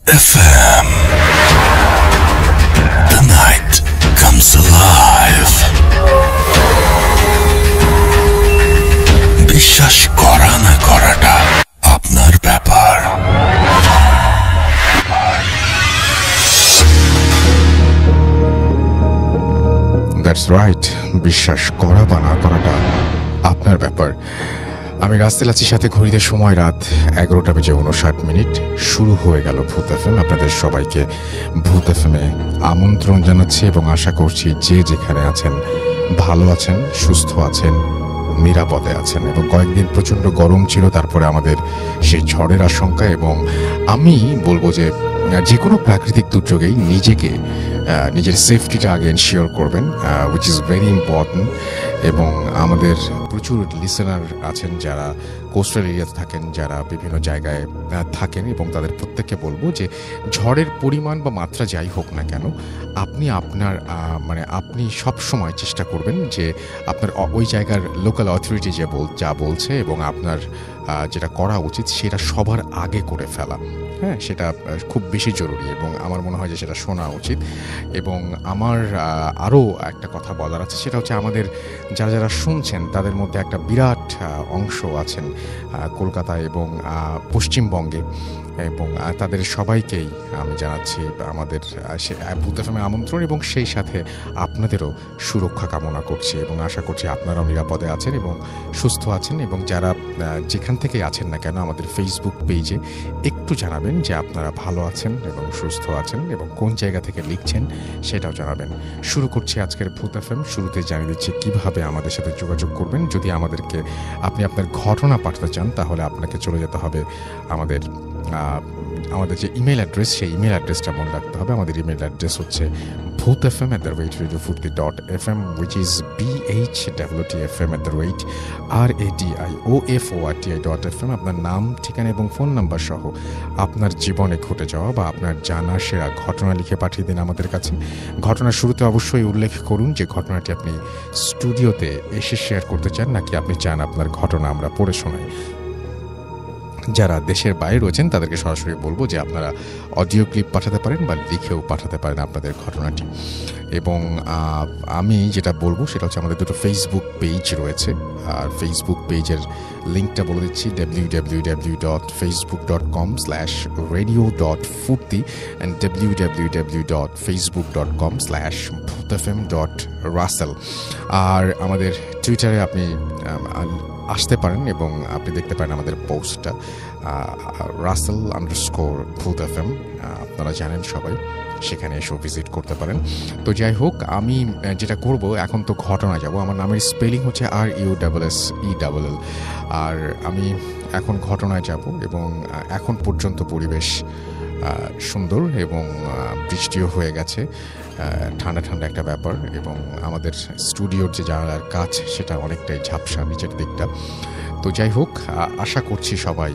FM. The night comes alive. বিশ্বাস করা না করাটা আপনার ব্যাপার। দ্যাটস রাইট, বিশ্বাস করা বা না করাটা আপনার ব্যাপার। আমি রাস্তায় আছি, সাথে ঘড়িতে সময় রাত 11:59। শুরু হয়ে গেল ভূত এফএম। আপনাদের সবাইকে ভূত এফএমে আমন্ত্রণ জানাচ্ছি এবং আশা করছি যে যেখানে আছেন ভালো আছেন, সুস্থ আছেন, নিরাপদে আছেন। এবং কয়েকদিন প্রচণ্ড গরম ছিল, তারপরে আমাদের সেই ঝড়ের আশঙ্কা। এবং আমি বলবো যে যে কোনো প্রাকৃতিক দুর্যোগেই নিজের সেফটিটা আগে এনশিওর করবেন, উইচ ইজ ভেরি ইম্পর্ট্যান্ট। এবং আমাদের প্রচুর লিসেনার আছেন যারা কোস্টাল এরিয়াতে থাকেন, যারা বিভিন্ন জায়গায় থাকেন, এবং তাদের প্রত্যেককে বলবো যে ঝড়ের পরিমাণ বা মাত্রা যাই হোক না কেন, আপনি সব সময় চেষ্টা করবেন যে আপনার ওই জায়গার লোকাল অথরিটি যা বলছে এবং আপনার যেটা করা উচিত সেটা সবার আগে করে ফেলা। হ্যাঁ, সেটা খুব বেশি জরুরি এবং আমার মনে হয় যে সেটা শোনা উচিত। এবং আমার আরও একটা কথা বলার আছে, সেটা হচ্ছে আমাদের যারা শুনছেন তাদের মধ্যে একটা বিরাট অংশ আছেন কলকাতায় এবং পশ্চিমবঙ্গে, এবং তাদের সবাইকেই আমি জানাচ্ছি আমাদের ভূত এফএমে আমন্ত্রণ, এবং সেই সাথে আপনাদেরও সুরক্ষা কামনা করছি এবং আশা করছি আপনারাও নিরাপদে আছেন এবং সুস্থ আছেন। এবং যারা যেখান থেকেই আছেন না কেন, আমাদের ফেসবুক পেজে একটু জানাবেন যে আপনারা ভালো আছেন এবং সুস্থ আছেন, এবং কোন জায়গা থেকে লিখছেন সেটাও জানাবেন। শুরু করছি আজকের ভূত এফএম। শুরুতে জানিয়ে দিচ্ছি কীভাবে আমাদের সাথে যোগাযোগ করবেন। যদি আপনি আপনার ঘটনা পাঠাতে চান, তাহলে আপনাকে চলে যেতে হবে আমাদের যে ইমেল অ্যাড্রেস, সেই ইমেল অ্যাড্রেসটা মনে রাখতে হবে। আমাদের ইমেল অ্যাড্রেস হচ্ছে bhutfm@radiofurti.fm, which is bhutfm@radioforti.fm। আপনার নাম, ঠিকানা এবং ফোন নাম্বার সহ আপনার জীবনে ঘটে যাওয়া বা আপনার জানা সেরা ঘটনা লিখে পাঠিয়ে দিন আমাদের কাছে। ঘটনার শুরুতে অবশ্যই উল্লেখ করুন যে ঘটনাটি আপনি স্টুডিওতে এসে শেয়ার করতে চান, নাকি আপনি চান আপনার ঘটনা আমরা পড়ে শোনাই। যারা দেশের বাইরে রয়েছেন তাদেরকে সরাসরি বলবো যে আপনারা অডিও ক্লিপ পাঠাতে পারেন বা লিখেও পাঠাতে পারেন আপনাদের ঘটনাটি। এবং আমি যেটা বলবো সেটা হচ্ছে আমাদের দুটো ফেসবুক পেজ রয়েছে, আর ফেসবুক পেজের লিঙ্কটা বলে দিচ্ছি, www.facebook.com/radio.furti and www.facebook.com/bhutfm.russell। আর আমাদের টুইটারে আপনি আসতে পারেন এবং আপনি দেখতে পারেন আমাদের পোস্টটা Russell_BhutFM। আপনারা জানেন সবাই, সেখানে এসেও ভিজিট করতে পারেন। তো যাই হোক, আমি যেটা করব এখন, তো ঘটনা যাব। আমার নামের স্পেলিং হচ্ছে RUSSELL। আর আমি এখন ঘটনায় যাব এবং এখন পর্যন্ত পরিবেশ সুন্দর এবং বৃষ্টিও হয়ে গেছে, ঠান্ডা ঠান্ডা একটা ব্যাপার। এবং আমাদের স্টুডিওর যে জানালার কাজ সেটা অনেকটাই ঝাপসা নিচের দিকটা। তো যাই হোক, আশা করছি সবাই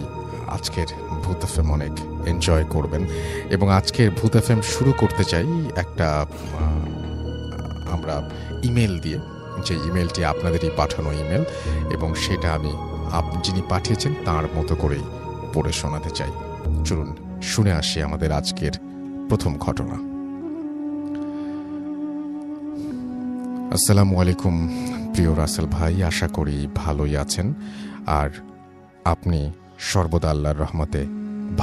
আজকের ভূত এফএম অনেক এনজয় করবেন। এবং আজকের ভূত এফএম শুরু করতে চাই আমরা ইমেল দিয়ে, যে ইমেলটি আপনাদেরই পাঠানো ইমেল, এবং সেটা আমি যিনি পাঠিয়েছেন তার মতো করেই পড়ে শোনাতে চাই। চলুন শুনে আসি আমাদের আজকের প্রথম ঘটনা। আসসালামু আলাইকুম প্রিয় রাসেল ভাই, আশা করি ভালোই আছেন আর আপনি সর্বদা আল্লাহর রহমতে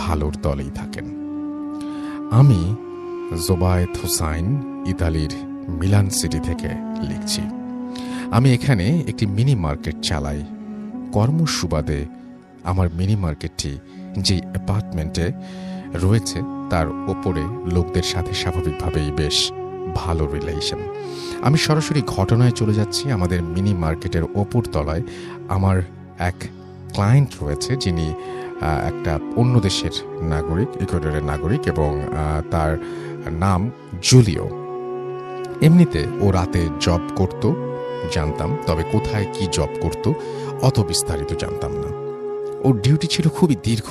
ভালোর দলেই থাকেন। আমি জোবায়েত হোসাইন, ইতালির মিলান সিটি থেকে লিখছি। আমি এখানে একটি মিনি মার্কেট চালাই। কর্মসুবাদে আমার মিনি মার্কেটটি যে অ্যাপার্টমেন্টে রয়েছে তার ওপরে লোকদের সাথে স্বাভাবিকভাবেই বেশ ভালো রিলেশন। আমি সরাসরি ঘটনায় চলে যাচ্ছি। আমাদের মিনি মার্কেটের ওপর তলায় আমার এক ক্লায়েন্ট রয়েছে, যিনি একটা অন্য দেশের নাগরিক, ইকুয়েডরের নাগরিক, এবং তার নাম জুলিও। এমনিতে ও রাতে জব করত জানতাম, তবে কোথায় কি জব করত অত বিস্তারিত জানতাম না। ওর ডিউটি ছিল খুবই দীর্ঘ,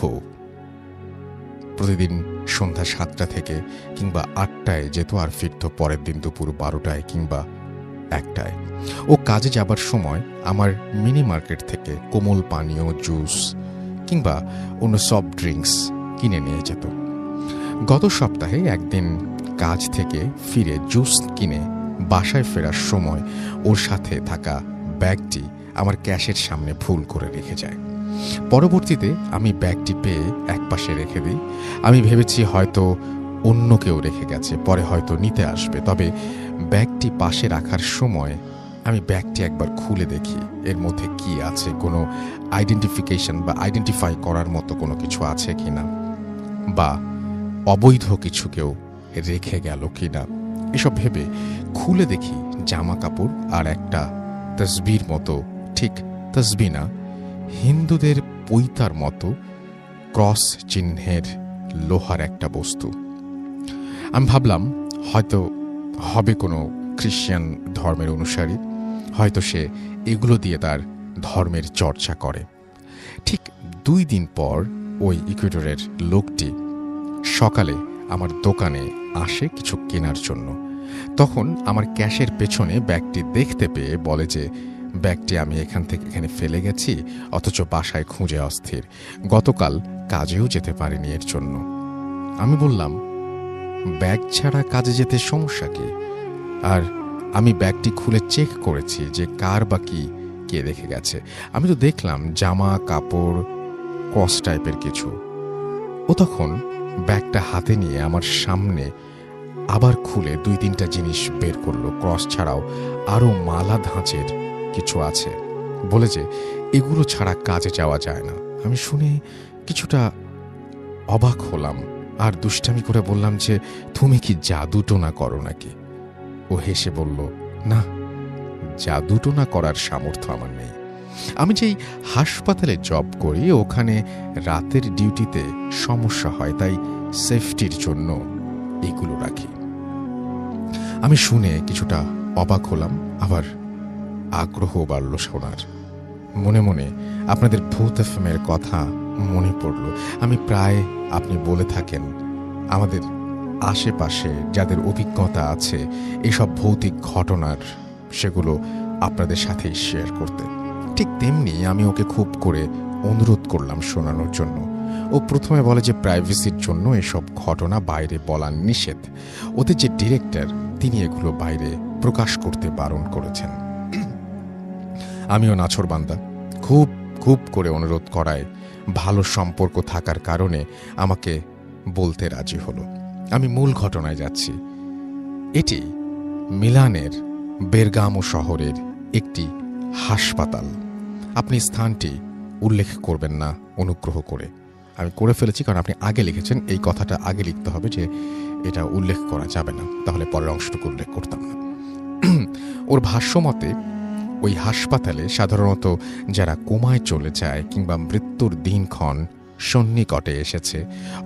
প্রতিদিন সন্ধ্যা 7টা থেকে কিংবা 8টায় যেত আর ফিরত পরের দিন দুপুর 12টায় কিংবা 1টায়। ও কাজে যাবার সময় আমার মিনি মার্কেট থেকে কোমল পানীয়, জুস কিংবা অন্য সফট ড্রিঙ্কস কিনে নিয়ে যেত। গত সপ্তাহে একদিন কাজ থেকে ফিরে জুস কিনে বাসায় ফেরার সময় ওর সাথে থাকা ব্যাগটি আমার ক্যাশের সামনে ভুল করে রেখে যায়। পরবর্তীতে আমি ব্যাগটি পেয়ে একপাশে রেখে দিই। আমি ভেবেছি হয়তো অন্য কেউ রেখে গেছে, পরে হয়তো নিতে আসবে। তবে ব্যাগটি পাশে রাখার সময় আমি ব্যাগটি একবার খুলে দেখি এর মধ্যে কি আছে, কোনো আইডেন্টিফিকেশন বা আইডেন্টিফাই করার মতো কোনো কিছু আছে কিনা, বা অবৈধ কিছু কেউ রেখে গেল কিনা। এসব ভেবে খুলে দেখি জামা কাপড় আর একটা তসবির মতো, ঠিক তসবি না, হিন্দুদের পৈতার মতো ক্রস চিহ্নের লোহার একটা বস্তু। আমি ভাবলাম হয়তো হবে কোনো খ্রিস্টান ধর্মের অনুসারী, হয়তো সে এগুলো দিয়ে তার ধর্মের চর্চা করে। ঠিক 2 দিন পর ওই ইকুয়েডরের লোকটি সকালে আমার দোকানে আসে কিছু কেনার জন্য। তখন আমার ক্যাশের পেছনে ব্যাগটি দেখতে পেয়ে বলে যে ব্যাগটি আমি এখান থেকে এখানে ফেলে গেছি, অথচ বাসায় খুঁজে অস্থির, গতকাল কাজেও যেতে পারিনি এর জন্য। আমি বললাম, ব্যাগ ছাড়া কাজে যেতে সমস্যা কি? আর আমি ব্যাগটি খুলে চেক করেছি যে কার বা কি কে রেখে গেছে। আমি তো দেখলাম জামা কাপড় ক্রস টাইপের কিছু। ও তখন ব্যাগটা হাতে নিয়ে আমার সামনে আবার খুলে 2-3টা জিনিস বের করলো। ক্রস ছাড়াও আরও মালা ধাঁচের কিছু আছে, বলে যে এগুলো ছাড়া কাজে যাওয়া যায় না। আমি শুনে কিছুটা অবাক হলাম আর দুষ্টামি করে বললাম যে তুমি কি জাদুটোনা করো নাকি? ও হেসে বলল, না, জাদুটোনা করার সামর্থ্য আমার নেই। আমি যেই হাসপাতালে জব করি ওখানে রাতের ডিউটিতে সমস্যা হয়, তাই সেফটির জন্য এগুলো রাখি। আমি শুনে কিছুটা অবাক হলাম, আবার আগ্রহ বাড়ল শোনার। মনে মনে আপনাদের ভূত এফএমের কথা মনে পড়ল। আমি প্রায়, আপনি বলে থাকেন আমাদের আশেপাশে যাদের অভিজ্ঞতা আছে এসব ভৌতিক ঘটনার, সেগুলো আপনাদের সাথেই শেয়ার করতে। ঠিক তেমনি আমি ওকে খুব করে অনুরোধ করলাম শোনানোর জন্য। ও প্রথমে বলে যে প্রাইভেসির জন্য এসব ঘটনা বাইরে বলা নিষেধ। ওদের যে ডিরেক্টর তিনি এগুলো বাইরে প্রকাশ করতে বারণ করেছেন। আমিও নাছোড়বান্দা, খুব খুব করে অনুরোধ করায় ভালো সম্পর্ক থাকার কারণে আমাকে বলতে রাজি হলো। আমি মূল ঘটনায় যাচ্ছি। এটি মিলানের বেরগামো শহরের একটি হাসপাতাল। আপনি স্থানটি উল্লেখ করবেন না অনুগ্রহ করে। আমি করে ফেলেছি কারণ আপনি আগে লিখেছেন, এই কথাটা আগে লিখতে হবে যে এটা উল্লেখ করা যাবে না, তাহলে পরের অংশটুকু উল্লেখ করতাম না। ওর ভাষ্যমতে ওই হাসপাতালে সাধারণত যারা কোমায় চলে যায় কিংবা মৃত্যুর দিনক্ষণ সন্নিকটে এসেছে,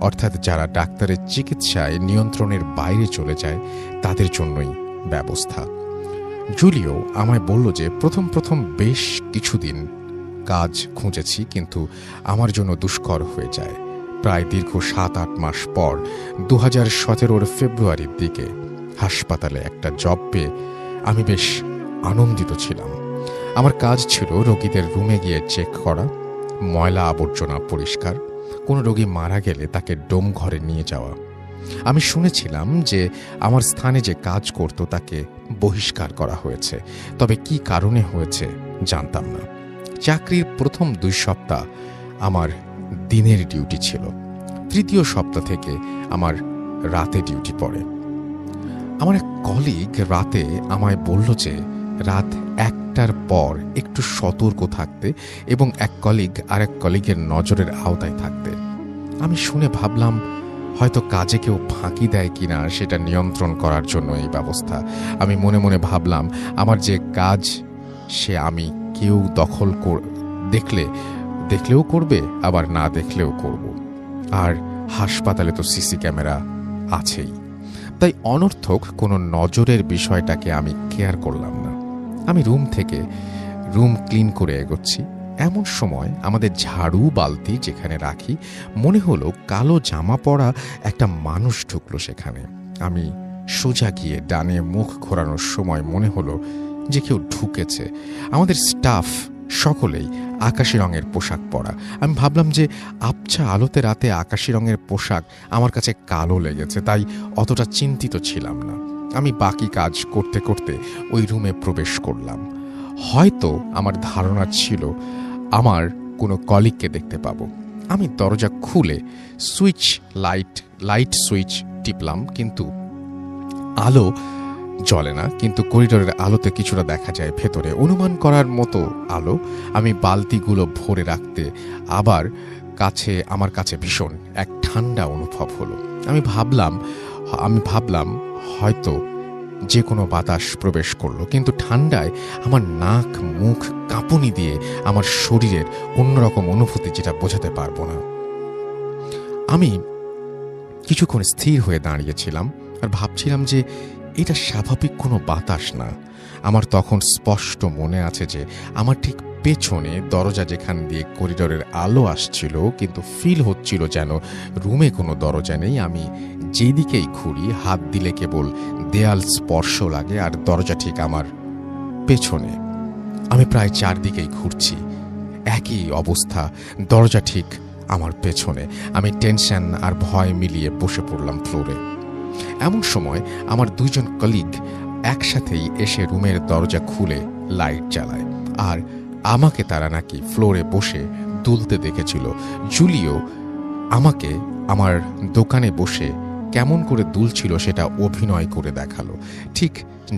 অর্থাৎ যারা ডাক্তারের চিকিৎসায় নিয়ন্ত্রণের বাইরে চলে যায়, তাদের জন্যই ব্যবস্থা। জুলিও আমায় বলল যে প্রথম প্রথম বেশ কিছুদিন কাজ খুঁজেছি, কিন্তু আমার জন্য দুষ্কর হয়ে যায়। প্রায় দীর্ঘ 7-8 মাস পর 2017 ফেব্রুয়ারির দিকে হাসপাতালে একটা জব পেয়ে আমি বেশ আনন্দিত ছিলাম। আমার কাজ ছিল রোগীদের রুমে গিয়ে চেক করা, ময়লা আবর্জনা পরিষ্কার, কোনো রোগী মারা গেলে তাকে ডোম ঘরে নিয়ে যাওয়া। আমি শুনেছিলাম যে আমার স্থানে যে কাজ করত তাকে বহিষ্কার করা হয়েছে, তবে কি কারণে হয়েছে জানতাম না। চাকরির প্রথম 2 সপ্তাহ আমার দিনের ডিউটি ছিল, 3য় সপ্তাহ থেকে আমার রাতে ডিউটি পড়ে। আমার এক কলিগ রাতে আমায় বলল যে রাত 1টার পর একটু সতর্ক থাকতে এবং এক কলিগ আরেক কলিগের নজরের আওতায় থাকতে। আমি শুনে ভাবলাম হয়তো কাজে কেউ ফাঁকি দেয় কিনা সেটা নিয়ন্ত্রণ করার জন্য এই ব্যবস্থা। আমি মনে মনে ভাবলাম আমার যে কাজ সে আমি কেউ দখল দেখলেও করবে, আবার না দেখলেও করব। আর হাসপাতালে তো সিসি ক্যামেরা আছেই, তাই অনর্থক কোনো নজরের বিষয়টাকে আমি কেয়ার করলাম না। আমি রুম ক্লিন করে এগোচ্ছি। এমন সময় আমাদের ঝাড়ু বালতি যেখানে রাখি মনে হলো কালো জামা পরা একটা মানুষ ঢুকলো সেখানে। আমি সোজা গিয়ে ডানে মুখ ঘোরানোর সময় মনে হলো যে কেউ ঢুকেছে। আমাদের স্টাফ সকলেই আকাশি রঙের পোশাক পরা। আমি ভাবলাম যে আবছা আলোতে রাতে আকাশি রঙের পোশাক আমার কাছে কালো লেগেছে, তাই অতটা চিন্তিত ছিলাম না। আমি বাকি কাজ করতে করতে ওই রুমে প্রবেশ করলাম। হয়তো আমার ধারণা ছিল আমার কোনো কলিগকে দেখতে পাবো। আমি দরজা খুলে লাইট সুইচ টিপলাম, কিন্তু আলো জ্বলে না। কিন্তু করিডোরের আলোতে কিছুটা দেখা যায় ভেতরে, অনুমান করার মতো আলো। আমি বালতিগুলো ভরে রাখতে আমার কাছে ভীষণ এক ঠান্ডা অনুভব হলো। আমি ভাবলাম হয়তো যে কোনো বাতাস প্রবেশ করলো, কিন্তু ঠান্ডায় আমার নাক মুখ কাঁপুনি দিয়ে আমার শরীরের অন্যরকম অনুভূতি, যেটা বোঝাতে পারবো না। আমি কিছুক্ষণ স্থির হয়ে দাঁড়িয়েছিলাম আর ভাবছিলাম যে এটা স্বাভাবিক কোনো বাতাস না। আমার তখন স্পষ্ট মনে আছে যে আমার ঠিক পেছনে দরজা, যেখান দিয়ে করিডোরের আলো আসছিল, কিন্তু ফিল হচ্ছিল যেন রুমে কোনো দরজা নেই। আমি যেদিকেই ঘুরি, হাত দিলে কেবল দেয়াল স্পর্শ লাগে, আর দরজা ঠিক আমার পেছনে। আমি প্রায় চারদিকেই ঘুরছি, একই অবস্থা, দরজা ঠিক আমার পেছনে। আমি টেনশন আর ভয় মিলিয়ে বসে পড়লাম ফ্লোরে। এমন সময় আমার দুইজন কলিগ একসাথেই এসে রুমের দরজা খুলে লাইট জ্বালায়, আর আমাকে তারা নাকি ফ্লোরে বসে দুলতে দেখেছিল। জুলিও আমাকে আমার দোকানে বসে কেমন করে দুলছিল সেটা অভিনয় করে দেখালো, ঠিক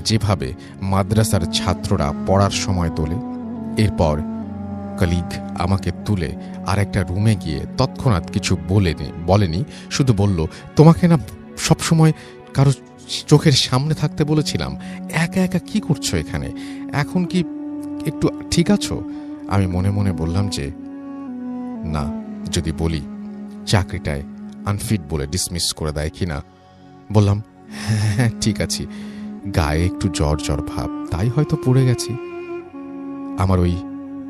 যেভাবে মাদ্রাসার ছাত্ররা পড়ার সময় তোলে। এরপর কলিগ আমাকে তুলে আর একটা রুমে গিয়ে তৎক্ষণাৎ কিছু বলেনি, শুধু বলল, তোমাকে না সবসময় কারো চোখের সামনে থাকতে বলেছিলাম, একা একা কি করছো এখানে? এখন কি একটু ঠিক আছো? আমি মনে মনে বললাম যে না, যদি বলি চাকরিটায় আনফিট বলে ডিসমিস করে দেয় কিনা। বললাম, হ্যাঁ ঠিক আছি, গায়ে একটু জ্বর জ্বর ভাব, তাই হয়তো পড়ে গেছি। আমার ওই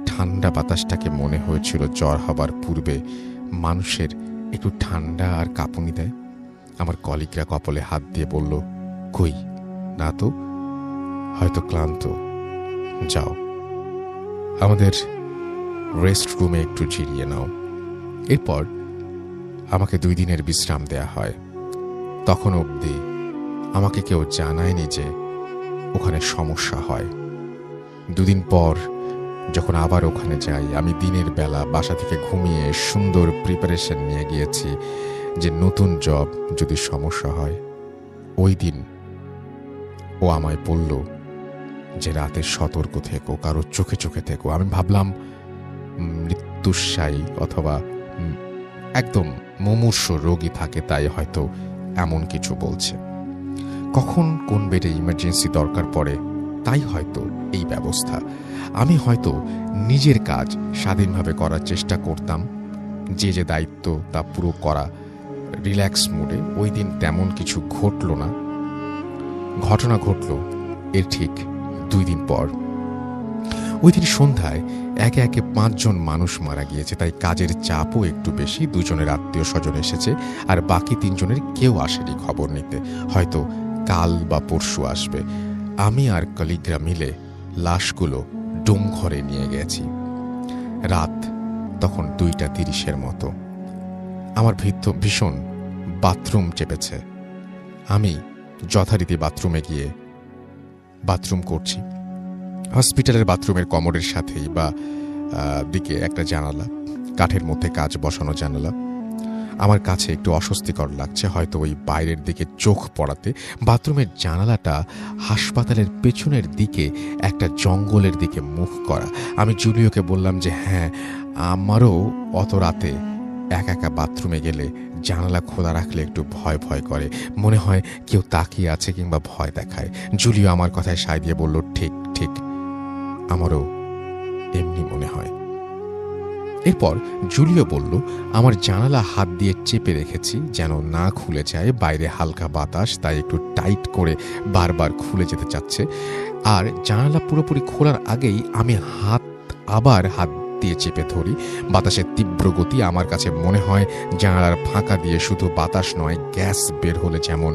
ঠান্ডা বাতাসটাকে মনে হয়েছিল জ্বর হবার পূর্বে মানুষের একটু ঠান্ডা আর কাঁপুনি দেয়। আমার কলিগরা কপালে হাত দিয়ে বলল, কই না তো, হয়তো ক্লান্ত, যাও আমাদের রেস্ট রুমে একটু জিরিয়ে নাও। এরপর আমাকে 2 দিনের বিশ্রাম দেয়া হয়। তখন অবধি আমাকে কেউ জানায়নি যে ওখানে সমস্যা হয়। 2 দিন পর যখন আবার ওখানে যাই, আমি দিনের বেলা বাসা থেকে ঘুমিয়ে সুন্দর প্রিপারেশন নিয়ে গিয়েছি যে নতুন জব যদি সমস্যা হয়। ওই দিন ও আমায় বলল যে রাতে সতর্ক থেকো, কারো চোখে চোখে থেকো। আমি ভাবলাম মৃত্যুশায়ী অথবা একদম মুমূর্ষ রোগী থাকে, তাই হয়তো এমন কিছু বলছে। কখন কোন বেডে ইমার্জেন্সি দরকার পড়ে, তাই হয়তো এই ব্যবস্থা। আমি হয়তো নিজের কাজ স্বাধীনভাবে করার চেষ্টা করতাম, যে দায়িত্ব তা পুরো করা রিল্যাক্স মুডে। ওই দিন তেমন কিছু ঘটল না। ঘটনা ঘটল এর ঠিক 2 দিন পর। ওই দিন সন্ধ্যায় একে একে 5 জন মানুষ মারা গিয়েছে, তাই কাজের চাপও একটু বেশি। 2 জনের আত্মীয় স্বজন এসেছে, আর বাকি 3 জনের কেউ আসেনি খবর নিতে, হয়তো কাল বা পরশু আসবে। আমি আর কলিগরা মিলে লাশগুলো ডোম ঘরে নিয়ে গেছি। রাত তখন 2:30 মতো। আমার ভীষণ বাথরুম চেপেছে। আমি যথারীতি বাথরুমে গিয়ে বাথরুম করছি। হসপিটালের বাথরুমের কমোডের সাথেই বা দিকে একটা জানালা, কাঠের মধ্যে কাচ বসানো জানালা। আমার কাছে একটু অস্বস্তিকর লাগছে, হয়তো ওই বাইরের দিকে চোখ পড়াতে। বাথরুমের জানালাটা হাসপাতালের পেছনের দিকে একটা জঙ্গলের দিকে মুখ করা। আমি জুলিওকে বললাম যে হ্যাঁ, আমারও অত রাতে একা একা বাথরুমে গেলে জানালা খোলা রাখলে একটু ভয় ভয় করে, মনে হয় কেউ তাকিয়ে আছে কিংবা ভয় দেখায়। জুলিও আমার কথায় সায় দিয়ে বলল, ঠিক ঠিক, আমারও এমনি মনে হয়। এরপর জুলিও বলল, আমার জানালা হাত দিয়ে চেপে রেখেছি যেন না খুলে যায়, বাইরে হালকা বাতাস, তাই একটু টাইট করে বারবার খুলে যেতে চাচ্ছে। আর জানালা পুরোপুরি খোলার আগেই আমি আবার হাত দিয়ে চেপে ধরি। বাতাসের তীব্র গতি, আমার কাছে মনে হয় জানালার ফাঁকা দিয়ে শুধু বাতাস নয়, গ্যাস বের হলে যেমন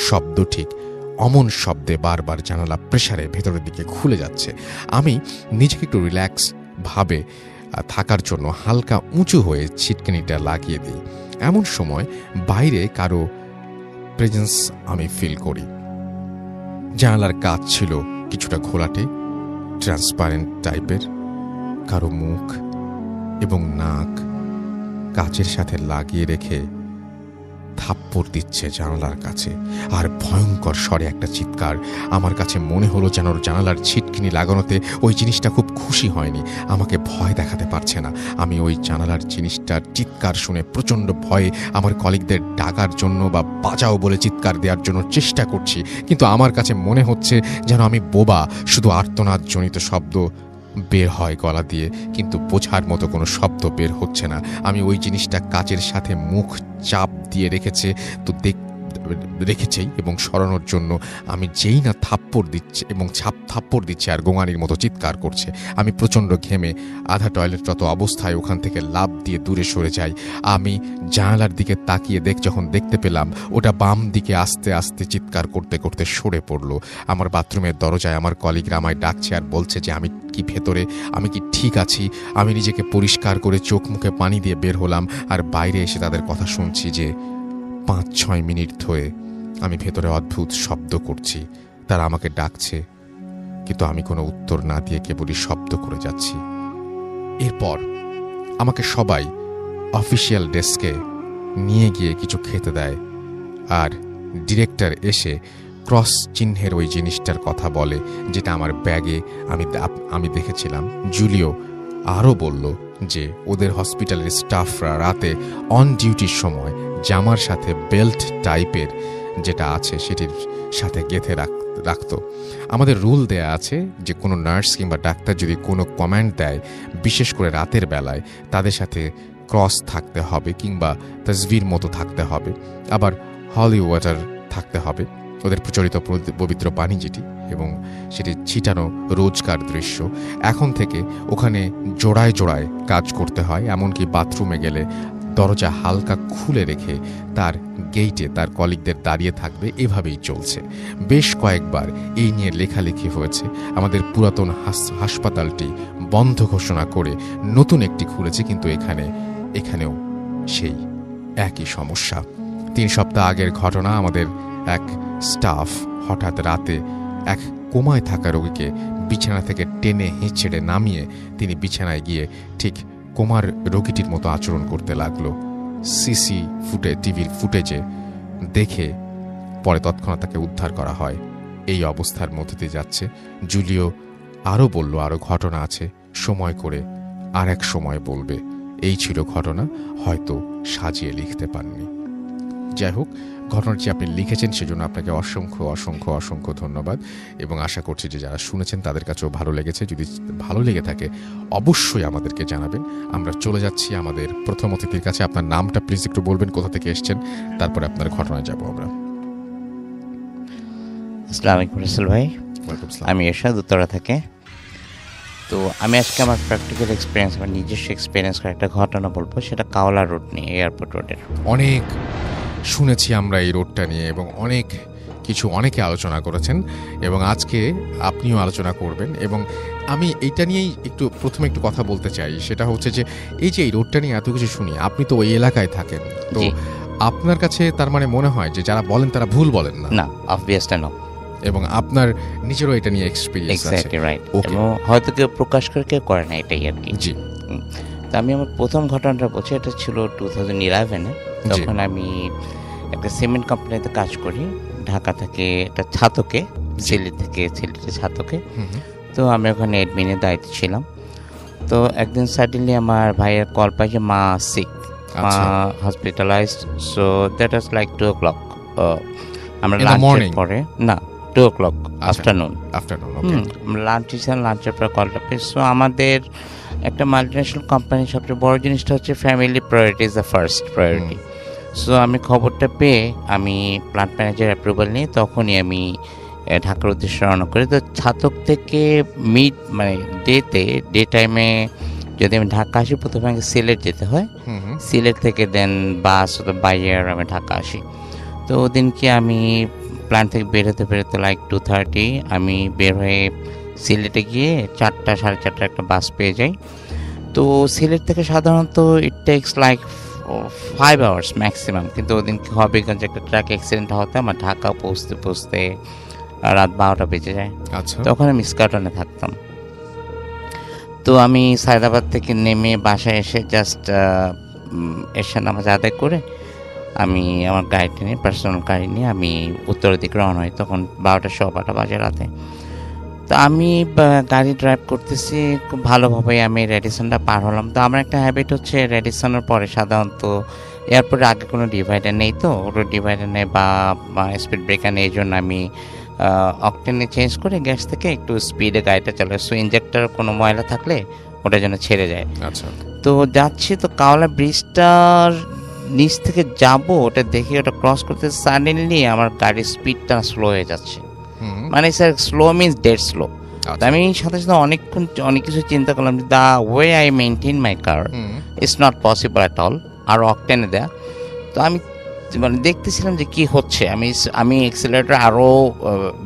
শব্দ, ঠিক অমন শব্দে বারবার জানালা প্রেসারে ভেতরের দিকে খুলে যাচ্ছে। আমি নিজেকে একটু রিল্যাক্স ভাবে থাকার জন্য হালকা উঁচু হয়ে ছিটকিনিটা লাগিয়ে দিই। এমন সময় বাইরে কারো প্রেজেন্স আমি ফিল করি। জানালার কাচ ছিল কিছুটা ঘোলাটে, ট্রান্সপারেন্ট টাইপের। কারো মুখ এবং নাক কাচের সাথে লাগিয়ে রেখে থাপ্পড় দিচ্ছে জানালার কাছে, আর ভয়ঙ্কর স্বরে একটা চিৎকার। আমার কাছে মনে হলো যেন জানালার ছিটকিনি লাগানোতে ওই জিনিসটা খুব খুশি হয়নি, আমাকে ভয় দেখাতে পারছে না। আমি ওই জানালার জিনিসটার চিৎকার শুনে প্রচণ্ড ভয়ে আমার কলিগদের ডাকার জন্য বা বাঁচাও বলে চিৎকার দেওয়ার জন্য চেষ্টা করছি, কিন্তু আমার কাছে মনে হচ্ছে যেন আমি বোবা। শুধু আর্তনাদজনিত শব্দ বের হয় গলা দিয়ে, কিন্তু বোঝার মতো কোনো শব্দ বের হচ্ছে না। আমি ওই জিনিসটা কাচের সাথে মুখ চাপ দিয়ে রেখেছেই এবং সরানোর জন্য আমি যেই না থাপ্পড় দিচ্ছে আর গোঙানির মতো চিৎকার করছে। আমি প্রচণ্ড ঘেমে আধা টয়লেটরত অবস্থায় ওখান থেকে লাফ দিয়ে দূরে সরে যাই। আমি জানালার দিকে তাকিয়ে যখন দেখতে পেলাম ওটা বাম দিকে আস্তে আস্তে চিৎকার করতে করতে সরে পড়ল। আমার বাথরুমের দরজায় আমার কলিগরা আমায় ডাকছে আর বলছে যে আমি কি ভেতরে, আমি কি ঠিক আছি। আমি নিজেকে পরিষ্কার করে চোখ মুখে পানি দিয়ে বের হলাম, আর বাইরে এসে তাদের কথা শুনছি যে 5-6 মিনিট ধরে আমি ভেতরে অদ্ভুত শব্দ করছি। তারা আমাকে ডাকছে, কিন্তু আমি কোনো উত্তর না দিয়ে কেবলই শব্দ করে যাচ্ছি। এরপর আমাকে সবাই অফিসিয়াল ডেস্কে নিয়ে গিয়ে কিছু খেতে দেয়, আর ডিরেক্টর এসে ক্রস চিহ্নের ওই জিনিসটার কথা বলে যেটা আমার ব্যাগে আমি দেখেছিলাম। জুলিও আরও বলল যে ওদের হসপিটালের স্টাফরা রাতে অন ডিউটির সময় জামার সাথে বেল্ট টাইপের যেটা আছে সেটির সাথে গেঁথে রাখত। আমাদের রুল দেয়া আছে যে কোনো নার্স কিংবা ডাক্তার যদি কোনো কমান্ড দেয়, বিশেষ করে রাতের বেলায়, তাদের সাথে ক্রস থাকতে হবে কিংবা তসবির মতো থাকতে হবে, আবার হলি ওয়াটার থাকতে হবে, ওদের প্রচলিত পবিত্র পানি যেটি, এবং সেটি ছিটানো রোজকার দৃশ্য। এখন থেকে ওখানে জোড়ায় জোড়ায় কাজ করতে হয়, এমনকি বাথরুমে গেলে দরজা হালকা খুলে রেখে তার গেইটে তার কলিগদের দাঁড়িয়ে থাকবে। এভাবেই চলছে। বেশ কয়েকবার এই নিয়ে লেখালেখি হয়েছে। আমাদের পুরাতন হাসপাতালটি বন্ধ ঘোষণা করে নতুন একটি খুলেছে, কিন্তু এখানেও সেই একই সমস্যা। 3 সপ্তাহ আগের ঘটনা। আমাদের এক স্টাফ হঠাৎ রাতে এক কোমায় থাকা রোগীকে বিছানা থেকে টেনে হিঁচড়ে নামিয়ে তিনি বিছানায় গিয়ে ঠিক কোমার রোগীটির মতো আচরণ করতে লাগলো। টিভির ফুটেজে দেখে পরে তৎক্ষণাৎ তাকে উদ্ধার করা হয়। এই অবস্থার মধ্যে দিয়ে যাচ্ছে। জুলিও আরও বলল আরও ঘটনা আছে, সময় করে আর এক সময় বলবে। এই ছিল ঘটনা, হয়তো সাজিয়ে লিখতে পাননি। যাই হোক, ঘটনাটি আপনি লিখেছেন সেজন্য আপনাকে অসংখ্য অসংখ্য অসংখ্য ধন্যবাদ, এবং আশা করছি যে যারা শুনেছেন তাদের কাছেও ভালো লেগেছে। যদি ভালো লেগে থাকে অবশ্যই আমাদেরকে জানাবেন। আমরা চলে যাচ্ছি আমাদের প্রথম অতিথির কাছে। আপনার নামটা প্লিজ একটু বলবেন, কোথা থেকে এসেছেন, তারপরে আপনার ঘটনায় যাব আমরা। আসসালামু আলাইকুম রাসেল ভাই। আমি এরশাদ, উত্তরা থেকে। তো আমি আজকে আমার প্র্যাকটিক্যাল এক্সপিরিয়েন্স, আমার নিজস্ব এক্সপিরিয়েন্স করে একটা ঘটনা বলবো। সেটা কাওলা রোড নিয়ে, এয়ারপোর্ট রোডের। অনেক শুনেছি আমরা এই রোডটা নিয়ে, এবং অনেকে আলোচনা করেছেন, এবং আজকে আপনিও আলোচনা করবেন। এবং আমি এইটা নিয়েই প্রথমে একটু কথা বলতে চাই। সেটা হচ্ছে যে এই রোডটা নিয়ে এত কিছু শুনি, আপনি তো ওই এলাকায় থাকেন, তো আপনার কাছে তার মানে মনে হয় যে যারা বলেন তারা ভুল বলেন না? না, অবভিয়াসলি না। এবং আপনার নিজেরও এটা নিয়ে এক্সপিরিয়েন্স আছে। Exactly right. এবং হয়তো কেউ প্রকাশ কেউ করে না, এটাই আর কি। জি। তো আমি আমার প্রথম ঘটনাটা বলছি। এটা ছিল 2011-এ। তখন আমি একটা সিমেন্ট কোম্পানিতে কাজ করি, ঢাকা থেকে একটা ছাতকে, সিলেটে ছাতকে। তো আমি ওখানে অ্যাডমিনের দায়িত্বে ছিলাম। তো একদিন সাডেনলি আমার ভাইয়ের কল পাই যে মা সিক, মা hospitalised. So that was like 2 o'clock। আমরা লাঞ্চের পরে, না 2 o'clock আফটারনুন। লাঞ্চের পরে কলটা পেয়ে। সো আমাদের একটা মাল্টিন্যাশনাল কোম্পানির সবচেয়ে বড় জিনিসটা হচ্ছে family priority is the first priority. So আমি খবরটা পেয়ে আমি প্ল্যান্ট ম্যানেজার অ্যাপ্রুভাল নিয়ে তখনই আমি ঢাকার উদ্দেশ্যে রওনা করি। তো ছাতক থেকে ডে টাইমে যদি আমি ঢাকা আসি, প্রথমে আমাকে সিলেট যেতে হয়। সিলেট থেকে দেন বাস বাই এয়ার আমি ঢাকা আসি। তো ওদিনকে আমি প্ল্যান্ট থেকে বেরোতে লাইক 2:30 আমি বের হয়ে সিলেটে গিয়ে 4টা 4:30 একটা বাস পেয়ে যাই। তো সিলেট থেকে সাধারণত it takes like 5 hours maximum, কিন্তু ওদিন হবিগঞ্জে একটা ট্রাক অ্যাক্সিডেন্ট হওয়াতে আমার ঢাকা পৌঁছতে পৌঁছতে রাত 12টা বেজে যায়। আচ্ছা, তখন আমি ইস্কাটনে থাকতাম। তো আমি সায়দাবাদ থেকে নেমে বাসায় এসে জাস্ট এশার নামাজ আদায় করে আমি আমার গাড়িটা নিয়ে, পার্সোনাল গাড়ি নিয়ে আমি উত্তরের দিকে রওনা হই। তখন 12টা বাজে রাতে। তো আমি গাড়ি ড্রাইভ করতেছি খুব ভালোভাবে, আমি রেডিসনটা পার হলাম। তো আমার একটা হ্যাবিট হচ্ছে রেডিসনের পরে সাধারণত এয়ারপোর্টের আগে কোনো ডিভাইডার নেই, তো ওটা ডিভাইডার নেই বা স্পিড ব্রেকার নেই, এই জন্য আমি অকটেনে চেঞ্জ করে গ্যাস থেকে একটু স্পিডে গাড়িটা চালাই। সো ইঞ্জেক্টর কোনো ময়লা থাকলে ওটা যেন ছেড়ে যায়। আচ্ছা, তো যাচ্ছি, তো কাওলা ব্রিজটার নিচ থেকে যাব, ওটা দেখে ওটা ক্রস করতে সাডেনলি আমার গাড়ির স্পিডটা স্লো হয়ে যাচ্ছে। মানে sir slow means dead slow. আমি সাথে সাথে অনেক কিছু চিন্তা করলাম, the way I maintain my car it's not possible at all, আর অকটেনে দেয়া। তো আমি মানে দেখতেছিলাম যে কি হচ্ছে, আমি এক্সেলারেটর আরও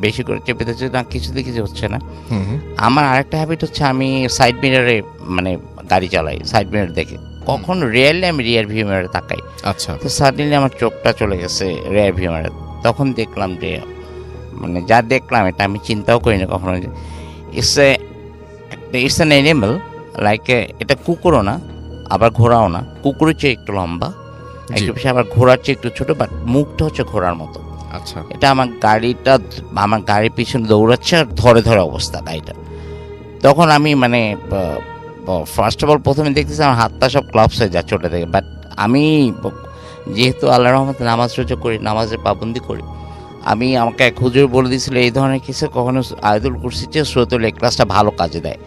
বেশি করে চেপে দিচ্ছি না, কিছুতে কিছু হচ্ছে না। আমার আরেকটা হ্যাবিট হচ্ছে আমি সাইড মিরারে মানে গাড়ি চালাই, সাইড মিরার দেখে, কখন রিয়েলি আমি রিয়ার ভিউ মিরারে তাকাই। আচ্ছা, তো সাডেনলি আমার চোখটা চলে গেছে রিয়ার ভিউ মিরারে। তখন দেখলাম যে মানে যা দেখলাম এটা আমি চিন্তাও করি না কখনো, ইটস অ্যান অ্যানিমেল, লাইক এটা কুকুরও না আবার ঘোড়াও না, কুকুরের চেয়ে একটু লম্বা, একটু বেশি, আবার ঘোড়ার চেয়ে একটু ছোটো, বাট মুখটা হচ্ছে ঘোড়ার মতো। আচ্ছা, এটা আমার গাড়ির পিছনে দৌড়াচ্ছে আর ধরে ধরে অবস্থা গাড়িটা। তখন আমি মানে ফার্স্ট অফ অল প্রথমে দেখতেছি আমার হাতটা সব ক্লাবস হয়ে যাচ্ছে ওটা থেকে। বাট আমি যেহেতু আল্লাহ রহমতে নামাজ রোজা করি, নামাজের পাবন্দি করি, আমাকে এক হুজুর বলে দিয়েছিল এই ধরনের কিছু কখনো আয়াতুল কুরসির চেয়ে সূরাতুল ইখলাসটা ভালো কাজে দেয়।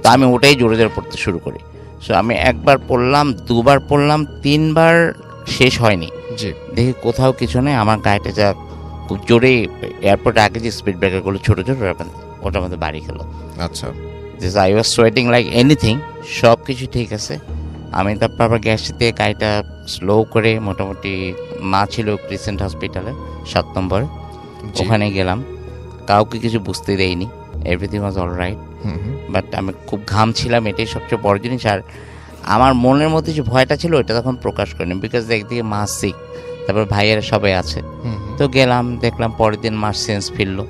তো আমি ওটাই জোরে জোরে পড়তে শুরু করি। সো আমি একবার পড়লাম, দুবার পড়লাম, 3বার শেষ হয়নি, দেখি কোথাও কিছু নেই। আমার গাড়িটা যা খুব জোরে এয়ারপোর্টে আগে যে স্পিড ব্রেকারগুলো ছোটো ছোটো ওটার মধ্যে বাড়ি খেলো। আচ্ছা, I was sweating like anything, সব কিছু ঠিক আছে। আমি তারপর আবার গ্যাস দিয়ে গাড়িটা স্লো করে, মোটামুটি মা ছিল ক্রিসেন্ট হসপিটালে 7 নম্বরে, ওখানে গেলাম। কাউকে কিছু বুঝতে দেয়নি, everything was all right. But আমি খুব ঘামছিলাম, এটাই সবচেয়ে বড় জিনিস। আর আমার মনের মধ্যে যে ভয়টা ছিল ওইটা তখন প্রকাশ করিনি, বিকজ একদিকে মা সিক, তারপর ভাইয়েরা সবাই আছে। তো গেলাম, দেখলাম পরের দিন মার সেন্স ফিরলো।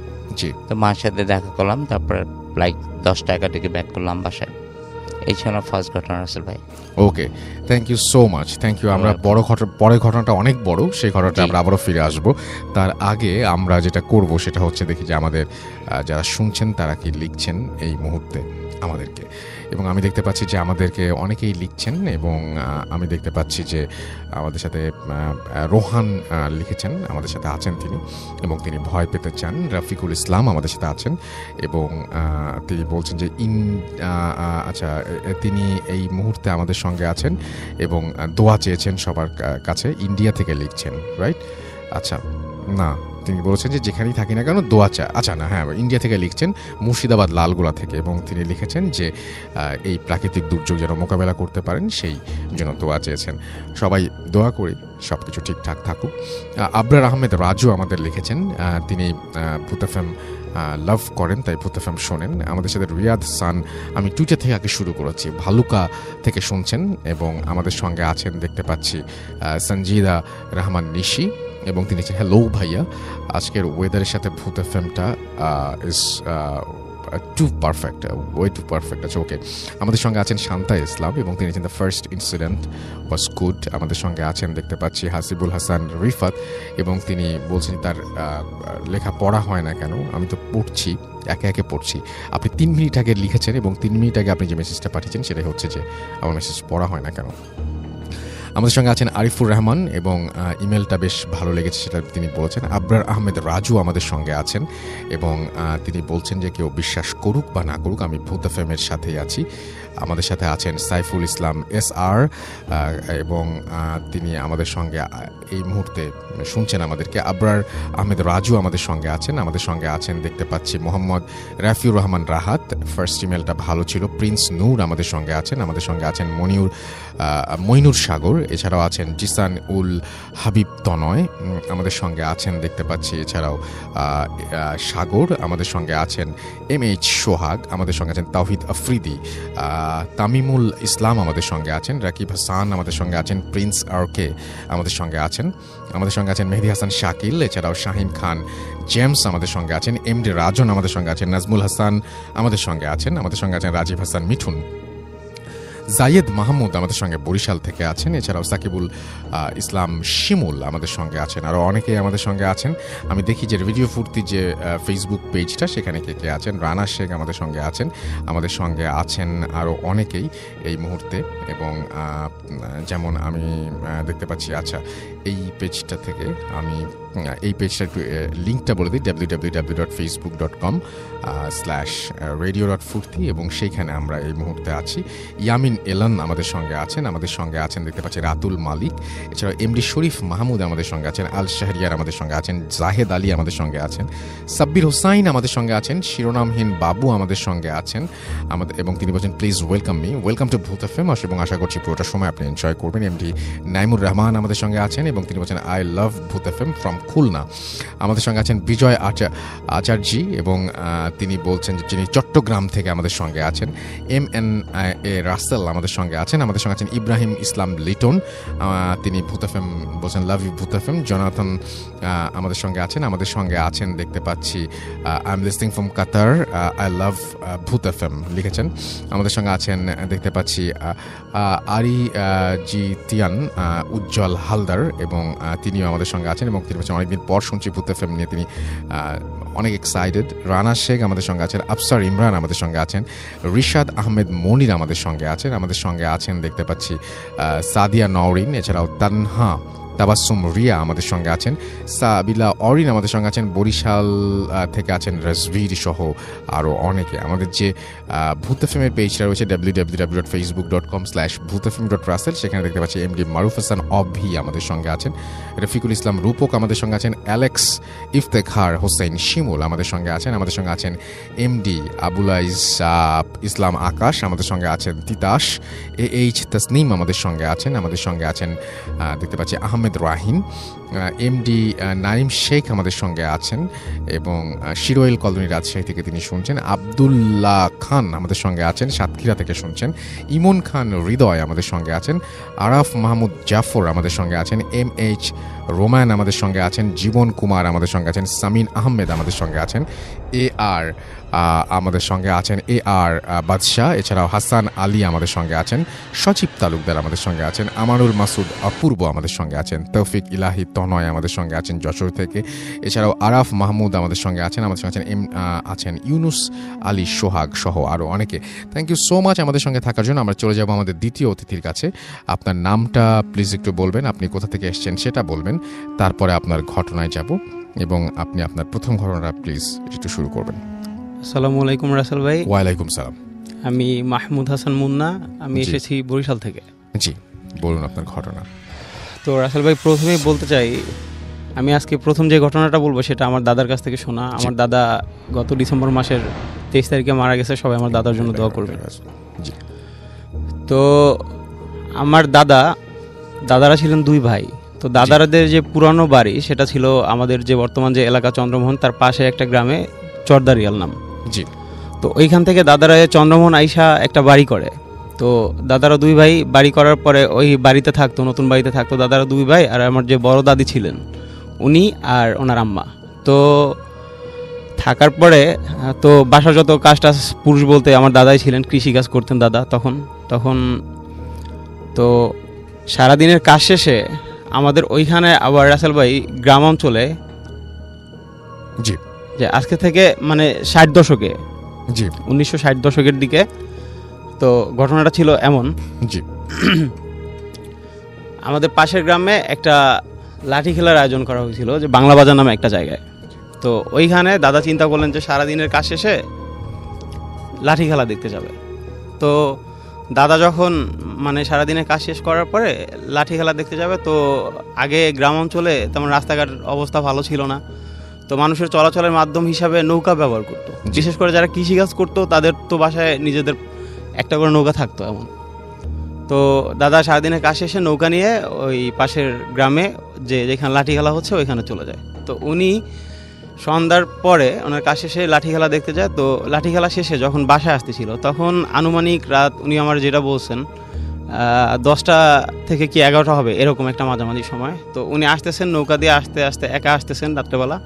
তো মার সাথে দেখা করলাম, তারপর লাইক 10টা 11টাকে ব্যাক করলাম বাসায়। এই ছিল ফার্স্ট ঘটনা রাসেল ভাই। Okay, thank you so much, thank you. আমরা পরের ঘটনাটা অনেক বড়, সেই ঘটনাটা আমরা আবারও ফিরে আসবো। তার আগে আমরা যেটা করব সেটা হচ্ছে দেখি যে আমাদের যারা শুনছেন তারা কি লিখছেন এই মুহূর্তে আমাদেরকে, এবং আমি দেখতে পাচ্ছি যে আমাদেরকে অনেকেই লিখছেন, এবং আমি দেখতে পাচ্ছি যে আমাদের সাথে রোহান লিখেছেন, আমাদের সাথে আছেন তিনি, এবং তিনি ভয় পেতে চান। রফিকুল ইসলাম আমাদের সাথে আছেন, এবং তিনি বলছেন যে আচ্ছা, তিনি এই মুহূর্তে আমাদের সঙ্গে আছেন এবং দোয়া চেয়েছেন সবার কাছে। ইন্ডিয়া থেকে লিখছেন, রাইট? আচ্ছা, না, তিনি বলেছেন যে যেখানেই থাকি না কেন দোয়া চা। আচ্ছা, না, হ্যাঁ, ইন্ডিয়া থেকে লিখছেন, মুর্শিদাবাদ লালগোলা থেকে, এবং তিনি লিখেছেন যে এই প্রাকৃতিক দুর্যোগ যেন মোকাবেলা করতে পারেন সেই জন্য দোয়া চেয়েছেন। সবাই দোয়া করি সব কিছু ঠিকঠাক থাকুক। আবরার আহমেদ রাজু আমাদের লিখেছেন, তিনি ভূত এফএম লাভ করেন, তাই ভূত এফএম শোনেন। আমাদের সাথে রিয়াদ সান, আমি টুইটার থেকে আগে শুরু করেছি, ভালুকা থেকে শুনছেন, এবং আমাদের সঙ্গে আছেন দেখতে পাচ্ছি সঞ্জিদা রহমান নিশি, এবং তিনি হ্যালো ভাইয়া, আজকের ওয়েদারের সাথে ভূত এফএমটা is too perfect, way too perfect আছে। ওকে, আমাদের সঙ্গে আছেন শান্তা ইসলাম, এবং তিনি the first incident was good. আমাদের সঙ্গে আছেন দেখতে পাচ্ছি হাসিবুল হাসান রিফাত, এবং তিনি বলছেন তার লেখা পড়া হয় না কেন, আমি তো পড়ছি, একে একে পড়ছি। আপনি 3 মিনিট আগে লিখেছেন, এবং 3 মিনিট আগে আপনি যে মেসেজটা পাঠিয়েছেন সেটাই হচ্ছে যে আমার মেসেজ পড়া হয় না কেন। আমাদের সঙ্গে আছেন আরিফুর রহমান, এবং ইমেলটা বেশ ভালো লেগেছে সেটা তিনি বলেছেন। আবরার আহমেদ রাজু আমাদের সঙ্গে আছেন, এবং তিনি বলছেন যে কেউ বিশ্বাস করুক বা না করুক আমি ভূত এফএমের সাথেই আছি। আমাদের সাথে আছেন সাইফুল ইসলাম SR, এবং তিনি আমাদের সঙ্গে এই মুহূর্তে শুনছেন আমাদেরকে। আবরার আহমেদ রাজু আমাদের সঙ্গে আছেন। আমাদের সঙ্গে আছেন দেখতে পাচ্ছি মোহাম্মদ রাফিউর রহমান রাহাত, ফার্স্ট ইমেলটা ভালো ছিল। প্রিন্স নূর আমাদের সঙ্গে আছেন। আমাদের সঙ্গে আছেন মইনুর সাগর, এছাড়াও আছেন জিসান উল হাবিব তনয় আমাদের সঙ্গে আছেন দেখতে পাচ্ছি। এছাড়াও সাগর আমাদের সঙ্গে আছেন, MH সোহাগ আমাদের সঙ্গে আছেন, তাওহিদ আফ্রিদি, তামিমুল ইসলাম আমাদের সঙ্গে আছেন, রাকিব হাসান আমাদের সঙ্গে আছেন, প্রিন্স আরকে আমাদের সঙ্গে আছেন, মেহেদি হাসান শাকিল, এছাড়াও শাহিন খান জেমস আমাদের সঙ্গে আছেন, MD রাজন আমাদের সঙ্গে আছেন, নাজমুল হাসান আমাদের সঙ্গে আছেন, রাজীব হাসান মিঠুন, জায়েদ মাহমুদ আমাদের সঙ্গে বরিশাল থেকে আছেন, এছাড়াও সাকিবুল ইসলাম শিমুল আমাদের সঙ্গে আছেন, আরও অনেকেই আমাদের সঙ্গে আছেন। আমি দেখি যে রেডিও ফুর্তি যে ফেসবুক পেজটা সেখানে কে কে আছেন। রানা শেখ আমাদের সঙ্গে আছেন আরও অনেকেই এই মুহূর্তে। এবং যেমন আমি দেখতে পাচ্ছি, আচ্ছা এই পেজটা থেকে আমি এই পেজটা একটু লিঙ্কটা বলে দিই, www.facebook.com/radio.furti, এবং সেইখানে আমরা এই মুহূর্তে আছি। ইয়ামিন এলান আমাদের সঙ্গে আছেন দেখতে পাচ্ছি, রাতুল মালিক, এছাড়াও MD শরীফ মাহমুদ আমাদের সঙ্গে আছেন, আল শাহরিয়ার আমাদের সঙ্গে আছেন, জাহেদ আলী আমাদের সঙ্গে আছেন, সাব্বির হোসাইন আমাদের সঙ্গে আছেন, শিরোনামহীন বাবু আমাদের সঙ্গে আছেন এবং তিনি বলছেন প্লিজ ওয়েলকাম টু ভূত এফএম, এবং আশা করছি পুরোটা সময় আপনি এনজয় করবেন। MD নাইমুর রহমান আমাদের সঙ্গে আছেন এবং তিনি বলছেন আই লাভ ভূত এফএম ফ্রম খুলনা। আমাদের সঙ্গে আছেন বিজয় আচার্যী এবং তিনি বলছেন যে তিনি চট্টগ্রাম থেকে আমাদের সঙ্গে আছেন। MNA রাসেল আমাদের সঙ্গে আছেন ইব্রাহিম ইসলাম লিটন, তিনি ভূত এফএম বলছেন লাভ ইউ ভূত এফএম। জনাথন আমাদের সঙ্গে আছেন দেখতে পাচ্ছি, I am listening from Qatar, I love ভূত এফএম লিখেছেন। আমাদের সঙ্গে আছেন দেখতে পাচ্ছি আরি জি তিয়ান উজ্জ্বল হালদার, এবং তিনিও আমাদের সঙ্গে আছেন এবং তিনি বলছেন অনেকদিন পর শুনছি ভূত এফএম নিয়ে, তিনি অনেক এক্সাইটেড। রানা শেখ আমাদের সঙ্গে আছেন, আফসার ইমরান আমাদের সঙ্গে আছেন, রিশাদ আহমেদ মনির আমাদের সঙ্গে আছেন দেখতে পাচ্ছি, সাদিয়া নওরিন, এছাড়াও তানহা তাবাসসুম রিয়া আমাদের সঙ্গে আছেন, সাবিলা অরিন আমাদের সঙ্গে আছেন, বরিশাল থেকে আছেন রাজভীর সহ আরও অনেকে। আমাদের যে ভূত এফএমের পেজটা রয়েছে www.facebook.com/bhutfm.russell, সেখানে দেখতে পাচ্ছি MD মারুফ হাসান অভি আমাদের সঙ্গে আছেন, রফিকুল ইসলাম রূপক আমাদের সঙ্গে আছেন, অ্যালেক্স ইফতেখার হোসেন শিমুল আমাদের সঙ্গে আছেন, MD আবুল ইসলাম আকাশ আমাদের সঙ্গে আছেন, তিতাস AH তাসনিম আমাদের সঙ্গে আছেন দেখতে পাচ্ছি, আহমেদ রাহিন, MD নাইম শেখ আমাদের সঙ্গে আছেন এবং শিরোয়েল কলোনি রাজশাহী থেকে তিনি শুনছেন, আবদুল্লাহ খান আমাদের সঙ্গে আছেন, সাতক্ষীরা থেকে শুনছেন, ইমন খান হৃদয় আমাদের সঙ্গে আছেন, আরাফ মাহমুদ জাফর আমাদের সঙ্গে আছেন, MH রোমান আমাদের সঙ্গে আছেন, জীবন কুমার আমাদের সঙ্গে আছেন, সামিন আহমেদ আমাদের সঙ্গে আছেন, AR আমাদের সঙ্গে আছেন, AR বাদশাহ, এছাড়াও হাসান আলী আমাদের সঙ্গে আছেন, সচিব তালুকদার আমাদের সঙ্গে আছেন, আমানুল মাসুদ অপূর্ব আমাদের সঙ্গে আছেন, তৌফিক ইলাহি তনয় আমাদের সঙ্গে আছেন যশোর থেকে, এছাড়াও আরাফ মাহমুদ আমাদের সঙ্গে আছেন ইউনুস আলী সোহাগ সহ আরও অনেকে। থ্যাংক ইউ সো মাচ আমাদের সঙ্গে থাকার জন্য। আমরা চলে যাব আমাদের দ্বিতীয় অতিথির কাছে। আপনার নামটা প্লিজ একটু বলবেন, আপনি কোথা থেকে এসেছেন সেটা বলবেন, তারপরে আপনার ঘটনায় যাব এবং আপনি আপনার প্রথম ঘটনাটা প্লিজ একটু শুরু করবেন। আসসালামু আলাইকুম রাসেল ভাই। ওয়ালাইকুম সালাম। আমি মাহমুদ হাসান মুন্না, আমি এসেছি বরিশাল থেকে। জি, বলুন আপনার ঘটনা। তো রাসেল ভাই, প্রথমেই বলতে চাই, আমি আজকে প্রথম যে ঘটনাটা বলবো সেটা আমার দাদার কাছ থেকে শোনা। আমার দাদা গত ডিসেম্বর মাসের 23 তারিখে মারা গেছে। সবাই আমার দাদার জন্য দোয়া করবেন। তো আমার দাদারা ছিলেন দুই ভাই। তো দাদারাদের যে পুরানো বাড়ি সেটা ছিল আমাদের যে বর্তমান যে এলাকা চন্দ্রমোহন, তার পাশে একটা গ্রামে চরদারিয়াল নাম। জি। তো ওইখান থেকে দাদারা চন্দ্রমোহন আইসা একটা বাড়ি করে। তো দাদারা দুই ভাই বাড়ি করার পরে ওই বাড়িতে থাকতো, নতুন বাড়িতে থাকতো দাদারা দুই ভাই, আর আমার যে বড় দাদি ছিলেন উনি আর ওনার আম্মা। তো থাকার পরে তো বাসার যত কাজ টাজ, পুরুষ বলতে আমার দাদাই ছিলেন, কৃষিকাজ করতেন দাদা তখন তো সারাদিনের কাজ শেষে আমাদের ওইখানে আবার রাসেল ভাই গ্রাম অঞ্চলে, জি, যে আজকে থেকে মানে 60 দশকে, জি, 1960 দশকের দিকে। তো ঘটনাটা ছিল এমন, জি, আমাদের পাশের গ্রামে একটা লাঠি খেলার আয়োজন করা হয়েছিল, যে বাংলা বাজার নামে একটা জায়গায়। তো ওইখানে দাদা চিন্তা করলেন যে সারাদিনের কাজ শেষে লাঠি খেলা দেখতে যাবে। তো দাদা যখন মানে সারাদিনের কাজ শেষ করার পরে লাঠি খেলা দেখতে যাবে, তো আগে গ্রাম অঞ্চলে তেমন রাস্তাঘাট অবস্থা ভালো ছিল না। তো মানুষের চলাচলের মাধ্যম হিসাবে নৌকা ব্যবহার করতো, বিশেষ করে যারা কৃষিকাজ করতো তাদের তো বাসায় নিজেদের একটা করে নৌকা থাকতো এমন। তো দাদা সারাদিনের কাজ শেষে নৌকা নিয়ে ওই পাশের গ্রামে যেখানে লাঠি খেলা হচ্ছে ওইখানে চলে যায়। তো উনি সন্ধ্যার পরে ওনার কাজ শেষে লাঠি খেলা দেখতে যায়। তো লাঠি খেলা শেষে যখন বাসায় আসতেছিল তখন আনুমানিক রাত, উনি আমার যেটা বলছেন 10টা থেকে কি 11টা হবে এরকম একটা মাঝামাঝি সময়। তো উনি আসতেছেন নৌকা দিয়ে আস্তে আস্তে একা আসতেছেন রাত্রেবেলা।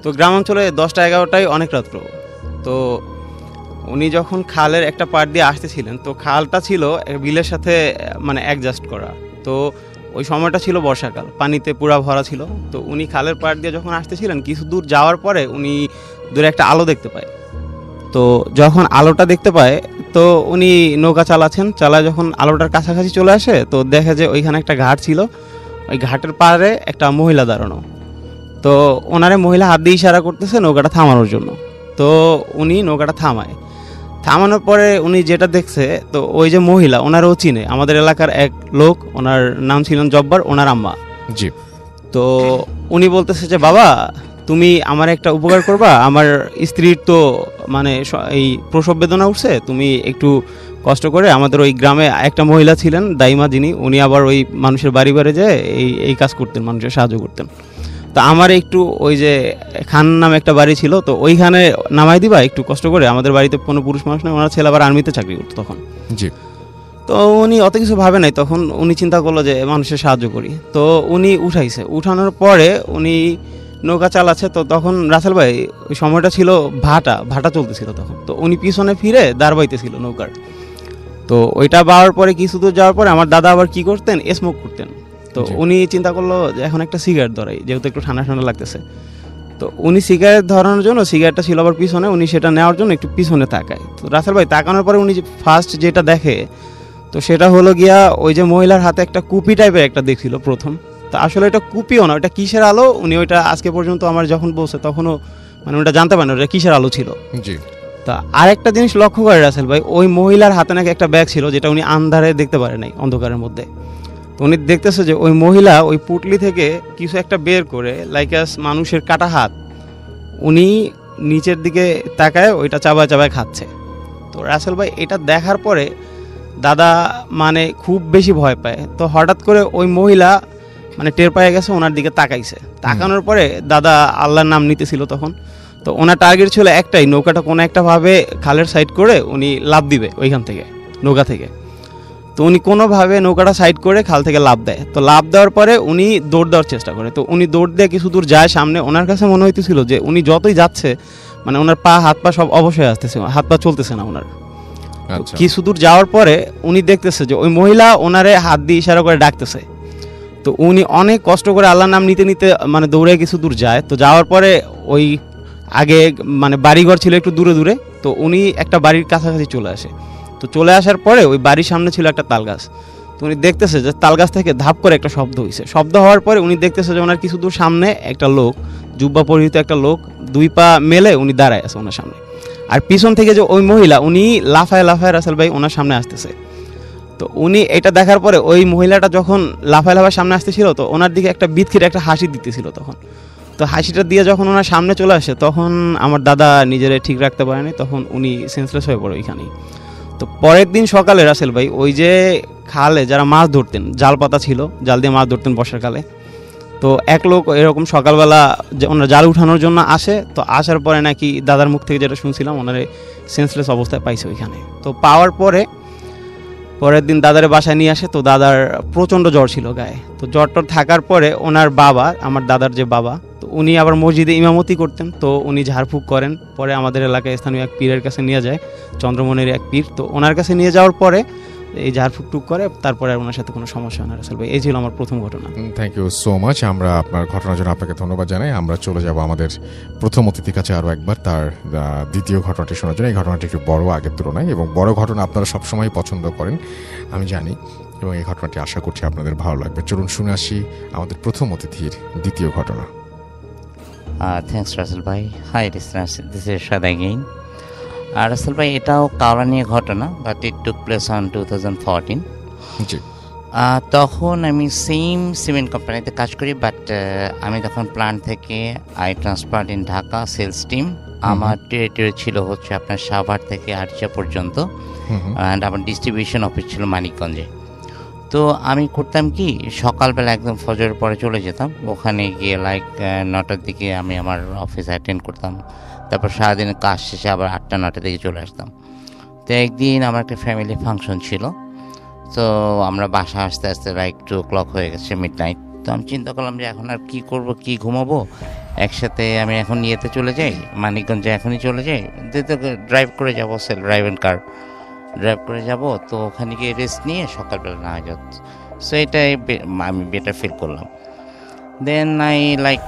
তো গ্রাম অঞ্চলে 10টা 11টাই অনেক রাত্র। তো উনি যখন খালের একটা পাড় দিয়ে আসতেছিলেন, তো খালটা ছিল বিলের সাথে মানে অ্যাডজাস্ট করা। তো ওই সময়টা ছিল বর্ষাকাল, পানিতে পুরা ভরা ছিল। তো উনি খালের পাড় দিয়ে যখন আসতেছিলেন, কিছু দূর যাওয়ার পরে উনি দূরে একটা আলো দেখতে পায়। তো যখন আলোটা দেখতে পায় তো উনি নৌকা চালায় যখন আলোটার কাছাকাছি চলে আসে তো দেখে যে ওইখানে একটা ঘাট ছিল, ওই ঘাটের পাড়ে একটা মহিলা দাঁড়ানো। তো ওনারে মহিলা হাত দিয়ে ইশারা করতেছে নৌকাটা থামানোর জন্য। তো উনি নৌকাটা থামানোর পরে উনি যেটা দেখছে, তো ওই যে মহিলা ওনারও চিনে, আমাদের এলাকার এক লোক, ওনার নাম ছিলেন জব্বার, ওনার আম্মা। জি। তো উনি বলতেছে যে বাবা তুমি আমার একটা উপকার করবা, আমার স্ত্রীর তো মানে এই প্রসব বেদনা উঠছে, তুমি একটু কষ্ট করে আমাদের ওই গ্রামে একটা মহিলা ছিলেন দাইমা, যিনি উনি আবার ওই মানুষের বাড়ি যেয়ে এই কাজ করতেন, মানুষের সাহায্য করতেন। তো আমার একটু ওই যে খান নামে একটা বাড়ি ছিল, তো ওইখানে নামাই দিবা একটু কষ্ট করে, আমাদের বাড়িতে কোনো পুরুষ মানুষ নেই, ওনার ছেলে আবার আর্মিতে চাকরি করতো তখন। জি। তো উনি অত কিছু ভাবে নাই, তখন উনি চিন্তা করলো যে মানুষের সাহায্য করি। তো উনি উঠানোর পরে উনি নৌকা চালাচ্ছে। তো তখন রাসেল ভাই ওই সময়টা ছিল ভাটা চলতেছিল তখন। তো উনি পিছনে ফিরে দাঁড় বাইতেছিল নৌকার। তো ওইটা বাওয়ার পরে কিছু দূর যাওয়ার পরে আমার দাদা আবার কি করতেন, স্মোক করতেন। তো উনি চিন্তা করলো যে এখন একটা সিগারেট ধরাই, যেহেতু একটু ঠান্ডা ঠান্ডা লাগতেছে। তো উনি সিগারেট ধরানোর জন্য, সিগারেটটা ছিল আবার পিছনে, উনি সেটা নেওয়ার জন্য একটু পিছনে তাকায়। তো রাসেল ভাই তাকানোর পরে উনি ফার্স্ট যেটা দেখে, তো সেটা হলো গিয়া ওই যে মহিলার হাতে একটা কুপি টাইপের একটা দেখছিল প্রথম। তো আসলে এটা কুপিও না, ওটা কিসের আলো উনি ওইটা আজকে পর্যন্ত আমার যখন বলছে তখনও মানে ওটা জানতে পারেন ওটা কিসের আলো ছিল। জি। তা আরেকটা জিনিস লক্ষ্য করে রাসেল ভাই, ওই মহিলার হাতে নাকি একটা ব্যাগ ছিল যেটা উনি আন্ধারে দেখতে পারে নাই, অন্ধকারের মধ্যে। তো উনি দেখতেছে যে ওই মহিলা ওই পুটলি থেকে কিছু একটা বের করে লাইকাস মানুষের কাটা হাত, উনি নিচের দিকে তাকায় ওইটা চাবায় খাচ্ছে। তো রাসেল ভাই এটা দেখার পরে দাদা মানে খুব বেশি ভয় পায়। তো হঠাৎ করে ওই মহিলা মানে টের পেয়ে গেছে, ওনার দিকে তাকাইছে। তাকানোর পরে দাদা আল্লাহর নাম নিতেছিল তখন। তো ওনার টার্গেট ছিল একটাই, নৌকাটা কোনো একটা ভাবে খালের সাইড করে উনি লাফ দিবে ওইখান থেকে, নৌকা থেকে। তো উনি কোনোভাবে নৌকাটা সাইড করে খাল থেকে লাফ দেয়। তো লাফ দেওয়ার পরে উনি দৌড় দেওয়ার চেষ্টা করে। তো উনি দৌড় দিয়ে কিছু দূর যায় সামনে, ওনার কাছে মনে হইতেছিল যে উনি যতই যাচ্ছে মানে ওনার হাত পা সব অবশ্যই আসতেছে, হাত পা চলতেছে না ওনার। কিছু দূর যাওয়ার পরে উনি দেখতেছে যে ওই মহিলা ওনারে হাত দিয়ে ইশারা করে ডাকতেছে। তো উনি অনেক কষ্ট করে আল্লাহর নাম নিতে নিতে মানে দৌড়ে কিছু দূর যায়। তো যাওয়ার পরে ওই আগে মানে বাড়িঘর ছিল একটু দূরে দূরে, তো উনি একটা বাড়ির কাছাকাছি চলে আসে। তো চলে আসার পরে ওই বাড়ির সামনে ছিল একটা তাল গাছ। তো উনি দেখতেছে যে তাল গাছ থেকে ধাপ করে একটা শব্দ হয়েছে। শব্দ হওয়ার পরে উনি দেখতেছে যে ওনার কিছু দূর সামনে একটা লোক, জুব্বা পরিহিত একটা লোক, 2 পা মেলে উনি দাঁড়ায় আছে ওনার সামনে। আর পিছন থেকে যে ওই মহিলা উনি লাফায় রাসেল ভাই ওনার সামনে আসতেছে। তো উনি এটা দেখার পরে ওই মহিলাটা যখন লাফায় সামনে আসতেছিল, তো ওনার দিকে একটা বিদখিরে একটা হাসি দিতেছিল তখন। তো হাসিটা দিয়ে যখন ওনার সামনে চলে আসে, তখন আমার দাদা নিজেরে ঠিক রাখতে পারেনি, তখন উনি সেন্সলেস হয়ে পড়ে ওইখানেই। তো পরের দিন সকালে রাসেল ভাই ওই যে খালে যারা মাছ ধরতেন, জাল পাতা ছিল, জাল দিয়ে মাছ ধরতেন বর্ষাকালে। তো এক লোক এরকম সকালবেলা ওনারা জাল উঠানোর জন্য আসে। তো আসার পরে নাকি দাদার মুখ থেকে যেটা শুনছিলাম, ওনারে সেন্সলেস অবস্থায় পাইছে ওইখানে। তো পাওয়ার পরের দিন দাদারে বাসায় নিয়ে আসে। তো দাদার প্রচণ্ড জ্বর ছিল গায়ে। তো জ্বরটর থাকার পরে ওনার বাবা, আমার দাদার যে বাবা, তো উনি আবার মসজিদে ইমামতি করতেন। তো উনি ঝাড়ফুঁক করেন। পরে আমাদের এলাকায় স্থানীয় এক পীরের কাছে নিয়ে যায়, চন্দ্রমণির এক পীর। তো ওনার কাছে নিয়ে যাওয়ার পরে এই ঝাড়ফুঁক টুক করে, তারপরে আর ওনার সাথে কোনো সমস্যা হয় না রাসেল ভাই। এই ছিল আমার প্রথম ঘটনা। Thank you so much. আমরা আপনার ঘটনার জন্য আপনাকে ধন্যবাদ জানাই। আমরা চলে যাব আমাদের প্রথম অতিথির কাছে আরও একবার তার দ্বিতীয় ঘটনাটি শোনার জন্য। এই ঘটনাটি একটু বড় আগের তুলনায়, এবং বড় ঘটনা আপনারা সবসময় পছন্দ করেন আমি জানি, এবং এই ঘটনাটি আশা করছি আপনাদের ভালো লাগবে। চলুন শুনে আসি আমাদের প্রথম অতিথির দ্বিতীয় ঘটনা। থ্যাংকস রাসেল ভাই। Hi listeners, this is Shad again. আর রাসেল ভাই এটাও কাওড়া নিয়ে ঘটনা, but it took place on 2014। জি। তখন আমি সেম সিমেন্ট কোম্পানিতে কাজ করি, বাট আমি তখন প্ল্যান্ট থেকে I transferred in Dhaka sales team. আমার টেরিটরি ছিল হচ্ছে আপনার সাভার থেকে আরিচা পর্যন্ত, অ্যান্ড আমার ডিস্ট্রিবিউশন অফিস ছিল মানিকগঞ্জে। তো আমি করতাম কি, সকালবেলা একদম ফজরের পরে চলে যেতাম ওখানে, গিয়ে লাইক 9টার দিকে আমি আমার অফিস অ্যাটেন্ড করতাম। তারপর সারাদিনের কাজ শেষে আবার 8টা-9টার দিকে চলে আসতাম। তো একদিন আমার একটা ফ্যামিলি ফাংশন ছিল, তো আমরা বাসা আসতে আসতে লাইক 2 o'clock হয়ে গেছে, মিডনাইট। তো আমি চিন্তা করলাম যে এখন আর কি করব, কি ঘুমাবো, একসাথে আমি এখন ইয়েতে চলে যাই, মানিকগঞ্জে এখনই চলে যাই, ড্রাইভ করে যাবো, সেলফ ড্রাইভিং কার ড্রাইভ করে যাব, তো ওখানে গিয়ে রেস্ট নিয়ে সকালবেলা না হয়ে যাচ্ছে। সো এটাই আমি বেটার ফিল করলাম। দেন আই লাইক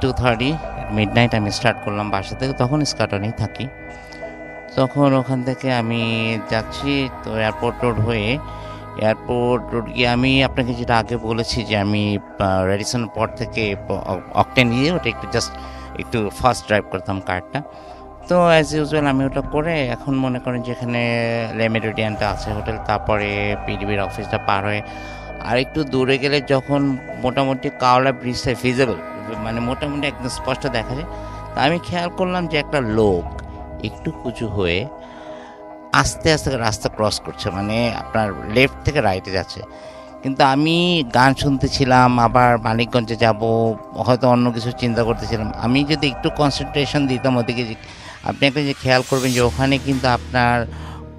2:30 মিডনাইট আমি স্টার্ট করলাম বাসা থেকে, তখন স্কাটনেই থাকি। তখন ওখান থেকে আমি যাচ্ছি, তো এয়ারপোর্ট রোড হয়ে, এয়ারপোর্ট রোড গিয়ে আমি আপনাকে যেটা আগে বলেছি যে আমি রেডিসন পর থেকে অকটেন নিয়ে ওটা একটু জাস্ট একটু ফাস্ট ড্রাইভ করতাম কারটা। তো অ্যাজ ইউজুয়াল আমি ওটা করে, এখন মনে করেন যেখানে লে মেরিডিয়ানটা আছে হোটেল, তারপরে পিডিবির অফিসটা পার হয়ে আর একটু দূরে গেলে যখন মোটামুটি কাওলা ব্রিজটা ভিজিবল, মানে মোটামুটি একদম স্পষ্ট দেখা যায়, তা আমি খেয়াল করলাম যে একটা লোক একটু উঁচু হয়ে আস্তে আস্তে রাস্তা ক্রস করছে, মানে আপনার লেফট থেকে রাইটে যাচ্ছে। কিন্তু আমি গান শুনতেছিলাম, আবার মানিকগঞ্জে যাব, হয়তো অন্য কিছু চিন্তা করতেছিলাম। আমি যদি একটু কনসেন্ট্রেশন দিতাম ওদিকে, আপনি একটা যে খেয়াল করবেন যে ওখানে কিন্তু আপনার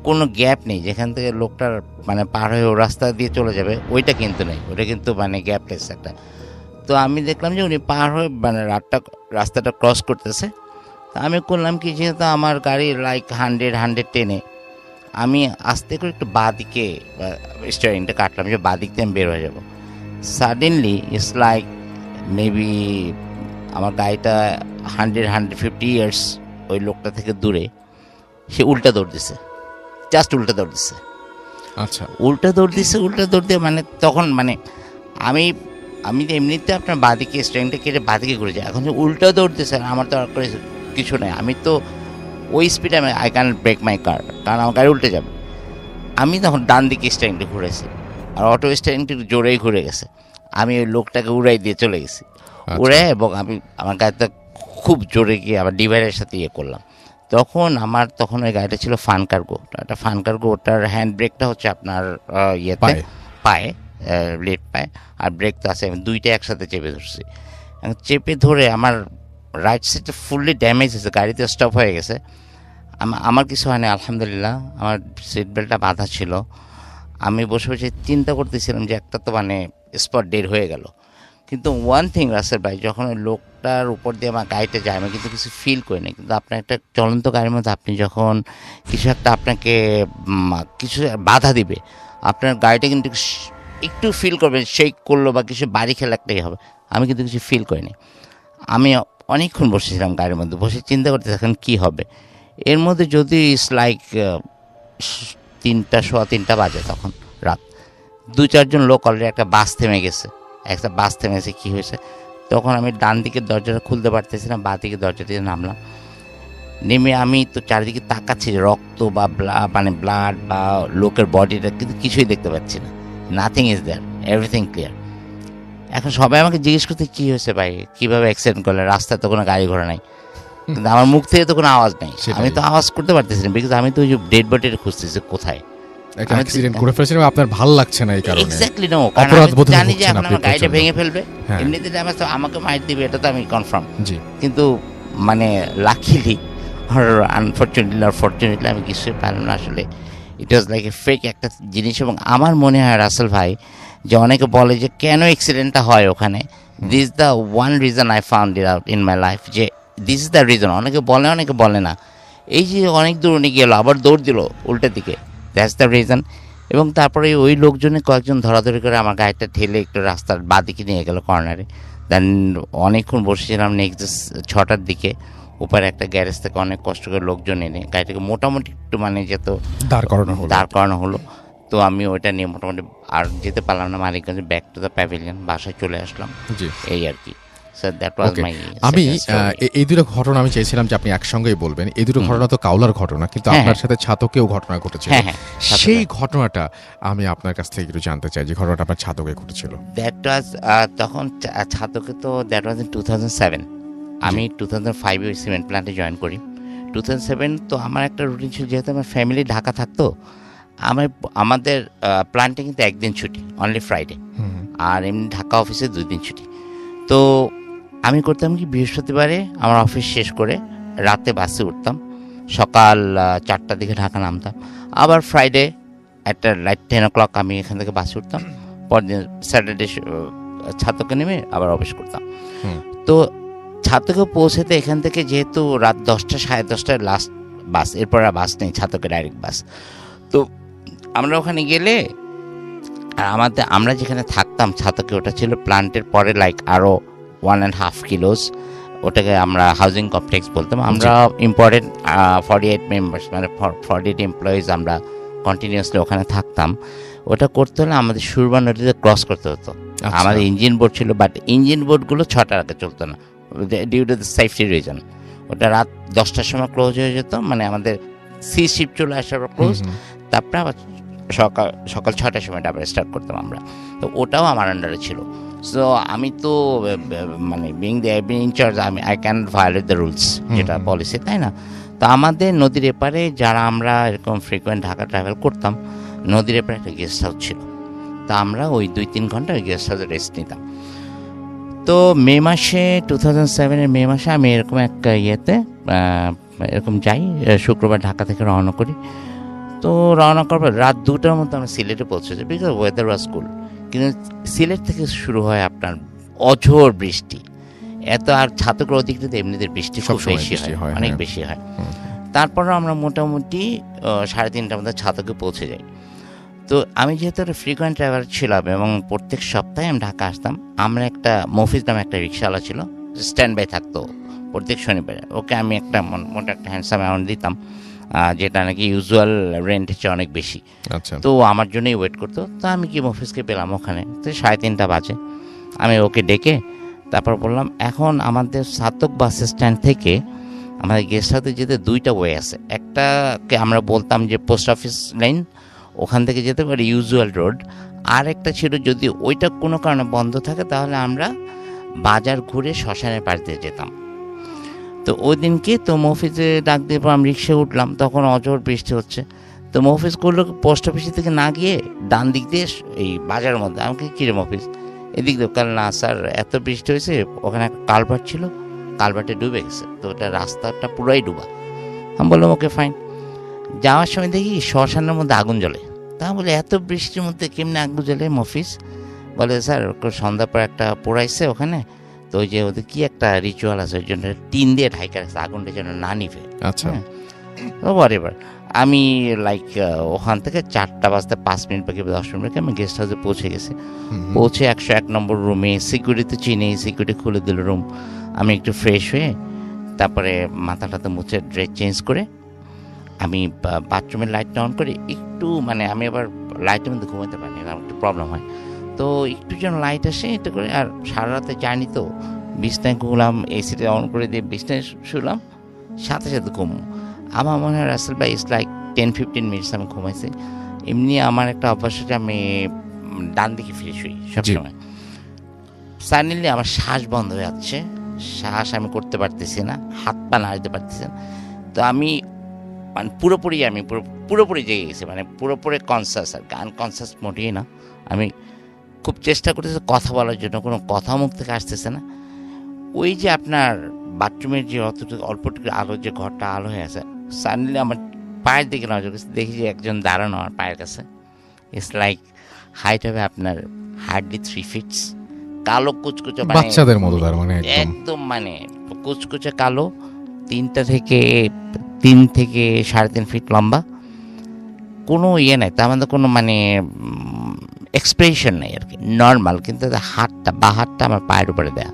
কোনো গ্যাপ নেই, যেখান থেকে লোকটার মানে পার হয়ে ও রাস্তা দিয়ে চলে যাবে, ওইটা কিন্তু নেই, ওইটা কিন্তু মানে গ্যাপলেস একটা। তো আমি দেখলাম যে উনি পার হয়ে মানে রাস্তাটা ক্রস করতেছে। তো আমি করলাম কি, যেহেতু আমার গাড়ি লাইক 100-110-এ, আমি আস্তে করে একটু বাঁ দিকে স্টিয়ারিংটা কাটলাম যে বাঁ দিক দিয়ে আমি বের হয়ে যাবো। সাডেনলি ইটস লাইক মেবি আমার গাড়িটা 100-150 ইয়ার্স ওই লোকটা থেকে দূরে সে উল্টা দৌড় দিছে, জাস্ট উল্টা দৌড় দিছে। আচ্ছা, উল্টা দৌড় দিয়ে মানে তখন মানে আমি এমনিতে আপনার বাঁদিকে স্ট্রিংটা কেটে বাঁদিকে ঘুরে যায়, এখন যে উল্টা দৌড় দিছে, আমার তো আর কিছু নেই, আমি তো ওই স্পিডে আমি আই ক্যান ব্রেক মাই কার, কারণ আমার গাড়ি উল্টে যাবে। আমি তখন ডান দিকে স্ট্রিংটা ঘুরেছি, আর অটো স্ট্রিংটা একটু জোরেই ঘুরে গেছে। আমি ওই লোকটাকে উড়াই দিয়ে চলে গেছি, উড়ে, এবং আমি আমার গাড়িতে খুব জোরে গিয়ে আবার ডিভাইডের সাথে ইয়ে করলাম। তখন ওই গাড়িটা ছিল ফান কার্গো, একটা ফান কার্গো, ওটার হ্যান্ড ব্রেকটা হচ্ছে আপনার ইয়েতে পায়ে, লেফট পায়ে, আর ব্রেক তো আছে, দুইটা একসাথে চেপে ধরছি। চেপে ধরে আমার রাইট সাইডটা ফুললি ড্যামেজ হয়েছে, গাড়িতে স্টপ হয়ে গেছে। আমার কিছু হয়নি আলহামদুলিল্লাহ, আমার সিট বেল্টটা বাঁধা ছিল। আমি বসে বসে চিন্তা করতেছিলাম যে একটা তো মানে স্পট ডেড হয়ে গেল। কিন্তু ওয়ান থিং রাসেল ভাই, যখন ওই লোকটার উপর দিয়ে আমার গাড়িটা যায় আমি কিন্তু কিছু ফিল করি না, কিন্তু আপনার একটা চলন্ত গাড়ির মধ্যে আপনি যখন কিছু একটা আপনাকে কিছু বাধা দিবে, আপনার গাড়িটা কিন্তু একটু ফিল করবেন, শেক করলো বা কিছু বাড়ি খেলা একটাই হবে। আমি কিন্তু কিছু ফিল করিনি। আমি অনেকক্ষণ বসেছিলাম গাড়ির মধ্যে, বসে চিন্তা করতে এখন কী হবে। এর মধ্যে যদি ইটস লাইক 3টা বাজে, তখন রাত 2-4জন লোক অলরেডি একটা বাস থেমে গেছে, একটা বাস থেমেছে, কী হয়েছে। তখন আমি ডান দিকের দরজাটা খুলতে পারতেছিলাম, বাঁ দিকে দরজা দিয়ে নামলাম। নেমে আমি তো চারিদিকে তাকাচ্ছি, রক্ত বা মানে ব্লাড বা লোকের বডিটা, কিন্তু কিছুই দেখতে পাচ্ছি না। Nothing is there, everything clear. এখন সবাই আমাকে জিজ্ঞেস করতে কী হয়েছে ভাই, কীভাবে অ্যাক্সিডেন্ট করলে, রাস্তায় তো কোনো গাড়ি ঘোড়া নাই, কিন্তু আমার মুখ থেকে তো কোনো আওয়াজ নেই, আমি তো আওয়াজ করতে পারতেছি না, বিকজ আমি তো ওই যে ডেড বডিটা খুঁজতেছি কোথায়। অ্যাক্সিডেন্ট করে ফেলেছেন, আপনার ভালো লাগছে না এই কারণে। এক্স্যাক্টলি নো, কারণ আমি জানি যে এখন আমার গাড়িটা ভেঙে ফেলবে, এমনিতে আমাকে মাইর দিবে, এটা তো আমি কনফার্ম। কিন্তু মানে লাকিলি আর আনফরচুনেটলি আমি কিছুই পারলাম না। আসলে ইট ওয়াজ লাইক এ ফেক একটা জিনিস। এবং আমার মনে হয় রাসেল ভাই, যে অনেকে বলে যে কেন অ্যাক্সিডেন্টটা হয় ওখানে, this the one reason I found it out in my life, যে দিস ইজ দ্য রিজন। অনেকে বলে না, এই যে অনেক দূর উনি গেল আবার দৌড় দিল উল্টো দিকে, দ্যাটস দ্য রিজন। এবং তারপরে ওই লোকজনে কয়েকজন ধরাধরি করে আমার গাড়িটা ঠেলে একটু রাস্তার বাঁদিকে নিয়ে গেল কর্নারে। দেন অনেকক্ষণ বসেছিলাম, নেক্সট 6টার দিকে উপরে একটা গ্যারেজ থেকে অনেক কষ্ট করে লোকজন এনে গাড়িটাকে মোটামুটি একটু মানে যেত দাঁড় করানো হলো। তো আমি ওইটা নিয়ে মোটামুটি আর যেতে পারলাম না মানিকগঞ্জে, ব্যাক টু দ্য প্যাভিলিয়ন, বাসায় চলে আসলাম, এই আর কি। আমি এই দুটো ঘটনা আমি চেয়েছিলাম যে আপনি একসঙ্গেই বলবেন। এই দুটো ঘটনা তো কাওলার ঘটনা, কিন্তু আপনার সাথে ছাতকেও ঘটনা ঘটেছিল। সেই ঘটনাটা আমি আপনার কাছ থেকে একটু জানতে চাই, যে ঘটনাটা আপনার ছাতকে ঘটেছিল। তখন ছাতকে তো দ্যাট ওয়াজ ইন 2007। আমি 2005 সিমেন্ট প্ল্যান্টে জয়েন করি। 2007 তো আমার একটা রুটিন ছিল, যেহেতু আমার ফ্যামিলি ঢাকা থাকতো, আমাদের প্ল্যান্টে কিন্তু একদিন ছুটি, অনলি ফ্রাইডে, আর এমনি ঢাকা অফিসে 2 দিন ছুটি। তো আমি করতাম কি, বৃহস্পতিবারে আমার অফিস শেষ করে রাতে বাসে উঠতাম, সকাল 4টার দিকে ঢাকা নামতাম, আবার ফ্রাইডে একটা 10 o'clock আমি এখান থেকে বাসে উঠতাম, পরদিন স্যাটারডে ছাতকে নেমে আবার অফিস করতাম। তো ছাতকে পৌঁছাতে এখান থেকে যেহেতু রাত 10টা 10:30 লাস্ট বাস, এরপর আর বাস নেই, ছাতকে ডাইরেক্ট বাস। তো আমরা ওখানে গেলে, আর আমরা যেখানে থাকতাম ছাতকে, ওটা ছিল প্ল্যান্টের পরে লাইক আরও 1.5 কিলোস, ওটাকে আমরা হাউজিং কমপ্লেক্স বলতাম। আমরা ইম্পর্টেন্ট 48 মেম্বার্স, মানে 48 এমপ্লয়িজ আমরা কন্টিনিউয়াসলি ওখানে থাকতাম। ওটা করতে হলে আমাদের সুরমা নদীতে ক্রস করতে হতো। আমাদের ইঞ্জিন বোট ছিল, বাট ইঞ্জিন বোটগুলো 6টার আগে চলতো না, due to the safety reason. ওটা রাত 10টার সময় ক্লোজ হয়ে যেত, মানে আমাদের সি শিপ চলে আসার পর ক্লোজ, তারপরে আবার সকাল 6টার সময় আবার স্টার্ট করতাম আমরা। তো ওটাও আমার আন্ডারে ছিল। সো আমি তো মানে being the in charge, I can violate the rules, যেটা পলিসি, তাই না? তো আমাদের নদীর এপারে যারা আমরা এরকম ফ্রিকোয়েন্ট ঢাকা ট্রাভেল করতাম, নদীর এপারে একটা গেস্ট হাউস ছিল। তা আমরা ওই 2-3 ঘন্টা ওই গেস্ট হাউসে রেস্ট নিতাম। তো মে মাসে 2007 মে মাসে আমি এরকম একটা এরকম যাই, শুক্রবার ঢাকা থেকে রওনা করি। তো রওনা করবার রাত 2টার মধ্যে আমরা সিলেটে পৌঁছেছি, বিকজ ওয়েদার ওয়াজ কুল। কিন্তু সিলেট থেকে শুরু হয় আপনার অঝোর বৃষ্টি, এত, আর ছাতকের অধিকৃত এমনিতে বৃষ্টি খুব বেশি হয়, অনেক বেশি হয়। তারপরও আমরা মোটামুটি 3:30টার মধ্যে ছাতকে পৌঁছে যাই। তো আমি যেহেতু একটা ফ্রিকোয়েন্ট ট্রাভেলার ছিলাম এবং প্রত্যেক সপ্তাহে আমি ঢাকা আসতাম, আমরা একটা মফিজ নামে একটা রিক্সাওয়ালা ছিল, স্ট্যান্ড বাই থাকতো প্রত্যেক শনিবারে। ওকে আমি একটা মোটা একটা হ্যান্ডসাম অ্যামাউন্ট দিতাম, যেটা নাকি ইউজুয়াল রেন্টের চেয়ে অনেক বেশি। তো আমার জন্যই ওয়েট করতো। তো আমি কি মফিজকে পেলাম ওখানে, তো 3:30 বাজে। আমি ওকে ডেকে তারপর বললাম, এখন আমাদের ছাতক বাস স্ট্যান্ড থেকে আমাদের গেস্ট হাউসে যেতে 2টা ওয়ে আছে। একটাকে আমরা বলতাম যে পোস্ট অফিস লাইন, ওখান থেকে যেতে পারি ইউজুয়াল রোড। আর একটা ছিল, যদি ওইটা কোনো কারণে বন্ধ থাকে তাহলে আমরা বাজার ঘুরে শ্মশানের পাশ দিয়ে যেতাম। তো ওই দিনকে তো মফিজে ডাক দিয়ে আমি রিক্সা উঠলাম, তখন অঝোর বৃষ্টি হচ্ছে। তো মফিজ করলো পোস্ট অফিসের থেকে না গিয়ে ডান দিক দিয়ে এই বাজারের মধ্যে। আমাকে কিরে মফিজ এদিক দিয়ে? কাল না স্যার, এত বৃষ্টি হয়েছে, ওখানে একটা কালভার্ট ছিল, কালভার্টে ডুবে গেছে, তো ওটা রাস্তাটা পুরাই ডুবা। আমি বললাম ওকে ফাইন। যাওয়ার সময় দেখি শ্মশানের মধ্যে আগুন জ্বলে। তা বলে এত বৃষ্টির মধ্যে কেমনি আগুন জ্বলে? মফিজ বলে, স্যার সন্ধ্যার পর একটা পোড়াইছে ওখানে, তো ওই যে ওদের কি একটা রিচুয়াল আছে, ওই জন্য টিন দিয়ে ঢাইকা রাখছে, আগুনটা যেন না নিভে। আচ্ছা, এবার আমি লাইক ওখান থেকে 4:05 বাকি 10 মিনিট বাকি আমি গেস্ট হাউসে পৌঁছে গেছি। পৌঁছে 101 নম্বর রুমে সিকিউরিটি চিনি, সিকিউরিটি খুলে দিল রুম। আমি একটু ফ্রেশ হয়ে তারপরে মাথাটাতে মুছে ড্রেস চেঞ্জ করে আমি বাথরুমের লাইটটা অন করি একটু, মানে আমি আবার লাইটের মধ্যে ঘুমাতে পারি না, একটু প্রবলেম হয়। তো একটু যেন লাইট আসে এটা করে, আর সারা রাতে জানি তো, বিছনায় ঘুমলাম, এসিটা অন করে দিয়ে বিছনায় শুলাম, সাথে সাথে ঘুম। আমার মনে হয় রাসেল ভাই ইটস লাইক 10-15 মিনিটস আমি ঘুমাইছি। এমনি আমার একটা অভ্যাস আছে, আমি ডান দিকে ফিরে শুই সবসময়। সাডেনলি আমার শ্বাস বন্ধ হয়ে যাচ্ছে, শ্বাস আমি করতে পারতেছি না, হাত পা নাড়াতে পারতেছি না। তো আমি মানে পুরোপুরি জেগে গেছি, মানে পুরোপুরি কনসাস, আর আনকনসাস মোটেই না। আমি খুব চেষ্টা করতেছি কথা বলার জন্য, কোনো কথা মুখ থেকে আসতেছে না। ওই যে আপনার বাথরুমের যে অল্পটুকু আলো, যে ঘরটা আলো হয়ে আছে, সাডেনলি আমার পায়ের দিকে নজর গেছে, দেখি যে একজন দাঁড়ানো আমার পায়ের কাছে। ইটস লাইক হাইট হবে আপনার হার্ডলি 3 ফিট, কালো কুচকুচে, বাচ্চাদের মতো, তার মানে একদম মানে কুচকুচে কালো, 3 থেকে 3.5 ফিট লম্বা, কোনো ইয়ে নাই তার মধ্যে, কোনো মানে এক্সপ্রেশন নেই আর কি, নর্মাল। কিন্তু বা হাতটা আমার পায়ের উপরে দেয়া,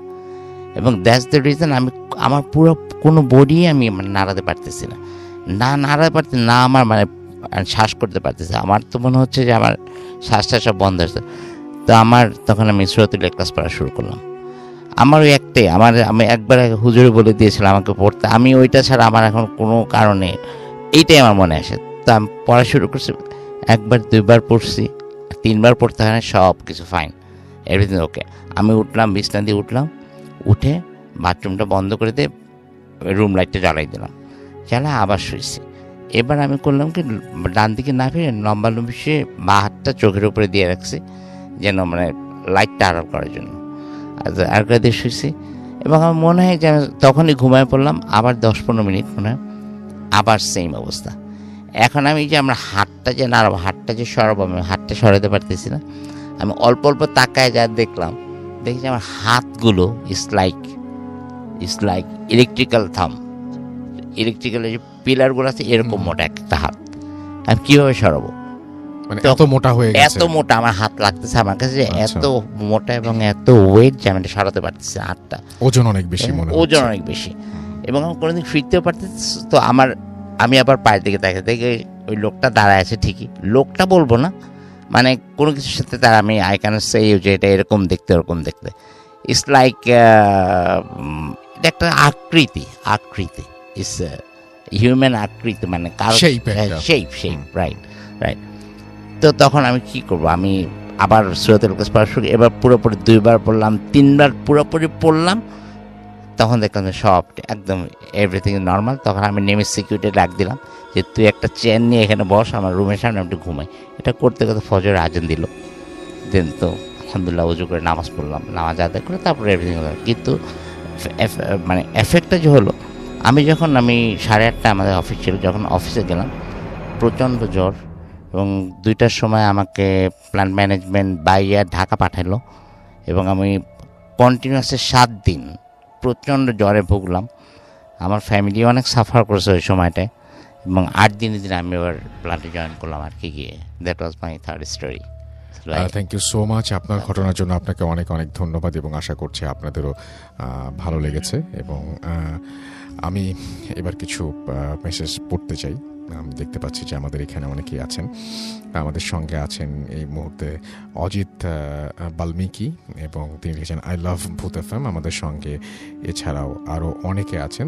এবং দ্যাটস দ্য রিজন আমি আমার পুরো কোনো বডি আমি নাড়াতে পারতেছি না, না আমার মানে শ্বাস করতে পারতেছি। আমার তো মনে হচ্ছে যে আমার শ্বাসটা সব বন্ধ হচ্ছে। তো তখন আমি সূরাতুল ইখলাস পড়া শুরু করলাম। আমার ওই একটাই, আমি একবার হুজুরে বলে দিয়েছিলাম আমাকে পড়তে, আমি ওইটা ছাড়া আমার এখন কোনো কারণে এইটাই আমার মনে আসে। তো আমি পড়া শুরু করছি, 1বার 2বার পড়ছি, 3বার পড়তে হয় না, সব কিছু ফাইন, এভরিথিং ওকে। আমি উঠলাম, বিছনা দিয়ে উঠলাম, উঠে বাথরুমটা বন্ধ করে দিয়ে রুম লাইটটা জ্বালাই দিলাম, চালা আবার শুয়েছে। এবার আমি করলাম কি, ডান দিকে না ফিরে লম্বালম্বি শুয়ে বা হাতটা চোখের উপরে দিয়ে রাখছি, যেন মানে লাইটটা আড়াল করার জন্য, আর দিয়ে শুয়েছি। এবং আমার মনে হয় যে তখনই ঘুমায় পড়লাম। আবার 10-15 মিনিট মনে হয় আবার সেম অবস্থা। এখন আমি যে আমরা হাতটা যে নাড়াবো, হাতটা যে সরাবো, আমি হাতটা সরাতে পারতেছি না। আমি অল্প অল্প তাকায় যা দেখলাম, দেখি যে আমার হাতগুলো ইটস লাইক ইলেকট্রিক্যাল থাম, ইলেকট্রিক্যালের যে পিলারগুলো আছে এরকম মোটা একটা হাত। আমি কীভাবে সরাবো? মানে এত মোটা হয়ে গেছে, এত মোটা আমার হাত লাগতেছে আমার কাছে, যে আচ্ছা। এত মোটা এবং এত ওয়েট যে আমি এটা সরাতে পারতেছি না হাতটা। ওজন অনেক বেশি মনে হচ্ছে। ওজন অনেক বেশি, এবং আমি কোনোদিন ফিরতেও পারতেছি। তো আমি আবার পায়ের দিকে তাকিয়ে দেখে ওই লোকটা দাঁড়ায় আছে ঠিকই। লোকটা বলবো না, মানে কোনো কিছুর সাথে তার আমি আই ক্যান সে যে এটা এরকম দেখতে ওরকম দেখতে। ইটস লাইক এটা একটা আকৃতি ইটস হিউম্যান আকৃতি, মানে Shape একটা। Shape right. তো তখন আমি কি করব, আমি আবার সূরাতুল ইখলাস শুরু, এবার পুরোপুরি 2বার পড়লাম, 3বার পুরোপুরি পড়লাম। তখন দেখলাম যে সব একদম এভরিথিং নর্মাল। তখন আমি নেমে সিকিউরিটি ডাক দিলাম যে তুই একটা চেয়ার নিয়ে এখানে বস আমার রুমের সামনে, আমি একটু ঘুমাই। এটা করতে করতে ফজরের আজান দিল। দেন তো আলহামদুলিল্লাহ উজু করে নামাজ পড়লাম, নামাজ আদায় করে তারপরে এভরিথিং হলো। কিন্তু মানে এফেক্টটা যে হলো, আমি 8:30 আমাদের অফিস ছিল, যখন অফিসে গেলাম প্রচণ্ড জ্বর, এবং 2টার সময় আমাকে প্ল্যান্ট ম্যানেজমেন্ট বাইরে ঢাকা পাঠালো, এবং আমি কন্টিনিউয়াসলি 7 দিন প্রচণ্ড জ্বরে ভুগলাম। আমার ফ্যামিলি অনেক সাফার করেছে ওই সময়টায়, এবং 8 দিনের দিন আমি এবার প্ল্যান্টে জয়েন করলাম আর কি গিয়ে। That was my third story. Thank you so much. আপনার ঘটনার জন্য আপনাকে অনেক অনেক ধন্যবাদ, এবং আশা করছি আপনাদেরও ভালো লেগেছে। এবং আমি এবার কিছু মেসেজ পড়তে চাই। আমি দেখতে পাচ্ছি যে আমাদের এখানে অনেকেই আছেন। আমাদের সঙ্গে আছেন এই মুহূর্তে অজিত বাল্মীকি, এবং তিনি লিখেছেন আই লাভ ভূত এফএম। আমাদের সঙ্গে এছাড়াও আরও অনেকে আছেন।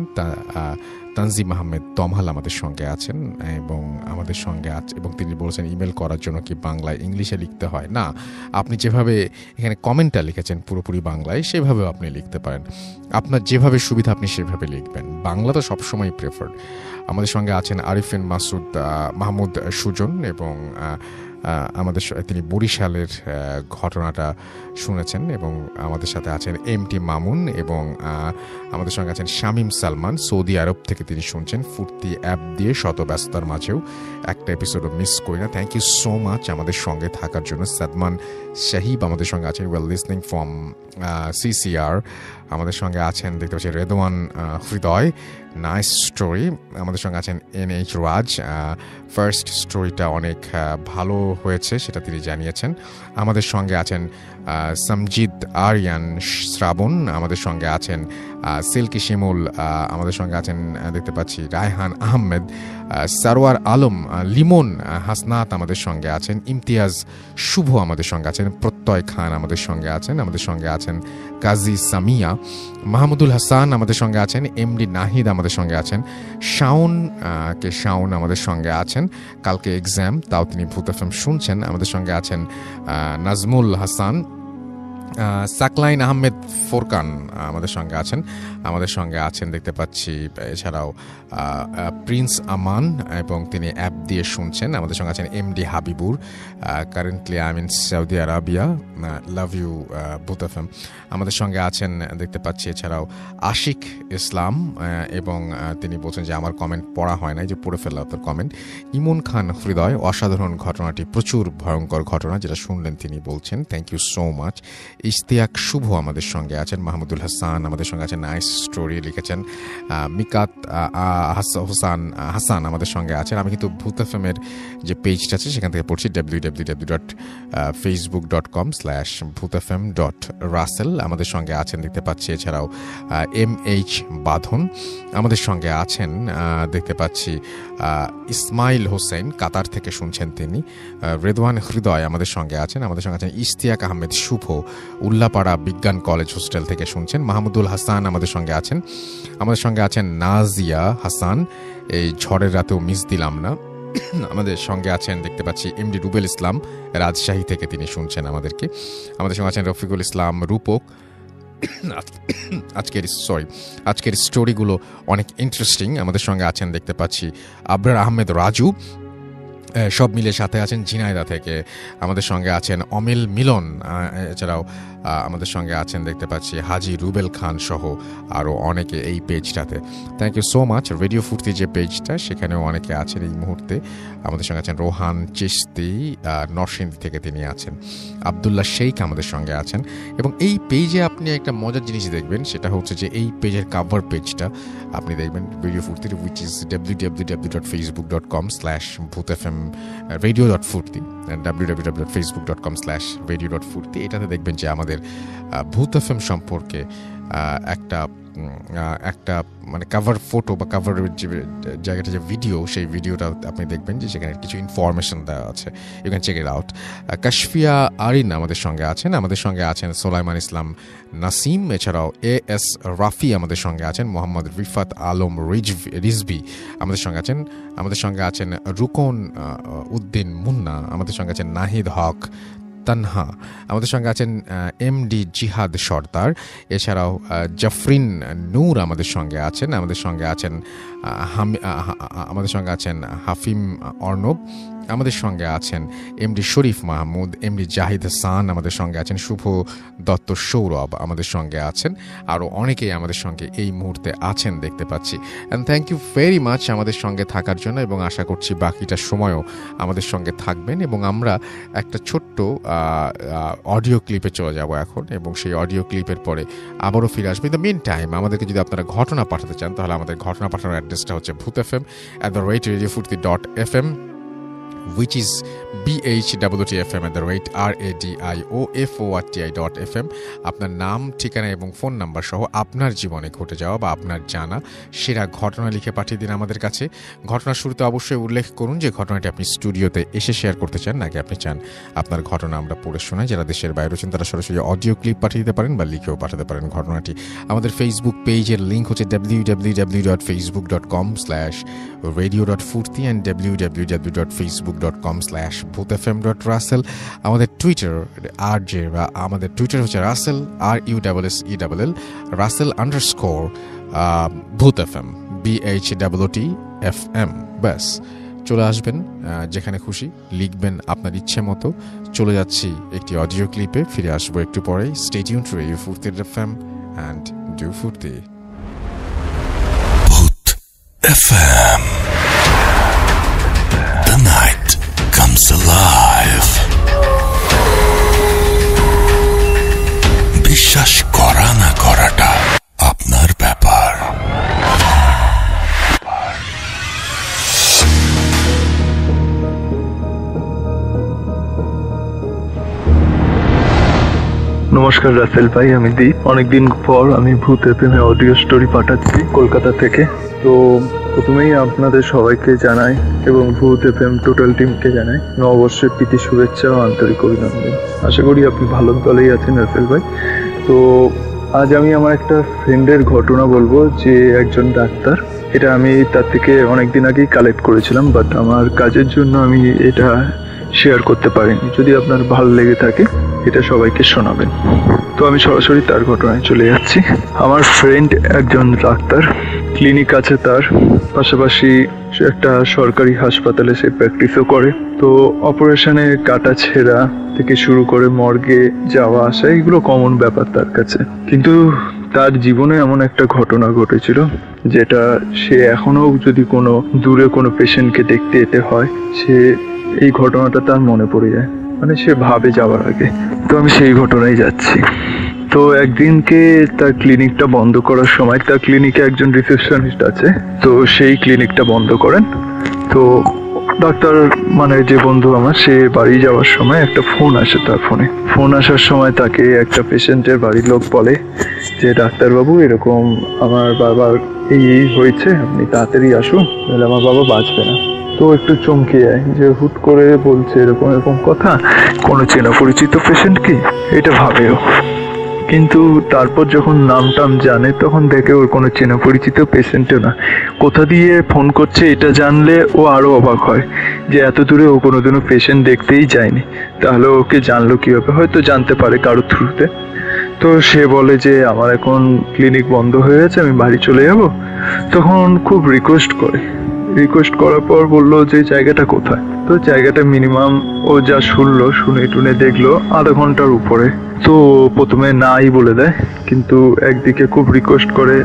তানজিম আহমেদ তমহাল আমাদের সঙ্গে আছেন, এবং আমাদের সঙ্গে আছে, এবং তিনি বলেছেন ইমেল করার জন্য কি বাংলায় ইংলিশে লিখতে হয়? না, আপনি যেভাবে এখানে কমেন্টটা লিখেছেন পুরোপুরি বাংলায়, সেভাবেও আপনি লিখতে পারেন। আপনার যেভাবে সুবিধা আপনি সেভাবে লিখবেন। বাংলা তো সবসময় প্রেফার্ড। আমাদের সঙ্গে আছেন আরিফিন মাহমুদ সুজন, এবং আমাদের তিনি বরিশালের ঘটনাটা শুনেছেন, এবং আমাদের সাথে আছেন এমটি মামুন, এবং আমাদের সঙ্গে আছেন শামীম সালমান, সৌদি আরব থেকে তিনি শুনছেন ফুর্তি অ্যাপ দিয়ে। শত ব্যস্ততার মাঝেও একটা এপিসোডও মিস করি না। থ্যাংক ইউ সো মাচ আমাদের সঙ্গে থাকার জন্য। সাদমান শাহিব আমাদের সঙ্গে আছেন, ওয়েল লিসনিং ফ্রম সিসিআর। আমাদের সঙ্গে আছেন দেখতে পাচ্ছি রেদওয়ান হৃদয়, নাইস স্টোরি। আমাদের সঙ্গে আছেন NH রাজ, ফার্স্ট স্টোরিটা অনেক ভালো হয়েছে সেটা তিনি জানিয়েছেন। আমাদের সঙ্গে আছেন সমজিদ আরিয়ান শ্রাবণ, আমাদের সঙ্গে আছেন সিল্কি শিমুল, আমাদের সঙ্গে আছেন দেখতে পাচ্ছি রায়হান আহমেদ, সারোয়ার আলম, লিমন হাসনাত আমাদের সঙ্গে আছেন, ইমতিয়াজ শুভ আমাদের সঙ্গে আছেন, প্রত্যয় খান আমাদের সঙ্গে আছেন, আমাদের সঙ্গে আছেন কাজী সামিয়া, মাহমুদুল হাসান আমাদের সঙ্গে আছেন, এমডি নাহিদ আমাদের সঙ্গে আছেন, শাওন আমাদের সঙ্গে আছেন। কালকে এক্সাম, তাও তিনি ভূত এফএম শুনছেন। আমাদের সঙ্গে আছেন নাজমুল হাসান, সাকলাইন আহমেদ ফোরকান আমাদের সঙ্গে আছেন। আমাদের সঙ্গে আছেন দেখতে পাচ্ছি এছাড়াও প্রিন্স আমান, এবং তিনি অ্যাপ দিয়ে শুনছেন। আমাদের সঙ্গে আছেন MD Habibur, currently I in Saudi Arabia, love you Bhoot FM. আমাদের সঙ্গে আছেন দেখতে পাচ্ছি এছাড়াও আশিক ইসলাম, এবং তিনি বলছেন যে আমার কমেন্ট পড়া হয় নাই, যে পড়ে ফেললাম তোর কমেন্ট। ইমন খান হৃদয়, অসাধারণ ঘটনাটি প্রচুর ভয়ঙ্কর ঘটনা, যেটা শুনলেন তিনি বলছেন। Thank you so much. Ishtiaq Shuvo আমাদের সঙ্গে আছেন, মাহমুদুল হাসান আমাদের সঙ্গে আছেন, নাইস স্টোরি লিখেছেন। মিকাত হাসান আমাদের সঙ্গে আছেন। আমি কিন্তু ভূত এফএমের যে পেজটা আছে সেখান থেকে পড়ছি, www.facebook.com/bhutfm.russell। আমাদের সঙ্গে আছেন দেখতে পাচ্ছি এছাড়াও MH বাঁধন, আমাদের সঙ্গে আছেন দেখতে পাচ্ছি ইসমাইল হোসেন, কাতার থেকে শুনছেন তিনি। রেদওয়ান হৃদয় আমাদের সঙ্গে আছেন। আমাদের সঙ্গে আছেন ইশতিয়াক আহমেদ শুভ, উল্লাপাড়া বিজ্ঞান কলেজ হোস্টেল থেকে শুনছেন। মাহমুদুল হাসান আমাদের সঙ্গে আছেন। আমাদের সঙ্গে আছেন নাজিয়া হাসান, এই ঝড়ের রাতেও মিস দিলাম না। আমাদের সঙ্গে আছেন দেখতে পাচ্ছি এমডি রুবেল ইসলাম, রাজশাহী থেকে তিনি শুনছেন আমাদেরকে। আমাদের সঙ্গে আছেন রফিকুল ইসলাম রূপক, আজকের স্টোরিগুলো অনেক ইন্টারেস্টিং। আমাদের সঙ্গে আছেন দেখতে পাচ্ছি আবরার আহমেদ রাজু, সব মিলে সাথে আছেন ঝিনাইদহ থেকে। আমাদের সঙ্গে আছেন অমিল মিলন, এছাড়াও আমাদের সঙ্গে আছেন দেখতে পাচ্ছি হাজি রুবেল খান সহ আরও অনেকে এই পেজটাতে। Thank you so much. Radio Foorti যে পেজটা, সেখানেও অনেকে আছেন এই মুহূর্তে। আমাদের সঙ্গে আছেন রোহান চিশতি, নরসিংদী থেকে তিনি আছেন। আবদুল্লাহ শেখ আমাদের সঙ্গে আছেন। এবং এই পেজে আপনি একটা মজার জিনিস দেখবেন, সেটা হচ্ছে যে এই পেজের কাভার পেজটা আপনি দেখবেন radio ফুর্তির, which is www.facebook.com/bhutfmradio.furti www.facebook.com/radio.furti। এটাতে দেখবেন যে আমাদের ভূত এফএম সম্পর্কে একটা মানে কাভার ফটো বা কাভারের যে জায়গাটা, যে ভিডিও, সেই ভিডিওটা আপনি দেখবেন যে সেখানে কিছু ইনফরমেশন দেওয়া আছে। You can check it out. Kashfia Arin আমাদের সঙ্গে আছেন। আমাদের সঙ্গে আছেন সোলাইমান ইসলাম নাসিম, এছাড়াও AS রাফি আমাদের সঙ্গে আছেন। মোহাম্মদ রিফাত আলম রিজভি আমাদের সঙ্গে আছেন। আমাদের সঙ্গে আছেন রুকন উদ্দিন মুন্না, আমাদের সঙ্গে আছেন নাহিদ হক তানহা, আমাদের সঙ্গে আছেন MD জিহাদ সর্দার, এছাড়াও জাফরিন নূর আমাদের সঙ্গে আছেন। আমাদের সঙ্গে আছেন হাফিম অর্ণব, আমাদের সঙ্গে আছেন MD শরীফ মাহমুদ, MD জাহিদ হাসান আমাদের সঙ্গে আছেন, শুভ দত্ত সৌরভ আমাদের সঙ্গে আছেন। আরও অনেকেই আমাদের সঙ্গে এই মুহূর্তে আছেন দেখতে পাচ্ছি। And thank you very much আমাদের সঙ্গে থাকার জন্য, এবং আশা করছি বাকিটা সময়ও আমাদের সঙ্গে থাকবেন। এবং আমরা একটা ছোট্ট অডিও ক্লিপে চলে যাব এখন, এবং সেই অডিও ক্লিপের পরে আবারও ফিরে আসবো। ইন দ্য মিন টাইম আমাদেরকে যদি আপনারা ঘটনা পাঠাতে চান, তাহলে আমাদের ঘটনা পাঠানোর অ্যাড্রেসটা হচ্ছে bhutfm@radiofurti.fm, which is bhutfm@radioforti.fm। আপনার নাম, ঠিকানা এবং ফোন নাম্বার সহ আপনার জীবনে ঘটে যাওয়া বা আপনার জানা সেরা ঘটনা লিখে পাঠিয়ে দিন আমাদের কাছে। ঘটনার শুরুতে অবশ্যই উল্লেখ করুন যে ঘটনাটি আপনি স্টুডিওতে এসে শেয়ার করতে চান, নাকি আপনি চান আপনার ঘটনা আমরা পড়ে শোনাই। যারা দেশের বাইরে আছেন তারা সরাসরি অডিও ক্লিপ পাঠিয়ে দিতে পারেন বা লিখেও পাঠাতে পারেন ঘটনাটি। আমাদের ফেসবুক পেজের লিঙ্ক হচ্ছে www.facebook.com/radio.furti and www.facebook.com/bhutfm.russell। আমাদের টুইটার আমাদের টুইটার হচ্ছে রাসেল RUSSELL Russell_bhutfm BHOTFM। ব্যাস, চলে আসবেন যেখানে খুশি, লিখবেন আপনার ইচ্ছে মতো। চলে যাচ্ছি একটি অডিও ক্লিপে, ফিরে আসবো একটু পরেই। স্টে টিউনড টু রেডিও ফুর্তি FM and do ফুর্তি। Bhut FM. The night comes alive. বিশ্বাস করা না করাটা আপনার ব্যাপার। নমস্কার রাসেল ভাই, আমি দীপ। অনেকদিন পর আমি ভূত এফএমে অডিও স্টোরি পাঠাচ্ছি কলকাতা থেকে। তো প্রথমেই আপনাদের সবাইকে জানাই এবং ভূত এফএম টোটাল টিমকে জানাই নববর্ষের প্রীতি শুভেচ্ছা ও আন্তরিক অভিনন্দন। আশা করি আপনি ভালো দলেই আছেন রাসেল ভাই। তো আজ আমি আমার একটা ফ্রেন্ডের ঘটনা বলবো, যে একজন ডাক্তার। এটা আমি তার থেকে অনেকদিন আগেই কালেক্ট করেছিলাম, বাট আমার কাজের জন্য আমি এটা শেয়ার করতে পারিনি। যদি আপনার ভালো লেগে থাকে এটা সবাইকে শোনাবেন। তো আমি সরাসরি তার ঘটনায় চলে যাচ্ছি। আমার ফ্রেন্ড একজন ডাক্তার, ক্লিনিক আছে তার, পাশাপাশি একটা সরকারি হাসপাতালে সে প্র্যাকটিসও করে। তো অপারেশনে কাটা ছেঁড়া থেকে শুরু করে মর্গে যাওয়া আসা, এগুলো কমন ব্যাপার তার কাছে। কিন্তু তার জীবনে এমন একটা ঘটনা ঘটেছিল যেটা সে এখনো যদি কোনো দূরে কোনো পেশেন্টকে দেখতে যেতে হয়, সে এই ঘটনাটা তার মনে পড়ে যায়, মানে সে ভাবে যাওয়ার আগে। তো আমি সেই ঘটনায় যাচ্ছি। তো একদিনকে তার ক্লিনিকটা বন্ধ করার সময়, তার ক্লিনিকে একজন রিসেপশনিস্ট আছে, তো সেই ক্লিনিকটা বন্ধ করেন। তো ডাক্তার মানে যে বন্ধু আমার, সে বাড়ি যাওয়ার সময় একটা ফোন আসে তার ফোন আসার সময় তাকে একটা পেশেন্টের বাড়ির লোক বলে যে ডাক্তারবাবু এরকম আমার বাবার এই হয়েছে, আপনি তাড়াতাড়ি আসুন, তাহলে আমার বাবা বাঁচবে না। তো একটু চমকে যায় যে হুট করে বলছে এরকম এরকম কথা, কোনো চেনা পরিচিত পেশেন্ট কি, এটা ভাবেও। কিন্তু তারপর যখন নাম টাম জানে, তখন দেখে ওর কোনো চেনা পরিচিত পেশেন্টও না। কোথা দিয়ে ফোন করছে এটা জানলে ও আরও অবাক হয় যে এত দূরে ও কোনোদিনও পেশেন্ট দেখতেই যায়নি, তাহলে ওকে জানলো কীভাবে? হয়তো জানতে পারে কারোর থ্রুতে। তো সে বলে যে আমার এখন ক্লিনিক বন্ধ হয়ে গেছে, আমি বাড়ি চলে যাব। তখন খুব রিকোয়েস্ট করার পর বললো যে জায়গাটা কোথায়। তো জায়গাটা মিনিমাম ও যা শুনে টুনে দেখলো আধা ঘন্টার উপরে। তো প্রথমে নাই বলে দেয়, কিন্তু একদিকে খুব রিকোয়েস্ট করে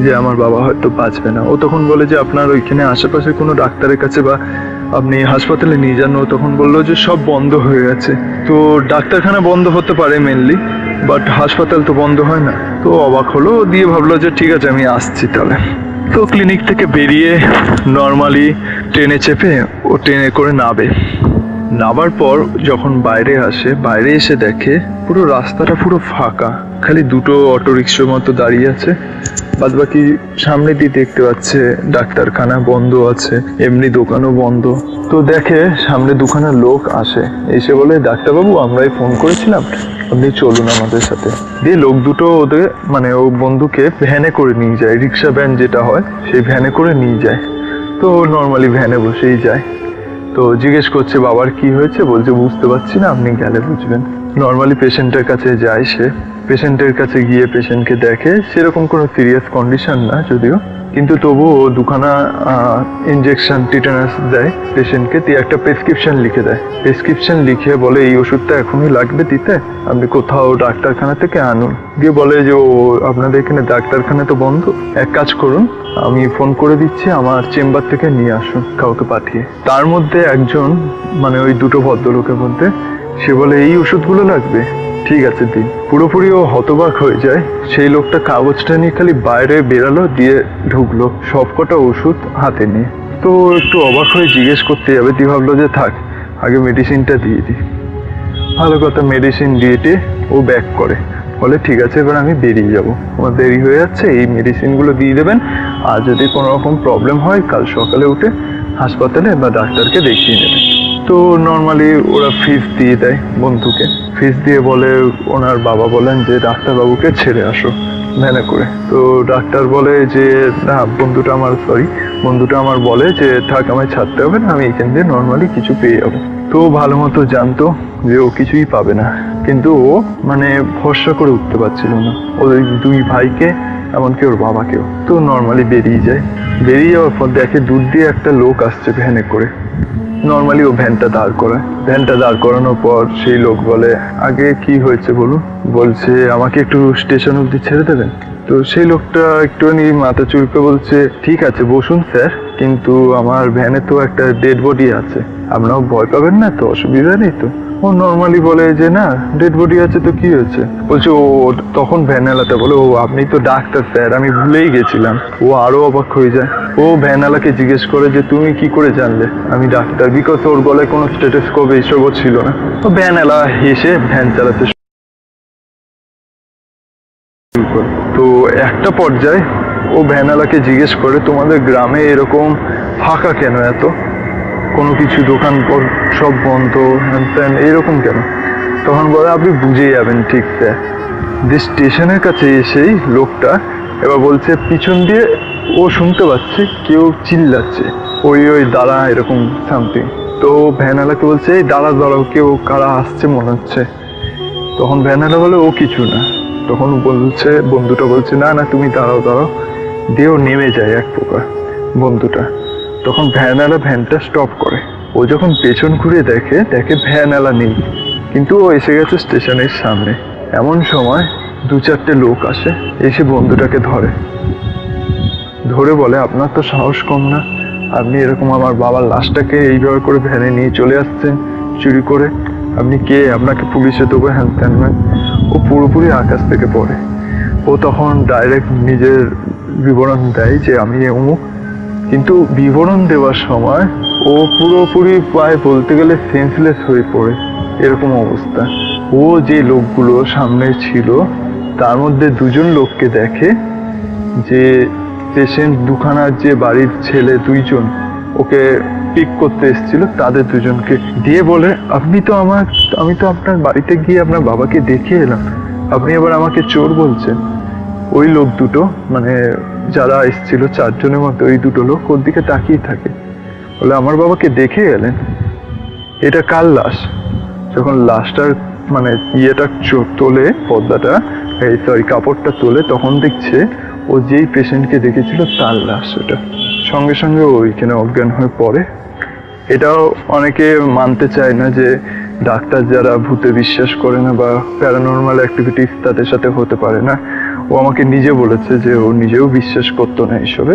যে আমার বাবা হয়তো বাঁচবে না। ও তখন বলে যে আপনার ওইখানে আশেপাশে কোনো ডাক্তারের কাছে বা আপনি হাসপাতালে নিয়ে যান। ও তখন বললো যে সব বন্ধ হয়ে গেছে। তো ডাক্তারখানা বন্ধ হতে পারে মেনলি, বাট হাসপাতাল তো বন্ধ হয় না। তো অবাক হলো, দিয়ে ভাবলো যে ঠিক আছে আমি আসছি তাহলে। তো ক্লিনিক থেকে বেরিয়ে নর্মালি ট্রেনে চেপে ও ট্রেনে করে নামার পর যখন বাইরে আসে, বাইরে এসে দেখে পুরো রাস্তাটা পুরো ফাঁকা, খালি দুটো অটোরিক্সার মতো দাঁড়িয়ে আছে। বাদ বাকি সামনে দিয়ে দেখতে পাচ্ছে ডাক্তারখানা বন্ধ আছে, এমনি দোকানও বন্ধ। তো দেখে সামনে দুখানা লোক আসে, এসে বলে ডাক্তারবাবু আমরাই ফোন করেছিলাম, আপনি চলুন আমাদের সাথে। দিয়ে লোক দুটো ওদের মানে ও বন্ধুকে ভ্যানে করে নিয়ে যায়, রিক্সা ভ্যান যেটা হয় সেই ভ্যানে করে নিয়ে যায়। তো নর্মালি ভ্যানে বসেই যায়। তো জিজ্ঞেস করছে বাবার কি হয়েছে, বলছে বুঝতে পারছি না, আপনি গেলে বুঝবেন। নর্মালি পেশেন্টের কাছে যায়, সে পেশেন্টের কাছে গিয়ে পেশেন্টকে দেখে, সেরকম কোনো সিরিয়াস কন্ডিশন না যদিও, কিন্তু তবুও দুখানা ইনজেকশন টিটানাস দেয় পেশেন্টকে, দিয়ে একটা প্রেসক্রিপশন লিখে দেয়। প্রেসক্রিপশন লিখে বলে এই ওষুধটা এখনই লাগবে দিতে, আপনি কোথাও ডাক্তারখানা থেকে আনুন। দিয়ে বলে যে ও আপনাদের এখানে ডাক্তারখানা তো বন্ধ, এক কাজ করুন আমি ফোন করে দিচ্ছি, আমার চেম্বার থেকে নিয়ে আসুন কাউকে পাঠিয়ে। তার মধ্যে একজন মানে ওই দুটো ভদ্রলোকের মধ্যে সে বলে এই ওষুধগুলো লাগবে, ঠিক আছে দিন। পুরোপুরি ও হতবাক হয়ে যায়। সেই লোকটা কাগজটা নিয়ে খালি বাইরে বেরালো, দিয়ে ঢুকলো সবকটা ওষুধ হাতে নিয়ে। তো একটু অবাক হয়ে জিজ্ঞেস করতে যাবে, দিয়ে ভাবলো যে থাক আগে মেডিসিনটা দিয়ে দিই। ভালো কথা, মেডিসিন দিয়ে ও ব্যাক করে, বলে ঠিক আছে এবার আমি বেরিয়ে যাবো, আমার দেরি হয়ে যাচ্ছে, এই মেডিসিনগুলো দিয়ে দেবেন, আর যদি কোনো রকম প্রবলেম হয় কাল সকালে উঠে হাসপাতালে বা ডাক্তারকে দেখিয়ে নেবেন। তো নর্মালি ওরা ফিস দিয়ে দেয় বন্ধুকে, ফিস দিয়ে বলে ওনার বাবা বলেন যে ডাক্তারবাবুকে ছেড়ে আসো ভ্যানে করে। তো ডাক্তার বলে যে না, বন্ধুটা আমার বলে যে থাক আমায় ছাড়তে হবে না, আমি এখান দিয়ে নর্মালি কিছু পেয়ে যাবো। তো ভালো মতো জানতো যে ও কিছুই পাবে না, কিন্তু ও মানে ভরসা করে উঠতে পারছিল না ওই দুই ভাইকে, এমনকি ওর বাবাকেও। তো নর্মালি বেরিয়ে যাওয়ার পর দেখে দূর দিয়ে একটা লোক আসছে ভ্যানে করে। নর্মালি ও ভ্যানটা দাঁড় করানোর পর সেই লোক বলে আগে কি হয়েছে বলুন, বলছে আমাকে একটু স্টেশন অব্দি ছেড়ে দেবেন। তো সেই লোকটা একটুখানি মাথা চুলকে বলছে ঠিক আছে বসুন স্যার, কিন্তু আমার ভ্যানে তো একটা ডেড বডি আছে, আপনারাও ভয় পাবেন না তো, অসুবিধা নেই তো। ও নর্মালি বলে যে না ডেড বডি আছে তো কি হয়েছে, বলছে ও তখন ভ্যানওয়ালাতে বলে ও আপনি তো ডাক্তার স্যার, আমি ভুলেই গেছিলাম। ও আরো অবাক হয়ে যায়। ও ভ্যানওয়ালাকে জিজ্ঞেস করে যে তুমি কি করে জানলে আমি ডাক্তার, বিকজ ওর গলায় কোনো স্টেথোস্কোপ এইসবও ছিল না। তো ভ্যানওয়ালা হেসে ভ্যান চালাতে শুরু করে। তো একটা পর্যায়ে ও ভ্যানওয়ালাকে জিজ্ঞেস করে তোমাদের গ্রামে এরকম ফাঁকা কেন, এত কোনো কিছু দোকান সব বন্ধ হ্যান ত্যান এরকম কেন? তখন বলে আপনি বুঝে যাবেন ঠিক স্যার। যে স্টেশনের কাছে এসেই লোকটা এবার বলছে পিছন দিয়ে ও শুনতে পাচ্ছে কেউ চিল্লাচ্ছে ওই দাঁড়া এরকম সামথিং। তো ভ্যানওয়ালাকে বলছে এই দাঁড়াও কেউ কারা আসছে মনে হচ্ছে। তখন ভ্যানওয়ালা বলে ও কিছু না। তখন বন্ধুটা বলছে না তুমি দাঁড়াও দিয়েও নেমে যায় এক প্রকার বন্ধুটা। তখন ভ্যানওয়ালা ভ্যানটা স্টপ করে। ও যখন পেছন ঘুরে দেখে ভ্যানওয়ালা নেই, কিন্তু ও এসে গেছে স্টেশনের সামনে। এমন সময় 2-4টে লোক আসে, এসে বন্ধুটাকে ধরে বলে আপনার তো সাহস কম না, আপনি এরকম আমার বাবার লাশটাকে এইভাবে করে ভ্যানে নিয়ে চলে আসছেন চুরি করে, আপনি কে, আপনাকে পুলিশে দেবো হ্যান ত্যান। ও পুরোপুরি আকাশ থেকে পড়ে। ও তখন ডাইরেক্ট নিজের বিবরণ দেয় যে আমি অমুক, কিন্তু বিবরণ দেওয়ার সময় ও পুরোপুরি প্রায় বলতে গেলে সেন্সলেস হয়ে পড়ে, এরকম অবস্থা। ও যে লোকগুলো সামনে ছিল তার মধ্যে 2জন লোককে দেখে, যে পেশেন্ট দুখানার যে বাড়ির ছেলে 2জন ওকে পিক করতে এসেছিল, তাদের 2জনকে দিয়ে বলে আমি তো আপনার বাড়িতে গিয়ে আপনার বাবাকে দেখে এলাম, আপনি আবার আমাকে চোর বলছেন। ওই লোক দুটো মানে যারা এসেছিল 4জনের মধ্যে ওই 2টো লোক ওর দিকে তাকিয়ে থাকে, বলে আমার বাবাকে দেখে এলেন, এটা কার লাশ? যখন লাশটার মানে ইয়েটা তোলে পর্দাটা, কাপড়টা তোলে, তখন দেখছে ও যেই পেশেন্টকে দেখেছিল তার লাশ ওটা। সঙ্গে সঙ্গে ওইখানে অজ্ঞান হয়ে পড়ে। এটাও অনেকে মানতে চায় না যে ডাক্তার যারা ভূতে বিশ্বাস করে না বা প্যারানর্মাল অ্যাক্টিভিটিস তাদের সাথে হতে পারে না। ও আমাকে নিজে বলেছে যে ও নিজেও বিশ্বাস করতো না এইসবে,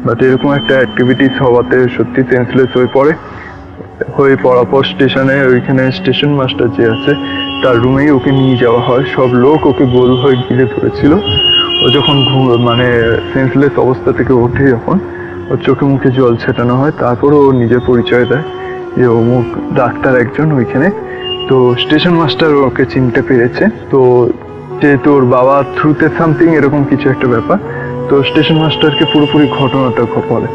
বাট এরকম একটা অ্যাক্টিভিটিস হওয়াতে সত্যি সেন্সলেস হয়ে পড়ার পর স্টেশনে, ওইখানে স্টেশন মাস্টার যে আছে তার রুমেই ওকে নিয়ে যাওয়া হয়। সব লোক ওকে গোল হয়ে ঘিরে ধরেছিল। ও যখন মানে সেন্সলেস অবস্থা থেকে ওঠে, যখন ওর চোখে মুখে জল ছেটানো হয়, তারপরে ও নিজের পরিচয় দেয় যে অমুক ডাক্তার একজন ওইখানে। তো স্টেশন মাস্টার ওকে চিনতে পেরেছে। তো যেহেতু ওর বাবা থ্রুতে সামথিং এরকম কিছু একটা ব্যাপার, তো স্টেশন মাস্টারকে পুরোপুরি ঘটনাটা বলে।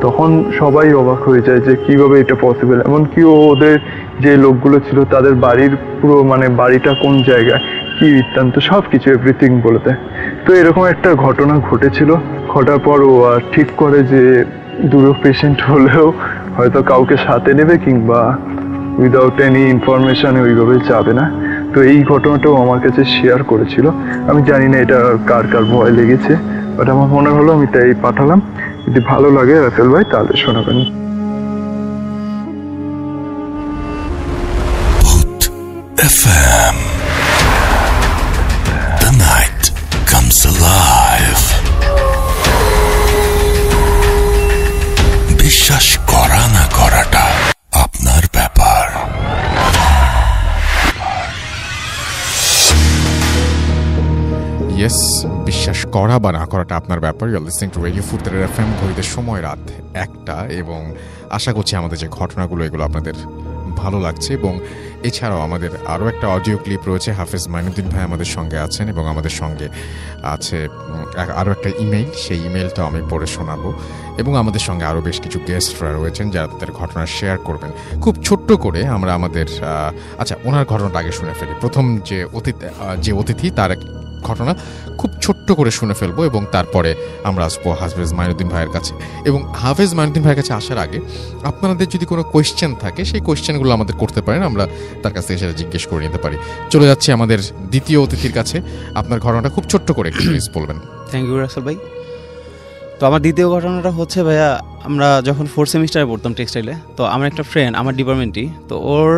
তখন সবাই অবাক হয়ে যায় যে কিভাবে এটা পসিবল। এমনকি ওদের যে লোকগুলো ছিল তাদের বাড়ির পুরো মানে বাড়িটা কোন জায়গায়, কি বৃত্তান্ত, সব কিছু এভরিথিং বলে দেয়। তো এরকম একটা ঘটনা ঘটেছিল। ঘটার পর ও ঠিক করে যে দুটো পেশেন্ট হলেও হয়তো কাউকে সাথে নেবে কিংবা উইদাউট এনি ইনফরমেশন ওইভাবে যাবে না। তো এই ঘটনাটাও আমার কাছে শেয়ার করেছিল। আমি জানি না এটা কার কার ভয় লেগেছে, বাট আমার মনে হলো আমি তাই পাঠালাম। যদি ভালো লাগে রাসেল ভাই তাহলে শোনাবেন। Bhoot FM. The night comes alive. বিশ্বাস করা না করাটা আপনার ব্যাপার। ইয়েস, বিশ্বাস করা বা না করাটা আপনার ব্যাপার। You are listening to radio Furfura FM. ঘড়িতে সময় রাত 1টা, এবং আশা করছি আমাদের যে ঘটনাগুলো এগুলো আপনাদের ভালো লাগছে। এবং এছাড়াও আমাদের আরও একটা অডিও ক্লিপ রয়েছে। হাফেজ মাইনুদ্দিন ভাই আমাদের সঙ্গে আছেন এবং আমাদের সঙ্গে আছে আরও একটা ইমেইল। সেই ইমেইলটা আমি পড়ে শোনাবো। এবং আমাদের সঙ্গে আরও বেশ কিছু গেস্টরা রয়েছেন যারা তাদের ঘটনা শেয়ার করবেন খুব ছোট্ট করে। আমরা আমাদের ওনার ঘটনাটা আগে শুনে ফেলি। প্রথম যে অতিথি তার ঘটনা খুব ছোট্ট করে শুনে ফেলবো, এবং তারপরে আমরা আসবো হাফেজ মাইনুদ্দিন ভাইয়ের কাছে। এবং হাফেজ মাইনুদ্দিন ভাইয়ের কাছে আসার আগে আপনাদের যদি কোনো কোয়েশ্চেন থাকে সেই কোয়েশ্চেনগুলো আমাদের করতে পারেন, আমরা তার কাছ থেকে সেটা জিজ্ঞেস করে নিতে পারি। চলে যাচ্ছি আমাদের দ্বিতীয় অতিথির কাছে। আপনার ঘটনাটা খুব ছোট্ট করে একটু প্লিজ বলবেন। থ্যাংক ইউ রাসেল ভাই। তো আমার দ্বিতীয় ঘটনাটা হচ্ছে ভাইয়া, আমরা যখন 4th সেমিস্টারে পড়তাম টেক্সটাইলে, তো আমার একটা ফ্রেন্ড আমার ডিপার্টমেন্টই, তো ওর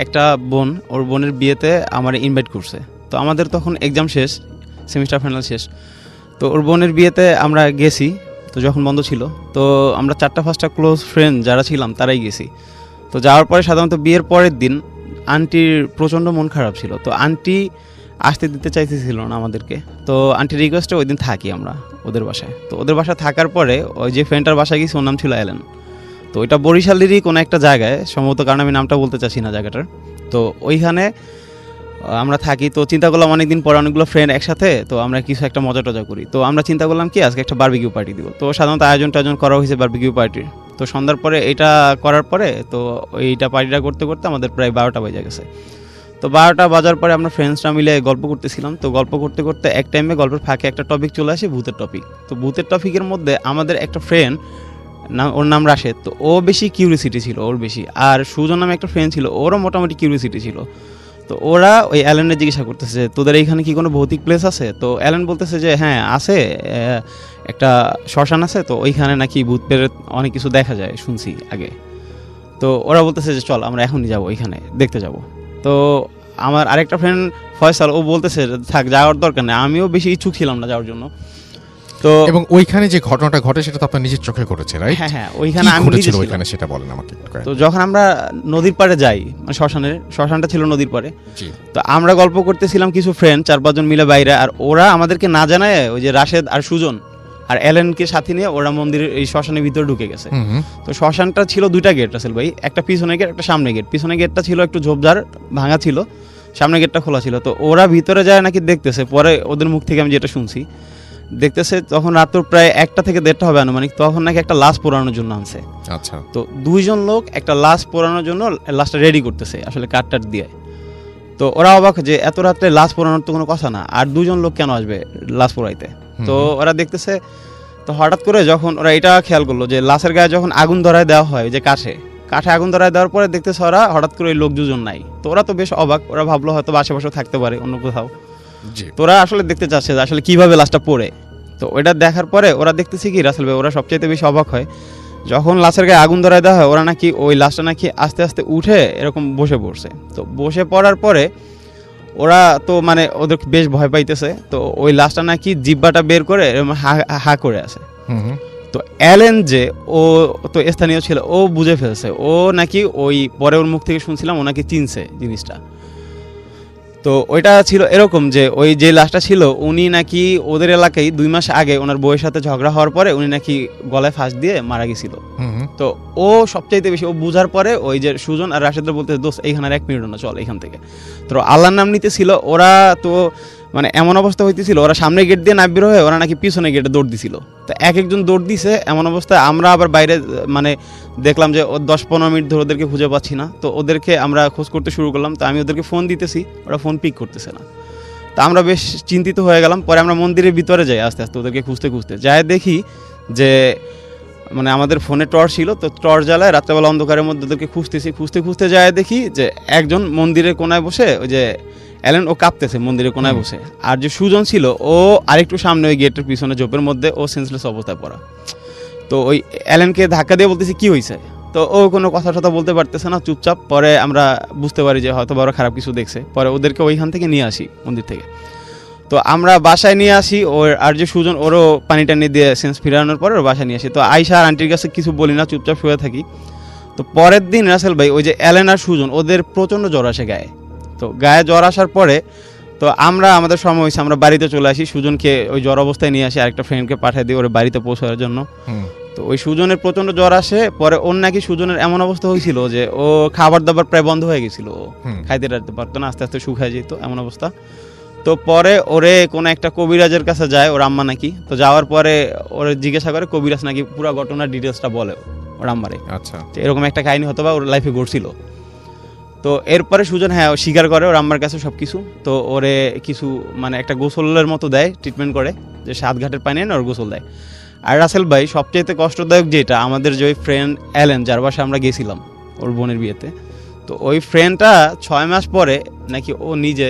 একটা বোন, ওর বোনের বিয়েতে আমার ইনভাইট করছে। তো আমাদের তখন এক্সাম শেষ, সেমিস্টার ফাইনাল শেষ। তো ওর বোনের বিয়েতে আমরা গেছি। তো যখন বন্ধ ছিল, তো আমরা 4-5টা ক্লোজ ফ্রেন্ড যারা ছিলাম তারাই গেছি। তো যাওয়ার পরে সাধারণত বিয়ের পরের দিন আন্টির প্রচণ্ড মন খারাপ ছিল। তো আন্টি আসতে দিতে চাইতেছিল না আমাদেরকে। তো আন্টির রিকোয়েস্টে ওই দিন থাকি আমরা ওদের বাসায়। তো ওদের বাসায় থাকার পরে ওই যে ফ্রেন্ডটার বাসায় গেছি, ওর নাম ছিল অ্যালেন। তো ওইটা বরিশালেরই কোনো একটা জায়গায় সম্ভবত, কারণ আমি নামটা বলতে চাচ্ছি না জায়গাটার। তো ওইখানে আমরা থাকি। তো চিন্তা করলাম অনেকদিন পরে অনেকগুলো ফ্রেন্ড একসাথে, তো আমরা কিছু একটা মজা টজা করি। তো আমরা চিন্তা করলাম কি আজকে একটা বারবিকিউ পার্টি দিব। তো সাধারণত আয়োজন করা হয়েছে বারবিকিউ পার্টির। তো সন্ধ্যার পরে এটা করার পরে তো এইটা পার্টিটা করতে করতে আমাদের প্রায় 12টা বেজে গেছে। তো 12টা বাজার পরে আমরা ফ্রেন্ডসরা মিলে গল্প করতেছিলাম। তো গল্প করতে করতে এক টাইমে গল্পের ফাঁকে একটা টপিক চলে আসে, ভূতের টপিক। তো ভূতের টপিকের মধ্যে আমাদের একটা ফ্রেন্ড, ওর নাম রাশেদ। তো ও বেশি কিউরিয়াসিটি ছিল ওর বেশি, আর সুজন নামে একটা ফ্রেন্ড ছিল, ওরও মোটামুটি কিউরিয়াসিটি ছিল। তো ওরা ওই অ্যালেনের জিজ্ঞাসা করতেছে তোদের এইখানে কি কোনো ভৌতিক প্লেস আছে? তো অ্যালেন বলতেছে যে হ্যাঁ আছে, একটা শ্মশান আছে, তো ওইখানে নাকি ভূত প্রেত অনেক কিছু দেখা যায় শুনছি আগে। তো ওরা বলতেছে যে চল আমরা এখনই যাবো, ওইখানে দেখতে যাব। তো আমার আরেকটা ফ্রেন্ড ফয়সাল, ও বলতেছে থাক যাওয়ার দরকার নেই, আমিও বেশি ইচ্ছুক ছিলাম না যাওয়ার জন্য। তো এবং ওইখানে যে ঘটনাটা ঘটে সেটা তো আপনার নিজের চোখে ঘটেছে, রাইট? হ্যাঁ হ্যাঁ, ওইখানে আমি নিজে ছিলাম। ওইখানে সেটা বলেন আমাকে। তো যখন আমরা নদীর পাড়ে যাই, মানে শ্মশানটা ছিল নদীর পাড়ে। তো আমরা গল্প করতেছিলাম কিছু ফ্রেন্ড 4-5 জন মিলে বাইরে, আর ওরা আমাদেরকে না জানায় ওই যে রাশেদ আর সুজন আর অ্যালেনকে সাথে নিয়ে ওরা মন্দিরের এই শ্মশানের ভিতরে ঢুকে গেছে। তো শ্মশানটা ছিল 2টা গেট রাসেল ভাই, একটা পিছনে গেট একটা সামনে গেট। পিছনে গেটটা ছিল একটু ঝোপঝাড় ভাঙা ছিল, সামনে গেটটা খোলা ছিল। তো ওরা ভিতরে যায় নাকি দেখতেছে, পরে ওদের মুখ থেকে আমি যেটা শুনছি, দেখতেছে তখন রাত প্রায় 1টা থেকে 1:30 হবে আনুমানিক, তখন নাকি একটা লাশ পোড়ানোর জন্য আনছে। আচ্ছা। তো 2 জন লোক একটা লাশ পোড়ানোর জন্য লাশটা রেডি করতেছে আসলে কাঠ দিয়ে। তো ওরা অবাক যে এত রাত্রে লাশ পোড়ানোর তো কোনো কথা না, আর 2 জন লোক কেন আসবে লাশ পোড়াইতে? তো ওরা দেখতেছে। তো হঠাৎ করে যখন ওরা এটা খেয়াল করলো যে লাশের গায়ে যখন আগুন ধরায় দেওয়া হয়, যে কাঠে আগুন ধরায় দেওয়ার পরে দেখতেছে ওরা হঠাৎ করে ওই লোক 2জন নাই। তো ওরা তো বেশ অবাক, ওরা ভাবলো হয়তো আশেপাশে থাকতে পারে অন্য কোথাও। জি তোরা আসলে দেখতে চাচ্ছে যে আসলে কিভাবে লাশটা পড়ে। তো ওইটা দেখার পরে ওরা দেখতেছে কি রাসেল ভাই, ওরা সবচাইতে বেশি অবাক হয় যখন লাশের গায়ে আগুন ধরায় দেওয়া হয়, ওরা নাকি ওই লাশটা নাকি আস্তে আস্তে উঠে এরকম বসে পড়ছে। তো বসে পড়ার পরে ওরা তো মানে ওদের বেশ ভয় পাইতেছে, তো ওই লাশটা নাকি জিব্বাটা বের করে এরকম হা করে আছে। তো অ্যালেন যে ও তো স্থানীয় ছিল, ও বুঝে ফেলছে, ও নাকি ওই পরে ওর মুখ থেকে শুনছিলাম ও নাকি চিনছে জিনিসটা। তো ওইটা ছিল এরকম যে ওই যে লাশটা ছিল উনি নাকি ওদের এলাকায় 2 মাস আগে ওনার বউয়ের সাথে ঝগড়া হওয়ার পরে উনি নাকি গলায় ফাঁস দিয়ে মারা গেছিল। তো ও সবচাইতে বেশি ও বুঝার পরে ওই যে সুজন আর রাশেদরা বলতে দোস্ত এইখানে আর 1 মিনিট না, চল এইখান থেকে। তো আল্লাহর নাম নিতে ছিল ওরা, তো মানে এমন অবস্থা হইতেছিল ওরা সামনে গেট দিয়ে না বের হয়ে ওরা নাকি পিছনে গেটে দৌড় দিছিল। তো এক একজন দৌড় দিছে, এমন অবস্থায় আমরা আবার বাইরে মানে দেখলাম যে 10-15 মিনিট ধরে ওদেরকে খুঁজে পাচ্ছি না। তো ওদেরকে আমরা খোঁজ করতে শুরু করলাম, তো আমি ওদেরকে ফোন দিতেছি, ওরা ফোন পিক করতেছে না। তো আমরা বেশ চিন্তিত হয়ে গেলাম। পরে আমরা মন্দিরের ভিতরে যাই আস্তে আস্তে ওদেরকে খুঁজতে খুঁজতে, যাই দেখি যে মানে আমাদের ফোনে টর্চ ছিল, তো টর্চ জ্বালায় রাত্রেবেলা অন্ধকারের মধ্যে ওদেরকে খুঁজতেছি, খুঁজতে খুঁজতে যায় দেখি যে একজন মন্দিরের কোনায় বসে, ওই যে অ্যালেন ও কাঁপতেছে মন্দিরের কোনায় বসে, আর যে সুজন ছিল ও আরেকটু সামনে ওই গেটের পিছনে ঝোপের মধ্যে ও সেন্সলেস অবস্থায় পড়া। তো ওই অ্যালেনকে ধাক্কা দিয়ে বলতেছি কি হয়েছে, তো ও কোনো কথা টথা বলতে পারতেছে না, চুপচাপ। পরে আমরা বুঝতে পারি যে হয়তো বড় খারাপ কিছু দেখছে। পরে ওদেরকে ওইখান থেকে নিয়ে আসি মন্দির থেকে। তো আমরা বাসায় নিয়ে আসি, ওর আর যে সুজন ওরও পানি টানি দিয়ে সেন্স ফিরানোর পরে ওর বাসায় নিয়ে আসি। তো আয়শা আর আন্টির কাছে কিছু বলি না, চুপচাপ শুয়ে থাকি। তো পরের দিন রাসেল ভাই ওই যে অ্যালেন আর সুজন ওদের প্রচণ্ড জ্বর আসে গায়ে। তো গায়ে জ্বর আসার পরে তো আমরা আমাদের সময় হয়েছে, আমরা বাড়িতে চলে আসি, সুজনকে ওই জ্বর অবস্থায় নিয়ে আসি, আরেকটা ফ্রেন্ডকে পাঠিয়ে দিই ওর বাড়িতে পৌঁছানোর জন্য। তো ওই সুজনের প্রচণ্ড জ্বর আসে, পরে ওর নাকি সুজনের এমন অবস্থা হয়েছিল যে ও খাবার দাবার প্রায় বন্ধ হয়ে গেছিল, ও খাইতে টাইতে পারতো না, আস্তে আস্তে শুকায় যেত এমন অবস্থা। তো পরে ওরে কোনো একটা কবিরাজের কাছে যায় ওর আম্মা নাকি। তো যাওয়ার পরে ওরে জিজ্ঞাসা করে, কবিরাজ নাকি পুরো ঘটনার ডিটেলসটা বলে ওর আম্মারে। আচ্ছা, এরকম একটা কাহিনী হতো বা ওর লাইফে ঘটছিল। তো এরপরে সুজন হ্যাঁ স্বীকার করে ওর আম্মার কাছে সব কিছু। তো ওরে কিছু মানে একটা গোসলের মতো দেয়, ট্রিটমেন্ট করে, যে 7 ঘাটের পানি এনে ওর গোসল দেয়। আর রাসেল ভাই সবচেয়ে কষ্টদায়ক যেটা, আমাদের যে ওই ফ্রেন্ড অ্যালেন যার বাসায় আমরা গেছিলাম ওর বোনের বিয়েতে, তো ওই ফ্রেন্ডটা 6 মাস পরে নাকি ও নিজে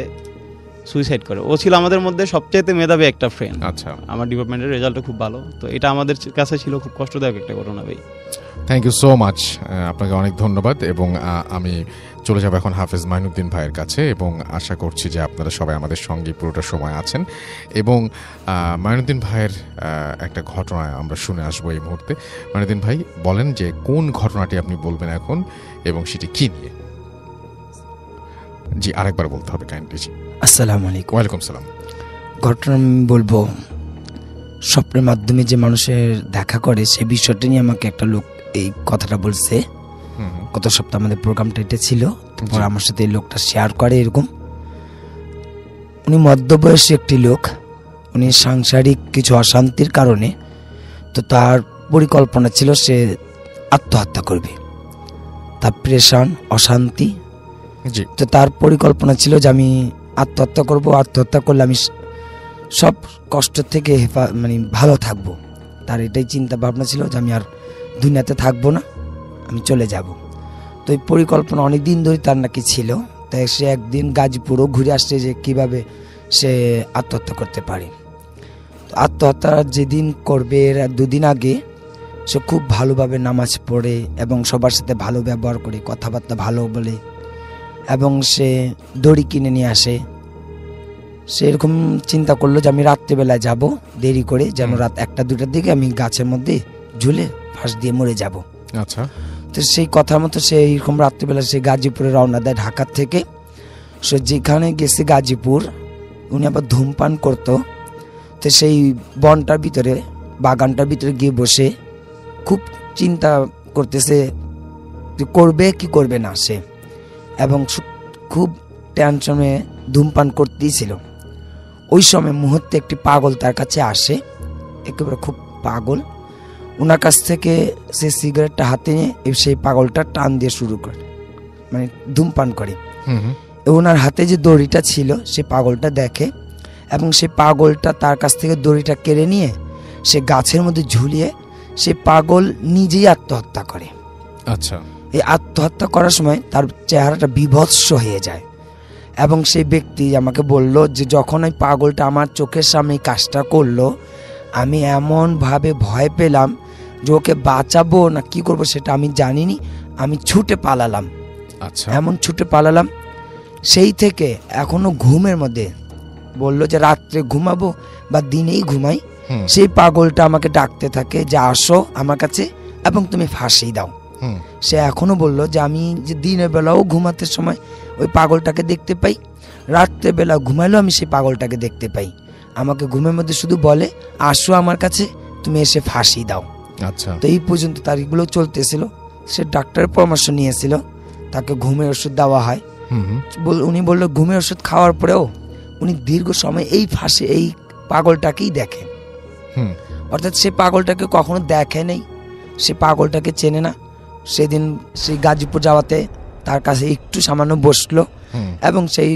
সুইসাইড করে। ও ছিল আমাদের মধ্যে সবচেয়ে মেধাবী একটা ফ্রেন্ড। আচ্ছা, আমার ডিপার্টমেন্টের রেজাল্টও খুব ভালো। তো এটা আমাদের কাছে ছিল খুব কষ্টদায়ক একটা ঘটনা ভাই। থ্যাংক ইউ সো মাচ, আপনাকে অনেক ধন্যবাদ। এবং আমি চলে যাব এখন হাফেজ মাইনুদ্দিন ভাইয়ের কাছে, এবং আশা করছি যে আপনারা সবাই আমাদের সঙ্গে পুরোটা সময় আছেন। এবং মাইনুদ্দিন ভাইয়ের একটা ঘটনা আমরা শুনে আসবো এই মুহূর্তে। মাইনুদ্দিন ভাই বলেন যে কোন ঘটনাটি আপনি বলবেন এখন এবং সেটি কি নিয়ে। জি আরেকবার বলতে হবে কাইন্ডলি। জি আসসালামু আলাইকুম। ওয়ালাইকুম সালাম। ঘটনা আমি বলবো, স্বপ্নের মাধ্যমে যে মানুষের দেখা করে সেই বিষয়টা নিয়ে আমাকে একটা লোক এই কথাটা বলছে। গত সপ্তাহে আমাদের প্রোগ্রামটা এটা ছিল, তারপর আমার সাথে এই লোকটা শেয়ার করে। এরকম উনি মধ্যবয়সী একটি লোক, উনি সাংসারিক কিছু অশান্তির কারণে তো তার পরিকল্পনা ছিল সে আত্মহত্যা করবে। তার প্রেশান অশান্তি, তো তার পরিকল্পনা ছিল যে আমি আত্মহত্যা করব, আত্মহত্যা করলে আমি সব কষ্ট থেকে মানে ভালো থাকবো। তার এটাই চিন্তা ভাবনা ছিল যে আমি আর দুনিয়াতে থাকবো না, আমি চলে যাব। তো এই পরিকল্পনা অনেক দিন ধরে তার নাকি ছিল। তাই সে একদিন গাজীপুরও ঘুরে আসছে যে কিভাবে সে আত্মহত্যা করতে পারে। তো আত্মহত্যা যেদিন করবে এর 2 দিন আগে সে খুব ভালোভাবে নামাজ পড়ে এবং সবার সাথে ভালো ব্যবহার করে, কথাবার্তা ভালো বলে, এবং সে দড়ি কিনে নিয়ে আসে। সে এরকম চিন্তা করলো যে আমি রাত্রিবেলায় যাব, দেরি করে, যেন রাত 1টা-2টার দিকে আমি গাছের মধ্যে ঝুলে ফাঁস দিয়ে মরে যাব। আচ্ছা, তো সেই কথার মতো সে এরকম রাত্রিবেলা সে গাজীপুরে রওনা দেয় ঢাকা থেকে। সে যেখানে গেছে গাজীপুর, উনি আবার ধূমপান করতো। তো সেই বনটার ভিতরে, বাগানটার ভিতরে গিয়ে বসে খুব চিন্তা করতেছে যে করবে কি করবে না সে, এবং খুব টেনশনে ধূমপান করতেই ছিল। ওই সময় মুহূর্তে একটি পাগল তার কাছে আসে, একেবারে খুব পাগল। ওনার কাছ থেকে সে সিগারেটটা হাতে নিয়ে সেই পাগলটা টান দিয়ে শুরু করে, মানে ধূমপান করে। ওনার হাতে যে দড়িটা ছিল সে পাগলটা দেখে, এবং সে পাগলটা তার কাছ থেকে দড়িটা কেড়ে নিয়ে সে গাছের মধ্যে ঝুলিয়ে সে পাগল নিজেই আত্মহত্যা করে। আচ্ছা, এই আত্মহত্যা করার সময় তার চেহারাটা বিভৎস হয়ে যায় এবং সেই ব্যক্তি আমাকে বলল যে যখন ওই পাগলটা আমার চোখের সামনে এই কাজটা করলো, আমি এমনভাবে ভয় পেলাম যে ওকে বাঁচাবো না কি করব সেটা আমি জানিনি। আমি ছুটে পালালাম, আচ্ছা, এমন ছুটে পালালাম। সেই থেকে এখনো ঘুমের মধ্যে বললো যে রাত্রে ঘুমাবো বা দিনেই ঘুমাই, সেই পাগলটা আমাকে ডাকতে থাকে যে আসো আমার কাছে এবং তুমি ফাঁসি দাও। সে এখনো বললো যে আমি যে দিনের বেলাও ঘুমাতে সময় ওই পাগলটাকে দেখতে পাই, রাত্রে বেলা ঘুমাইলেও আমি সেই পাগলটাকে দেখতে পাই। আমাকে ঘুমের মধ্যে শুধু বলে আসো আমার কাছে, তুমি এসে ফাঁসি দাও। আচ্ছা, তো এই পর্যন্ত তারিখগুলো চলতেছিল। সে ডাক্তারের পরামর্শ নিয়েছিল, তাকে ঘুমের ওষুধ দেওয়া হয়। উনি বললো ঘুমের ওষুধ খাওয়ার পরেও উনি দীর্ঘ সময় এই ফাঁসি এই পাগলটাকেই দেখে। অর্থাৎ সে পাগলটাকে কখনো দেখে নেই, সে পাগলটাকে চেনে না। সেদিন সেই গাজীপুর যাওয়াতে তার কাছে একটু সামান্য বসলো এবং সেই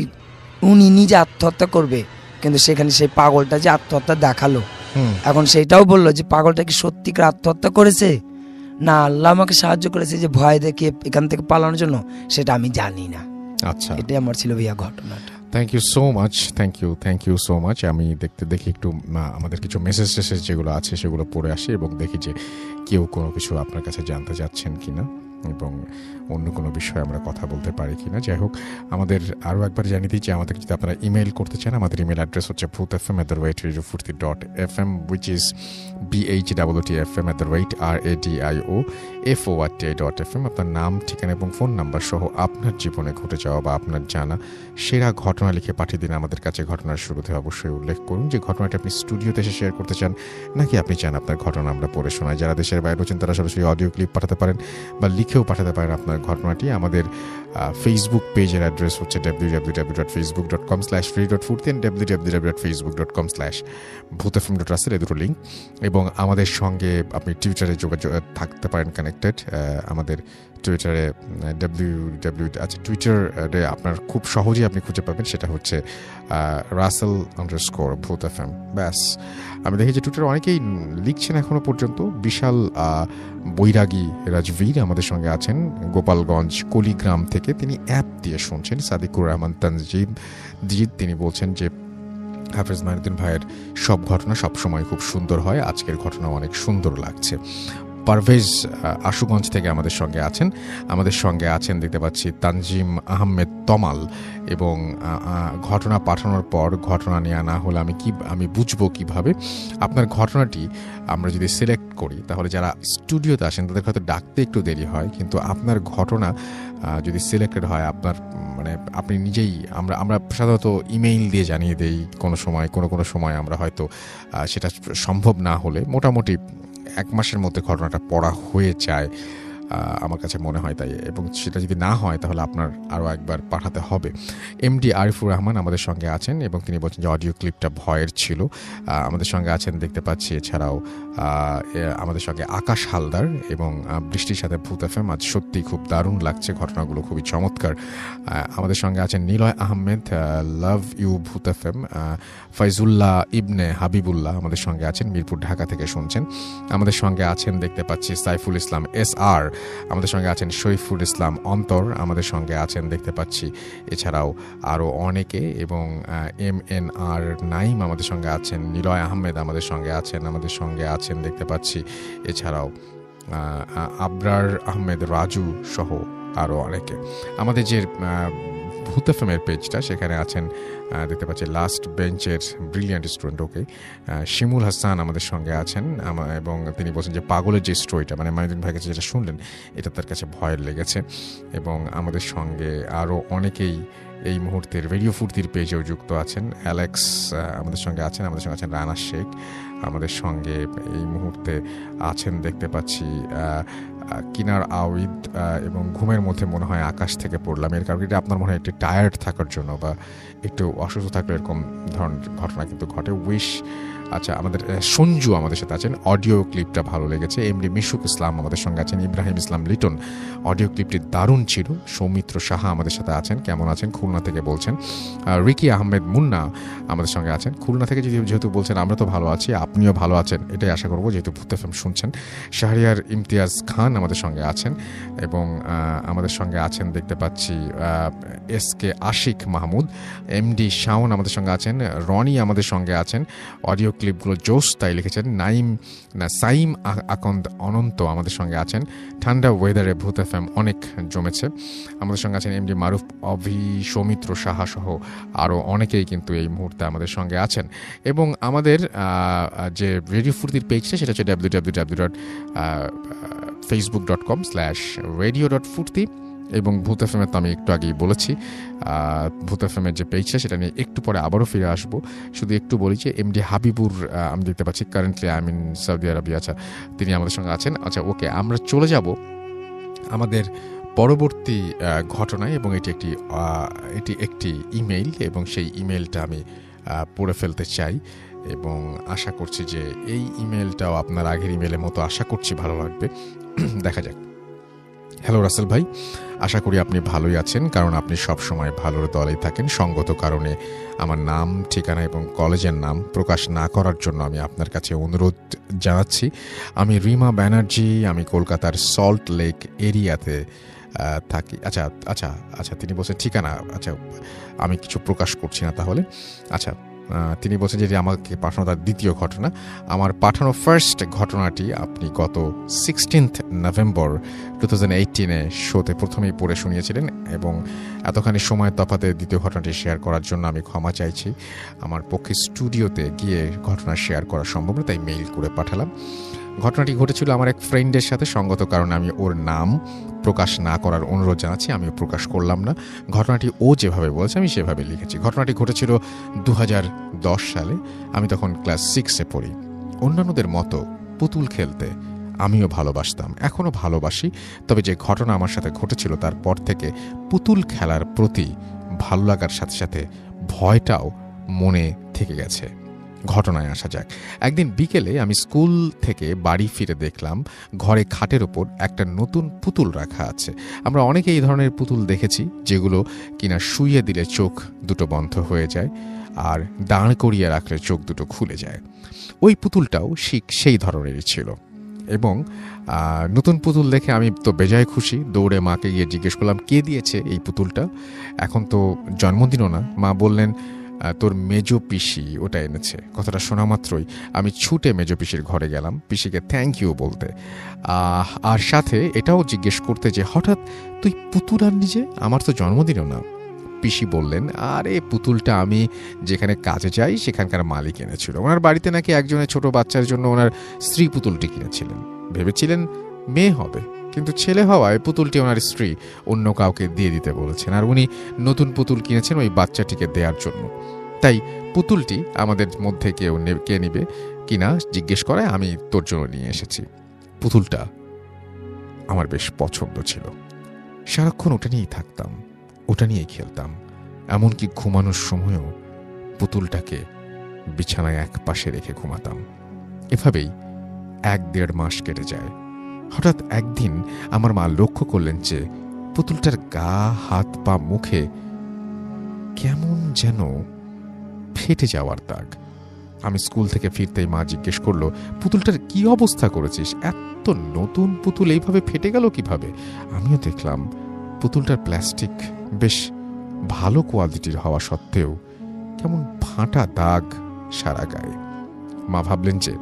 উনি নিজে আত্মহত্যা করবে, কিন্তু সেখানে সেই পাগলটা যে আত্মহত্যা দেখালো। এখন সেটাও বললো যে পাগলটা কি সত্যিকার আত্মহত্যা করেছে না আল্লাহ আমাকে সাহায্য করেছে যে ভয় দেখিয়ে এখান থেকে পালানোর জন্য, সেটা আমি জানি না। আচ্ছা, এটাই আমার ছিল ভাইয়া ঘটনাটা। Thank you so much. আমি দেখি একটু আমাদের কিছু মেসেজ যেগুলো আছে সেগুলো পড়ে আসি এবং দেখি যে কেউ কোনো কিছু আপনার কাছে জানতে চাচ্ছেন কিনা এবং অন্য কোনো বিষয়ে আমরা কথা বলতে পারি কিনা। যাই হোক, আমাদের আরও একবার জানিয়ে দিই যে আমাদের যদি আপনারা ইমেল করতে চান, আমাদের ইমেল অ্যাড্রেস হচ্ছে bhutfm@radiofurti.fm, which is bhutfm@radiofurti.fm। আপনার নাম, ঠিকানা এবং ফোন নাম্বার সহ আপনার জীবনে ঘটে যাওয়া বা আপনার জানা সেরা ঘটনা লিখে পাঠিয়ে দিন আমাদের কাছে। ঘটনার শুরুতে অবশ্যই উল্লেখ করুন যে ঘটনাটি আপনি স্টুডিওতে এসে শেয়ার করতে চান নাকি আপনি চান আপনার ঘটনা আমরা পড়ে শোনাই। যারা দেশের বাইরে রয়েছেন তারা সরাসরি অডিও ক্লিপ পাঠাতে পারেন বা লিখেও পাঠাতে পারেন আপনার ঘটনাটি। আমাদের ফেসবুক পেজের অ্যাড্রেস হচ্ছে www.facebook.com/free.furti and www.facebook.com/bhutfm.russell, এই দুটো লিঙ্ক। এবং আমাদের সঙ্গে আপনি টুইটারে যোগাযোগ থাকতে পারেন কানেক্টেড। আমাদের টুইটারে টুইটারে আপনার খুব সহজেই আপনি খুঁজে পাবেন, সেটা হচ্ছে Russell_BhutFM। ব্যাস, আমি দেখি যে টুইটারে অনেকেই লিখছেন এখনো পর্যন্ত। বিশাল বৈরাগী রাজবীর আমাদের সঙ্গে আছেন গোপালগঞ্জ কলিগ্রাম থেকে, তিনি অ্যাপ দিয়ে শুনছেন। সাদিকুর রহমান তানজিদ, তিনি বলছেন যে হাফেজ মাইনুদ্দিন ভাইয়ের সব ঘটনা সবসময় খুব সুন্দর হয়, আজকের ঘটনা অনেক সুন্দর লাগছে। পারভেজ আশুগঞ্জ থেকে আমাদের সঙ্গে আছেন দেখতে পাচ্ছি তানজিম আহমেদ তমাল। এবং ঘটনা পাঠানোর পর ঘটনা নেওয়া না হলে আমি বুঝবো কিভাবে আপনার ঘটনাটি আমরা যদি সিলেক্ট করি, তাহলে যারা স্টুডিওতে আসেন তাদের হয়তো ডাকতে একটু দেরি হয়, কিন্তু আপনার ঘটনা যদি সিলেক্টেড হয় আপনার মানে আপনি নিজেই আমরা সাধারণত ইমেইল দিয়ে জানিয়ে দেই কোনো সময় আমরা হয়তো সেটা সম্ভব না হলে মোটামুটি 1 মাসের মধ্যে ঘটনাটা পড়া হয়ে যায় আমার কাছে মনে হয় তাই। এবং সেটা যদি না হয় তাহলে আপনার আরও একবার পাঠাতে হবে। এমডি আরিফুর রহমান আমাদের সঙ্গে আছেন এবং তিনি বলছেন যে অডিও ক্লিপটা ভয়ের ছিল। আমাদের সঙ্গে আছেন দেখতে পাচ্ছি। এছাড়াও আমাদের সঙ্গে আকাশ হালদার এবং বৃষ্টির সাথে ভূত এফএম। আজ সত্যি খুব দারুণ লাগছে, ঘটনাগুলো খুবই চমৎকার। আমাদের সঙ্গে আছেন নিলয় আহমেদ, লাভ ইউ ভূত এফএম। ফাইজুল্লাহ ইবনে হাবিবুল্লাহ আমাদের সঙ্গে আছেন, মিরপুর ঢাকা থেকে শুনছেন। আমাদের সঙ্গে আছেন দেখতে পাচ্ছি সাইফুল ইসলাম SR, আমাদের সঙ্গে আছেন শরীফুল ইসলাম অন্তর, আমাদের সঙ্গে আছেন দেখতে পাচ্ছি। এছাড়াও আরও অনেকে এবং MNR নাইম আমাদের সঙ্গে আছেন, নিলয় আহমেদ আমাদের সঙ্গে আছেন দেখতে পাচ্ছি। এছাড়াও আবরার আহমেদ রাজু সহ আরও অনেকে। আমাদের যে ভূত এফএমের পেজটা সেখানে আছেন দেখতে পাচ্ছি লাস্ট বেঞ্চের ব্রিলিয়ান্ট স্টুডেন্ট ওকে শিমুল হাসান আমাদের সঙ্গে আছেন এবং তিনি বলছেন যে পাগলের যে স্টোরিটা মানে মাইনুদ্দিন ভাইয়ের কাছে যেটা শুনলেন এটা তার কাছে ভয়ের লেগেছে। এবং আমাদের সঙ্গে আরও অনেকেই এই মুহূর্তের রেডিও ফুর্তির পেজেও যুক্ত আছেন। অ্যালেক্স আমাদের সঙ্গে আছেন রানা শেখ আমাদের সঙ্গে এই মুহূর্তে আছেন দেখতে পাচ্ছি। কিনার আউইদ এবং ঘুমের মধ্যে মনে হয় আকাশ থেকে পড়লাম, এর কারণ এটা আপনার মনে হয় একটু টায়ার্ড থাকার জন্য বা একটু অসুস্থ থাকলে এরকম ধরনের ঘটনা কিন্তু ঘটে। উইশ আচ্ছা, আমাদের সঞ্জু আমাদের সাথে আছেন, অডিও ক্লিপটা ভালো লেগেছে। এমডি মিশুক ইসলাম আমাদের সঙ্গে আছেন, ইব্রাহিম ইসলাম লিটন, অডিও ক্লিপটি দারুণ ছিল। সৌমিত্র সাহা আমাদের সাথে আছেন, কেমন আছেন, খুলনা থেকে বলছেন। রিকি আহমেদ মুন্না আমাদের সঙ্গে আছেন খুলনা থেকে, যেহেতু বলছেন আমরা তো ভালো আছি, আপনিও ভালো আছেন এটাই আশা করবো, যেহেতু ভূত এফএম শুনছেন। শাহরিয়ার ইমতিয়াজ খান আমাদের সঙ্গে আছেন, এবং আমাদের সঙ্গে আছেন দেখতে পাচ্ছি SK আশিক মাহমুদ, এমডি শাওন আমাদের সঙ্গে আছেন, রনি আমাদের সঙ্গে আছেন। অডিও ক্লিপগুলো জোস তাই লিখেছেন। সাইম আকন্দ অনন্ত আমাদের সঙ্গে আছেন। ঠান্ডা ওয়েদারে ভূত এফএম অনেক জমেছে। আমাদের সঙ্গে আছেন এমডি মারুফ, অভি, সৌমিত্র সাহা সহ আরও অনেকেই কিন্তু এই মুহূর্তে আমাদের সঙ্গে আছেন। এবং আমাদের যে রেডিও ফুর্তির পেজটা সেটা হচ্ছে www.facebook.com/radio.furti, এবং ভূত এফএমের তো আমি একটু আগেই বলেছি, ভূত এফএমের যে পেজটা সেটা নিয়ে একটু পরে আবারও ফিরে আসবো। শুধু একটু বলি যে এমডি হাবিবুর আমি দেখতে পাচ্ছি currently I mean Saudi Arabia, আচ্ছা তিনি আমাদের সঙ্গে আছেন। আচ্ছা ওকে, আমরা চলে যাব আমাদের পরবর্তী ঘটনায়, এবং এটি একটি ইমেইল, এবং সেই ইমেইলটা আমি পড়ে ফেলতে চাই, এবং আশা করছি যে এই ইমেইলটাও আপনার আগের ইমেইলের মতো আশা করছি ভালো লাগবে। দেখা যাক। হ্যালো রাসেল ভাই, আশা করি আপনি ভালোই আছেন, কারণ আপনি সবসময় ভালোর দলেই থাকেন। সঙ্গত কারণে আমার নাম, ঠিকানা এবং কলেজের নাম প্রকাশ না করার জন্য আমি আপনার কাছে অনুরোধ জানাচ্ছি। আমি রিমা ব্যানার্জি, আমি কলকাতার সল্ট লেক এরিয়াতে থাকি। আচ্ছা আচ্ছা আচ্ছা, তিনি বলছেন ঠিকানা, আচ্ছা আমি কিছু প্রকাশ করছি না তাহলে। আচ্ছা, তিনি বলছেন যে আমাকে পাঠানো তার দ্বিতীয় ঘটনা। আমার পাঠানো ফার্স্ট ঘটনাটি আপনি গত 16 নভেম্বর 2018 শোতে প্রথমেই পড়ে শুনিয়েছিলেন, এবং এতখানি সময় তফাতে দ্বিতীয় ঘটনাটি শেয়ার করার জন্য আমি ক্ষমা চাইছি। আমার পক্ষে স্টুডিওতে গিয়ে ঘটনা শেয়ার করা সম্ভব না, তাই মেইল করে পাঠালাম। ঘটনাটি ঘটেছিল আমার এক ফ্রেন্ডের সাথে। সঙ্গত কারণে আমি ওর নাম প্রকাশ না করার অনুরোধ জানাচ্ছি, আমিও প্রকাশ করলাম না। ঘটনাটি ও যেভাবে বলছে আমি সেভাবে লিখেছি। ঘটনাটি ঘটেছিল 2010 সালে। আমি তখন ক্লাস 6-এ পড়ি। অন্যান্যদের মতো পুতুল খেলতে আমিও ভালোবাসতাম, এখনও ভালোবাসি। তবে যে ঘটনা আমার সাথে ঘটেছিল তারপর থেকে পুতুল খেলার প্রতি ভালো লাগার সাথে সাথে ভয়টাও মনে থেকে গেছে। ঘটনায় আসা যাক। একদিন বিকেলে আমি স্কুল থেকে বাড়ি ফিরে দেখলাম ঘরে খাটের ওপর একটা নতুন পুতুল রাখা আছে। আমরা অনেকে এই ধরনের পুতুল দেখেছি, যেগুলো কিনা শুইয়ে দিলে চোখ দুটো বন্ধ হয়ে যায়, আর দাঁড় করিয়ে রাখলে চোখ দুটো খুলে যায়। ওই পুতুলটাও সেই ধরনেরই ছিল, এবং নতুন পুতুল দেখে আমি তো বেজায় খুশি। দৌড়ে মাকে গিয়ে জিজ্ঞেস করলাম কে দিয়েছে এই পুতুলটা। এখন তো জন্মদিনও না। মা বললেন তোর মেজো পিসি ওটা এনেছে। কথাটা শোনা মাত্রই আমি ছুটে মেজো পিসির ঘরে গেলাম পিসিকে থ্যাংক ইউ বলতে, আর সাথে এটাও জিজ্ঞেস করতে যে হঠাৎ তুই পুতুল আনলি যে, আমার তো জন্মদিনও না। পিসি বললেন আরে পুতুলটা আমি যেখানে কাজে যাই সেখানকার মালিক এনেছিল। ওনার বাড়িতে নাকি একজনের ছোট বাচ্চার জন্য ওনার স্ত্রী পুতুলটি কিনেছিলেন। ভেবেছিলেন মেয়ে হবে, কিন্তু ছেলে হওয়ায় পুতুলটি ওনার স্ত্রী অন্য কাউকে দিয়ে দিতে বলেছেন, আর উনি নতুন পুতুল কিনেছেন ওই বাচ্চাটিকে দেওয়ার জন্য। তাই পুতুলটি আমাদের মধ্যে কে নিবে কিনা জিজ্ঞেস করায় আমি তোর জন্য নিয়ে এসেছি। পুতুলটা আমার বেশ পছন্দ ছিল, সারাক্ষণ ওটা নিয়েই থাকতাম, ওটা নিয়েই খেলতাম। এমনকি ঘুমানোর সময়ও পুতুলটাকে বিছানায় এক পাশে রেখে ঘুমাতাম। এভাবেই 1-1.5 মাস কেটে যায়। হঠাৎ একদিন আমার মা লক্ষ্য করলেন যে পুতুলটার গা, হাত, পা, মুখে কেমন যেন ফেটে যাওয়ার দাগ। আমি স্কুল থেকে ফিরতেই মা জিজ্ঞেস করলো পুতুলটার কি অবস্থা করেছিস, এত নতুন পুতুল এইভাবে ফেটে গেল কিভাবে? আমিও দেখলাম পুতুলটার প্লাস্টিক বেশ ভালো কোয়ালিটির হওয়া সত্ত্বেও কেমন ফাটা দাগ সারা গায়ে। মা ভাবলেন যে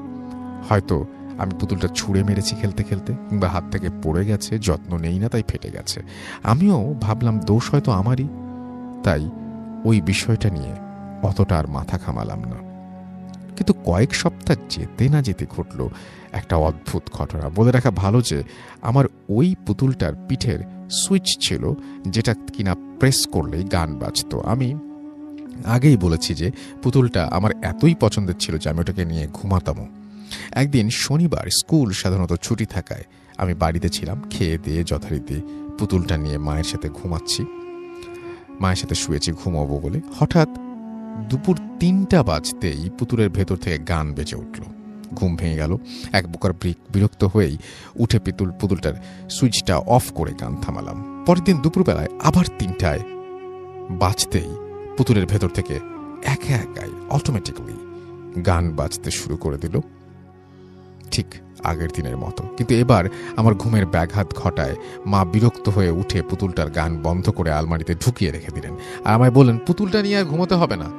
হয়তো আমি পুতুলটা ছুঁড়ে মেরেছি খেলতে খেলতে, কিংবা হাত থেকে পড়ে গেছে, যত্ন নেই না তাই ফেটে গেছে। আমিও ভাবলাম দোষ হয়তো আমারই, তাই ওই বিষয়টা নিয়ে অতটা আর মাথা ঘামালাম না। কিন্তু কয়েক সপ্তাহ যেতে না যেতে ঘটল একটা অদ্ভুত ঘটনা। বলে রাখা ভালো যে আমার ওই পুতুলটার পিঠের সুইচ ছিল, যেটা কিনা প্রেস করলেই গান বাজতো। আমি আগেই বলেছি যে পুতুলটা আমার এতই পছন্দের ছিল যে আমি ওটাকে নিয়ে ঘুমাতামও। একদিন শনিবার, স্কুল সাধারণত ছুটি থাকায় আমি বাড়িতে ছিলাম। খেয়ে দিয়ে যথারীতি পুতুলটা নিয়ে মায়ের সাথে ঘুমাচ্ছি, মায়ের সাথে শুয়েছি ঘুমাবো বলে। হঠাৎ দুপুর 3টা বাজতেই পুতুলের ভেতর থেকে গান বেজে উঠল। ঘুম ভেঙে গেল। এক প্রকার বিরক্ত হয়েই উঠে পুতুলটার সুইচটা অফ করে গান থামালাম। পরের দিন দুপুরবেলায় আবার 3টায় বাজতেই পুতুলের ভেতর থেকে একা একাই অটোমেটিক্যালি গান বাজতে শুরু করে দিল, ঠিক আগের দিনের মতো। কিন্তু এবার আমার ঘুমের ব্যাঘাত ঘটায় মা বিরক্ত হয়ে উঠে পুতুলটার গান বন্ধ করে আলমারিতে ঢুকিয়ে রেখে দিলেন। আর আমায় বললেন, পুতুলটা নিয়ে আর ঘুমোতে হবে না।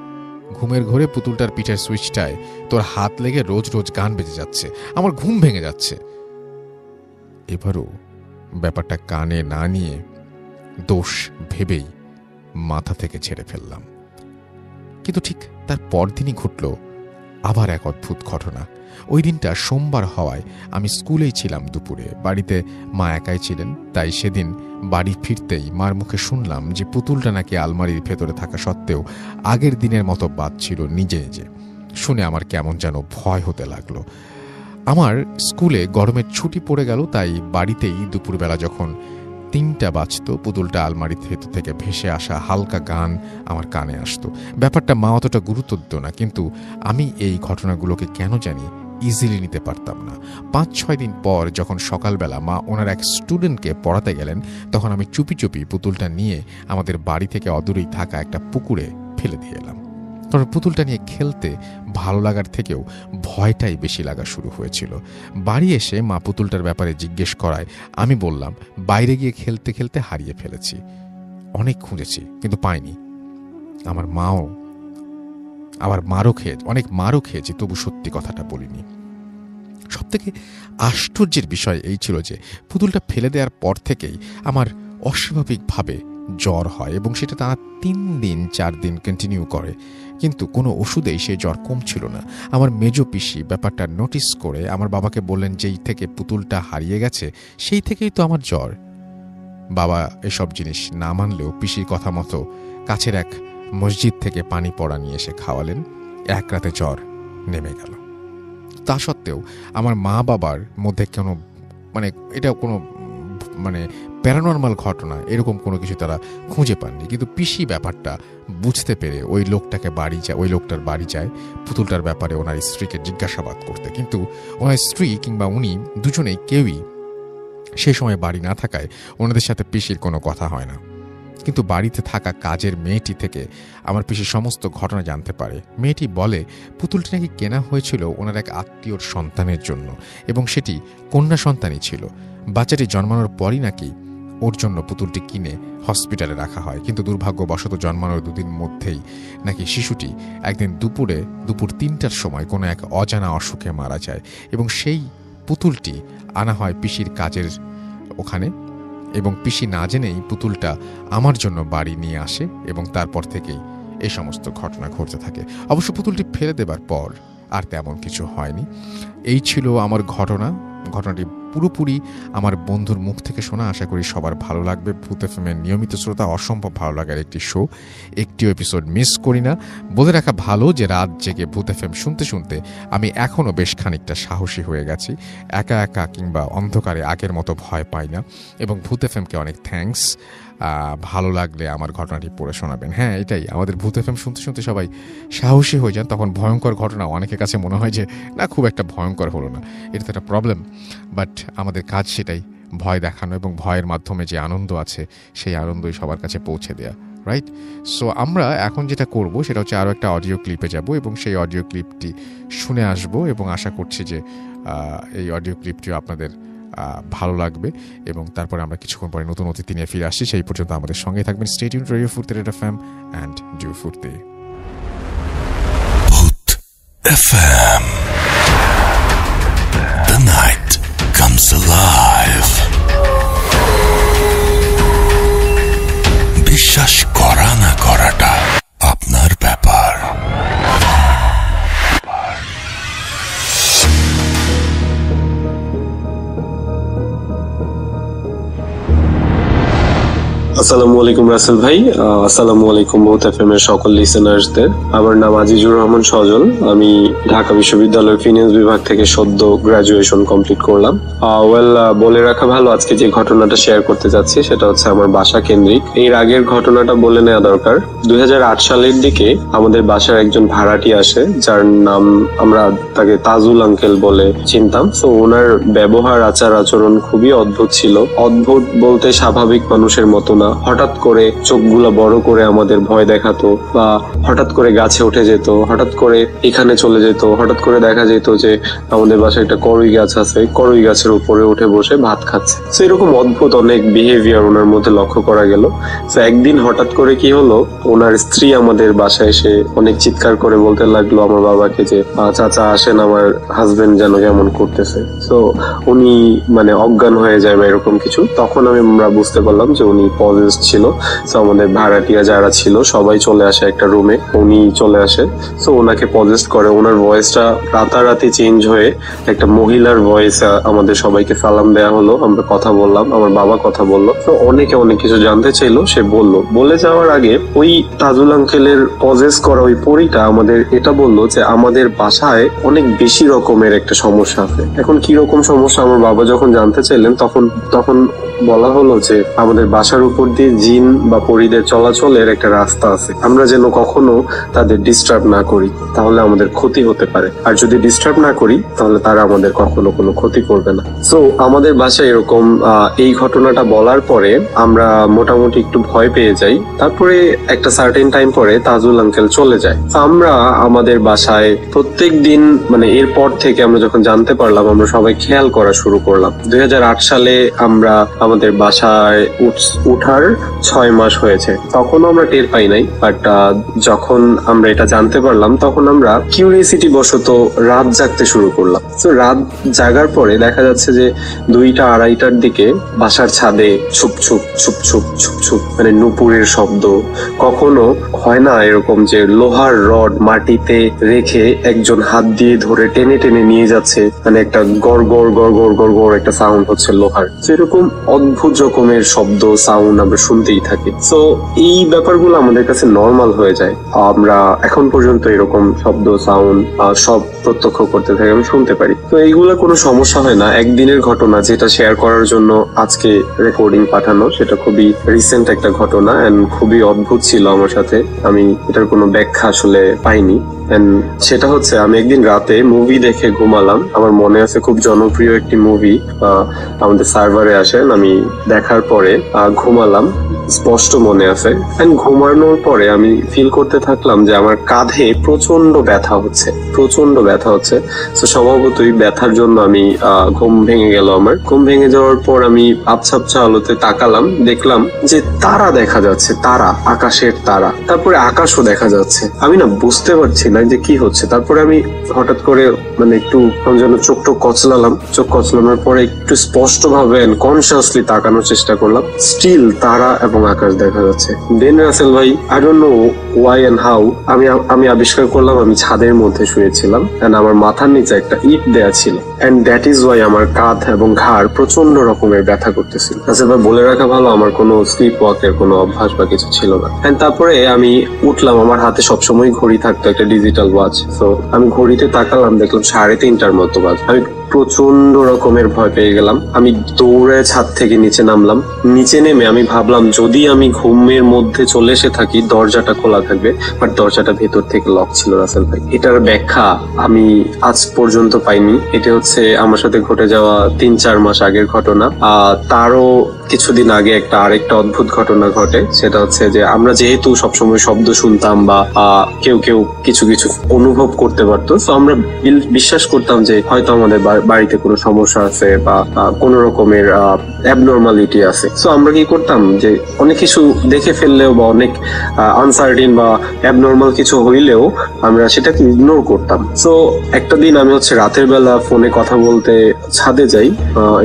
ঘুমের ঘরে পুতুলটার পিঠের সুইচটায় তোর হাত লেগে রোজ রোজ গান বেজে যাচ্ছে, আমার ঘুম ভেঙে যাচ্ছে। এবারও ব্যাপারটা কানে না নিয়ে দোষ ভেবেই মাথা থেকে ছেড়ে ফেললাম। কিন্তু ঠিক তার পরদিনই ঘটল আবার এক অদ্ভুত ঘটনা। ওই দিনটা সোমবার হওয়ায় আমি স্কুলেই ছিলাম দুপুরে। বাড়িতে মা একাই ছিলেন, তাই সেদিন বাড়ি ফিরতেই মার মুখে শুনলাম যে পুতুলটা নাকি আলমারির ভেতরে থাকা সত্ত্বেও আগের দিনের মতো বাজছিল নিজে নিজে। শুনে আমার কেমন যেন ভয় হতে লাগলো। আমার স্কুলে গরমের ছুটি পড়ে গেল, তাই বাড়িতেই দুপুরবেলা যখন 3টা বাজতো পুতুলটা আলমারির ভেতর থেকে ভেসে আসা হালকা গান আমার কানে আসতো। ব্যাপারটা মা অতটা গুরুত্ব দিত না, কিন্তু আমি এই ঘটনাগুলোকে কেন জানি ইজিলি নিতে পারতাম না। 5-6 দিন পর যখন সকালবেলা মা ওনার এক স্টুডেন্টকে পড়াতে গেলেন, তখন আমি চুপি চুপি পুতুলটা নিয়ে আমাদের বাড়ি থেকে অদূরেই থাকা একটা পুকুরে ফেলে দিয়ে এলাম। কারণ পুতুলটা নিয়ে খেলতে ভালো লাগার থেকেও ভয়টাই বেশি লাগা শুরু হয়েছিল। বাড়ি এসে মা পুতুলটার ব্যাপারে জিজ্ঞেস করায় আমি বললাম, বাইরে গিয়ে খেলতে খেলতে হারিয়ে ফেলেছি, অনেক খুঁজেছি কিন্তু পাইনি। অনেক মারও খেয়েছি, তবু সত্যি কথাটা বলিনি। সবথেকে আশ্চর্যের বিষয় এই ছিল যে পুতুলটা ফেলে দেওয়ার পর থেকেই আমার অস্বাভাবিকভাবে জ্বর হয় এবং সেটা টানা 3-4 দিন কন্টিনিউ করে, কিন্তু কোনো ওষুধেই সেই জ্বর কমছিল না। আমার মেজ পিসি ব্যাপারটা নোটিস করে আমার বাবাকে বললেন, যেই থেকে পুতুলটা হারিয়ে গেছে সেই থেকেই তো আমার জ্বর। বাবা এসব জিনিস না মানলেও পিসির কথা মতো কাছের এক মসজিদ থেকে পানি পড়া নিয়ে এসে খাওয়ালেন। এক রাতে জ্বর নেমে গেল। তা সত্ত্বেও আমার মা বাবার মধ্যে এটা কোনো প্যারানর্মাল ঘটনা এরকম কোনো কিছু তারা খুঁজে পাননি। কিন্তু পিসি ব্যাপারটা বুঝতে পেরে ওই লোকটার বাড়ি যায় পুতুলটার ব্যাপারে ওনার স্ত্রীকে জিজ্ঞাসাবাদ করতে। কিন্তু ওনার স্ত্রী কিংবা উনি দুজনেই কেউই সে সময় বাড়ি না থাকায় ওনাদের সাথে পিসির কোনো কথা হয় না। কিন্তু বাড়িতে থাকা কাজের মেয়েটি থেকে আমার পিসি সমস্ত ঘটনা জানতে পারে। মেয়েটি বলে পুতুলটি নাকি কেনা হয়েছিল ওনার এক আত্মীয়র সন্তানের জন্য এবং সেটি কন্যা সন্তানই ছিল। বাচ্চাটি জন্মানোর পরই নাকি ওর জন্য পুতুলটি কিনে হসপিটালে রাখা হয়, কিন্তু দুর্ভাগ্যবশত জন্মানোর 2 দিন মধ্যেই নাকি শিশুটি একদিন দুপুর 3টার সময় কোনো এক অজানা অসুখে মারা যায় এবং সেই পুতুলটি আনা হয় পিসির কাজের ওখানে এবং পিসি না জেনেই পুতুলটা আমার জন্য বাড়ি নিয়ে আসে এবং তারপর থেকেই এই সমস্ত ঘটনা ঘটতে থাকে। অবশ্য পুতুলটি ফেলে দেবার পর আর তেমন কিছু হয়নি। এই ছিল আমার ঘটনাটি পুরোপুরি আমার বন্ধুর মুখ থেকে শোনা। আশা করি সবার ভালো লাগবে। ভূত এফএমের নিয়মিত শ্রোতা, অসম্ভব ভালো লাগার একটি শো, একটিও এপিসোড মিস করি না। বলে রাখা ভালো যে রাত জেগে ভূত এফএম শুনতে শুনতে আমি এখনও বেশ খানিকটা সাহসী হয়ে গেছি। একা একা কিংবা অন্ধকারে আগের মতো ভয় পাই না এবং ভূত এফএমকে অনেক থ্যাঙ্কস। ভালো লাগলে আমার ঘটনাটি পড়ে শোনাবেন। হ্যাঁ, এটাই, আমাদের ভূত এফএম শুনতে শুনতে সবাই সাহসী হয়ে যান, তখন ভয়ঙ্কর ঘটনা অনেকের কাছে মনে হয় যে না, খুব একটা ভয়ঙ্কর হলো না, এটা তো একটা প্রবলেম। বাট আমাদের কাজ সেটাই, ভয় দেখানো এবং ভয়ের মাধ্যমে যে আনন্দ আছে সেই আনন্দই সবার কাছে পৌঁছে দেয়া, রাইট? সো আমরা এখন যেটা করব সেটা হচ্ছে আরও একটা অডিও ক্লিপে যাব এবং সেই অডিও ক্লিপটি শুনে আসব এবং আশা করছি যে এই অডিও ক্লিপটিও আপনাদের ভালো লাগবে এবং তারপরে আমরা কিছুক্ষণ পরে নতুন অতিথি নিয়ে ফিরে আসছি। সেই পর্যন্ত আমাদের সঙ্গে থাকবেন। স্টে টিউনড, রেডিও ফুর্তি, রেড এফএম অ্যান্ড ডু ফুর্তি। ভূত FM, the night comes alive. বিশ্বাস করা না করাটা আপনার ব্যাপার। আসসালামু আলাইকুম রাসেল ভাই, আসসালামু আলাইকুম বহুত এফএম এর সকল লিসেনার্সদের। আমার নাম আজিজুর রহমান সজল, আমি ঢাকা বিশ্ববিদ্যালয়ের ফিনান্স বিভাগ থেকে সদ্য গ্রাজুয়েশন কমপ্লিট করলাম। বলে রাখা ভালো, আজকে যে ঘটনাটা শেয়ার করতে যাচ্ছি সেটা হচ্ছে আমার বাসা কেন্দ্রিক। এর আগের ঘটনাটা বলে নেওয়া দরকার। 2008 সালের দিকে আমাদের বাসার একজন ভাড়াটি আসে, যার নাম আমরা তাকে তাজুল আঙ্কেল বলে চিনতাম। তো ওনার ব্যবহার, আচার আচরণ খুবই অদ্ভুত ছিল। অদ্ভুত বলতে স্বাভাবিক মানুষের মতো না। হঠাৎ করে চোখগুলো বড় করে আমাদের ভয় দেখাতো, বা হঠাৎ করে গাছে উঠে যেত, হঠাৎ করে এখানে চলে যেত, হঠাৎ করে দেখা যেত যে আমাদের বাসায় একটা করই গাছ আছে, করই গাছের উপরে উঠে বসে ভাত খাচ্ছে। তো এরকম অদ্ভুত অনেক বিহেভিয়ার ওনার মধ্যে লক্ষ্য করা গেল। তো একদিন হঠাৎ করে কি হলো, ওনার স্ত্রী আমাদের বাসায় এসে অনেক চিৎকার করে বলতে লাগলো আমার বাবাকে যে চাচা আসেন, আমার হাজবেন্ড যেন কেমন করতেছে। তো উনি মানে অজ্ঞান হয়ে যায় বা এরকম কিছু। তখন আমরা বুঝতে পারলাম যে উনি পজেসড ছিল। তো আমাদের ভাড়াটিয়া যারা ছিল সবাই চলে আসে একটা রুমে, উনি চলে আসে। তো ওনাকে পজেসড করে। ওনার ভয়েসটা রাতারাতি চেঞ্জ হয়ে একটা মহিলার ভয়েস আমাদের সবাইকে সালাম দেয়া হলো, আমরা কথা বললাম, আমার বাবা কথা বললো। তো অনেকে অনেক কিছু জানতে চাইলো, সে বললো। বলে যাওয়ার আগে ওই তাজুল আঙ্কেলের পজেস করা ওই পরীটা আমাদের এটা বললো যে আমাদের বাসায় অনেক বেশি রকমের একটা সমস্যা আছে। এখন কি রকম সমস্যা আমার বাবা যখন জানতে চাইলেন, তখন বলা হলো যে আমাদের বাসার উপর দিয়ে জিন বা পরীদের চলাচলের একটা রাস্তা আছে, আমরা যেন কখনো তাদের ডিস্টার্ব না করি, তাহলে আমাদের ক্ষতি হতে পারে। আর যদি ডিস্টার্ব না করি তাহলে তারা আমাদের কখনো কোনো ক্ষতি করবে না। সো আমাদের বাসায় এরকম এই ঘটনাটা বলার পরে আমরা মোটামুটি একটু ভয় পেয়ে যাই। তারপরে একটা সার্টেন টাইম পরে তাজুল আঙ্কেল চলে যায়। আমরা আমাদের বাসায় প্রত্যেক দিন মানে এরপর থেকে আমরা যখন জানতে পারলাম, আমরা সবাই খেয়াল করা শুরু করলাম। 2008 সালে আমরা আমাদের বাসায় উঠার 6 মাস হয়েছে। তখনও আমরা টের পাই নাই, বাট যখন আমরা এটা জানতে পারলাম তখন আমরা কিউরিয়াসিটি বশত রাত জাগতে শুরু করলাম। তো রাত জাগার পরে দেখা যাচ্ছে যে 2টা 2:30টার দিকে বাসার ছাদে soup soup soup soup soup soup মানে নুপুরের শব্দ। কখনো হয় না এরকম যে লোহার রড মাটিতে রেখে একজন হাত দিয়ে ধরে টেনে টেনে নিয়ে যাচ্ছে, মানে একটা গড় গড় গড় গড় গড় গড় একটা সাউন্ড হচ্ছে লোহার। এরকম অদ্ভুত রকমের শব্দ সাউন্ড আমরা শুনতেই থাকি। তো এই ব্যাপারগুলো আমাদের কাছে নর্মাল হয়ে যায়। আমরা এখন পর্যন্ত এরকম শব্দ সাউন্ড সব প্রত্যক্ষ করতে থাকি, আমি শুনতে পারি। তো এইগুলা কোনো সমস্যা হয় না। একদিনের ঘটনা যেটা শেয়ার করার জন্য আজকে রেকর্ডিং পাঠানো, সেটা খুবই রিসেন্ট একটা ঘটনা এন্ড খুবই অদ্ভুত ছিল আমার সাথে। আমি এটার কোনো ব্যাখ্যা আসলে পাইনি। সেটা হচ্ছে আমি একদিন রাতে মুভি দেখে ঘুমালাম। আমার মনে আছে খুব জনপ্রিয় একটি মুভি আমাদের সার্ভারে আসেন, আমি দেখার পরে ঘুমালাম, স্পষ্ট মনে আছে। ঘুমানোর পরে আমি ফিল করতে থাকলাম যে আমার কাঁধে প্রচন্ড ব্যথা হচ্ছে। তো স্বভাবতই ব্যথার জন্য আমি ঘুম ভেঙে গেল। আমার ঘুম ভেঙে যাওয়ার পর আমি আবছা আলোতে তাকালাম, দেখলাম যে তারা দেখা যাচ্ছে, তারা, আকাশের তারা। তারপরে আকাশও দেখা যাচ্ছে। আমি না বুঝতে পারছি না যে কি হচ্ছে। তারপরে আমি হঠাৎ করে মানে একটু যেন চোখ কচলালাম। চোখ কচলানোর পরে একটু স্পষ্ট ভাবে কনসিয়াসলি তাকানোর চেষ্টা করলাম। স্টিল তারা এবং আকাশ দেখা যাচ্ছে। দেন রাসেল ভাই, I don't know why and how, আমি আবিষ্কার করলাম আমি ছাদের মধ্যে শুয়েছিলাম এন্ড আমার মাথার নিচে একটা ইট দেয়া ছিল। এন্ড দ্যাট ইজ ওয়াই আমার কাঁধ এবং ঘাড় প্রচন্ড রকমের ব্যথা করতেছিল। রাসেল ভাই, বলে রাখা ভালো, আমার কোনো স্লিপ ওয়াকের কোনো অভ্যাস বা কিছু ছিল না। এন্ড তারপরে আমি উঠলাম, আমার হাতে সবসময় ঘড়ি থাকতো, একটা ডিজিটাল ওয়াচ। তো আমি ঘড়িতে তাকালাম, দেখলাম 3:30টার মতো বাজে। আমি প্রচন্ড রকমের ভয় পেয়ে গেলাম। আমি দৌড়ে ছাদ থেকে নিচে নামলাম। নিচে নেমে আমি ভাবলাম যদি আমি ঘুমের মধ্যে চলে এসে থাকি দরজাটা খোলা থাকবে, বাট দরজাটা ভেতর থেকে লক ছিল। রাসেল ভাই, এটার ব্যাখ্যা আমি আজ পর্যন্ত পাইনি। এটা হচ্ছে আমার সাথে ঘটে যাওয়া 3-4 মাস আগের ঘটনা। তারও কিছুদিন আগে আরেকটা অদ্ভুত ঘটনা ঘটে। সেটা হচ্ছে যে আমরা যেহেতু সবসময় শব্দ শুনতাম বা কেউ কিছু অনুভব করতে পারতো, তো আমরা বিশ্বাস করতাম যে হয়তো আমাদের বাড়িতে কোনো সমস্যা আছে বা কোনো রকমের অ্যাবনর্মালিটি আছে। তো আমরা কি করতাম যে অনেক কিছু দেখে ফেললেও বা অনেক আনসার্টিন বা অ্যাবনর্মাল কিছু হইলেও আমরা সেটাকে ইগনোর করতাম। তো একটা দিন আমি রাতের বেলা ফোনে কথা বলতে ছাদে যাই।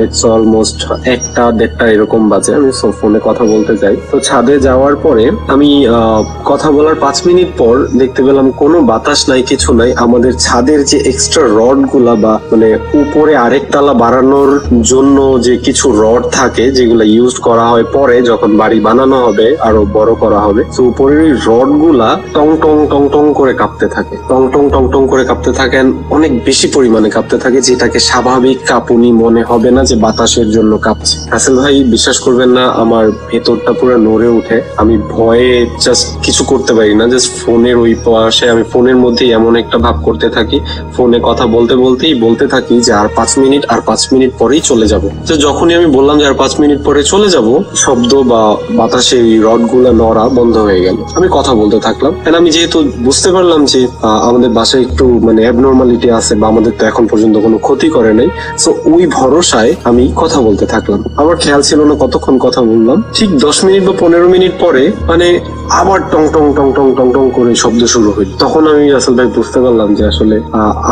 ইটস অলমোস্ট 1টা-1:30 এরকম বাজে। আমি ফোনে কথা বলতে যাই। তো ছাদে যাওয়ার পরে আমি কথা বলার 5 মিনিট পর দেখতে পেলাম কোনো বাতাস নাই, কিছু নাই। আমাদের ছাদের যে এক্সট্রা রড গুলা বা মানে উপরে আরেক তালা বাড়ানোর জন্য যে কিছু রড থাকে যেগুলো ইউজ করা হয় পরে যখন বাড়ি বানানো হবে, আরো বড় করা হবে, তো উপরের এই রড গুলা টং টং টং টং করে কাঁপতে থাকে, টং টং টং টং করে কাঁপতে থাকেন, অনেক বেশি পরিমাণে কাঁপতে থাকে, যেটাকে স্বাভাবিক কাঁপুনি মনে হবে না যে বাতাসের জন্য কাঁপছে। রাসেল ভাই বিশ্বাস করবেন না, আমার ভেতরটা পুরো নড়ে উঠে, আমি ভয়ে জাস্ট কিছু করতে পারি না, জাস্ট ফোনের ওই পাশে আমি ফোনের মধ্যে এমন একটা ভাব করতে থাকি, ফোনে কথা বলতে বলতেই বলতে থাকি যে আর 5 মিনিট পরেই চলে যাব। তো যখনই আমি বললাম যে আর 5 মিনিট পরে চলে যাব, শব্দ বা বাতাসে এই রড গুলা নড়া বন্ধ হয়ে গেল। আমি কথা বলতে থাকলাম, আমি যেহেতু বুঝতে পারলাম যে আমাদের বাসায় একটু মানে অ্যাবনর্মালিটি আছে বা আমাদের তো এখন পর্যন্ত কোনো ক্ষতি করে নাই, সো ওই ভরসায় আমি কথা বলতে থাকলাম। আমার খেয়াল ছিল না কতক্ষণ কথা বললাম। ঠিক 10 মিনিট বা 15 মিনিট পরে মানে আবার টং টং টং টং টং টং করে শব্দ শুরু হইল। তখন আমি রাসেল ভাই বুঝতে পারলাম যে আসলে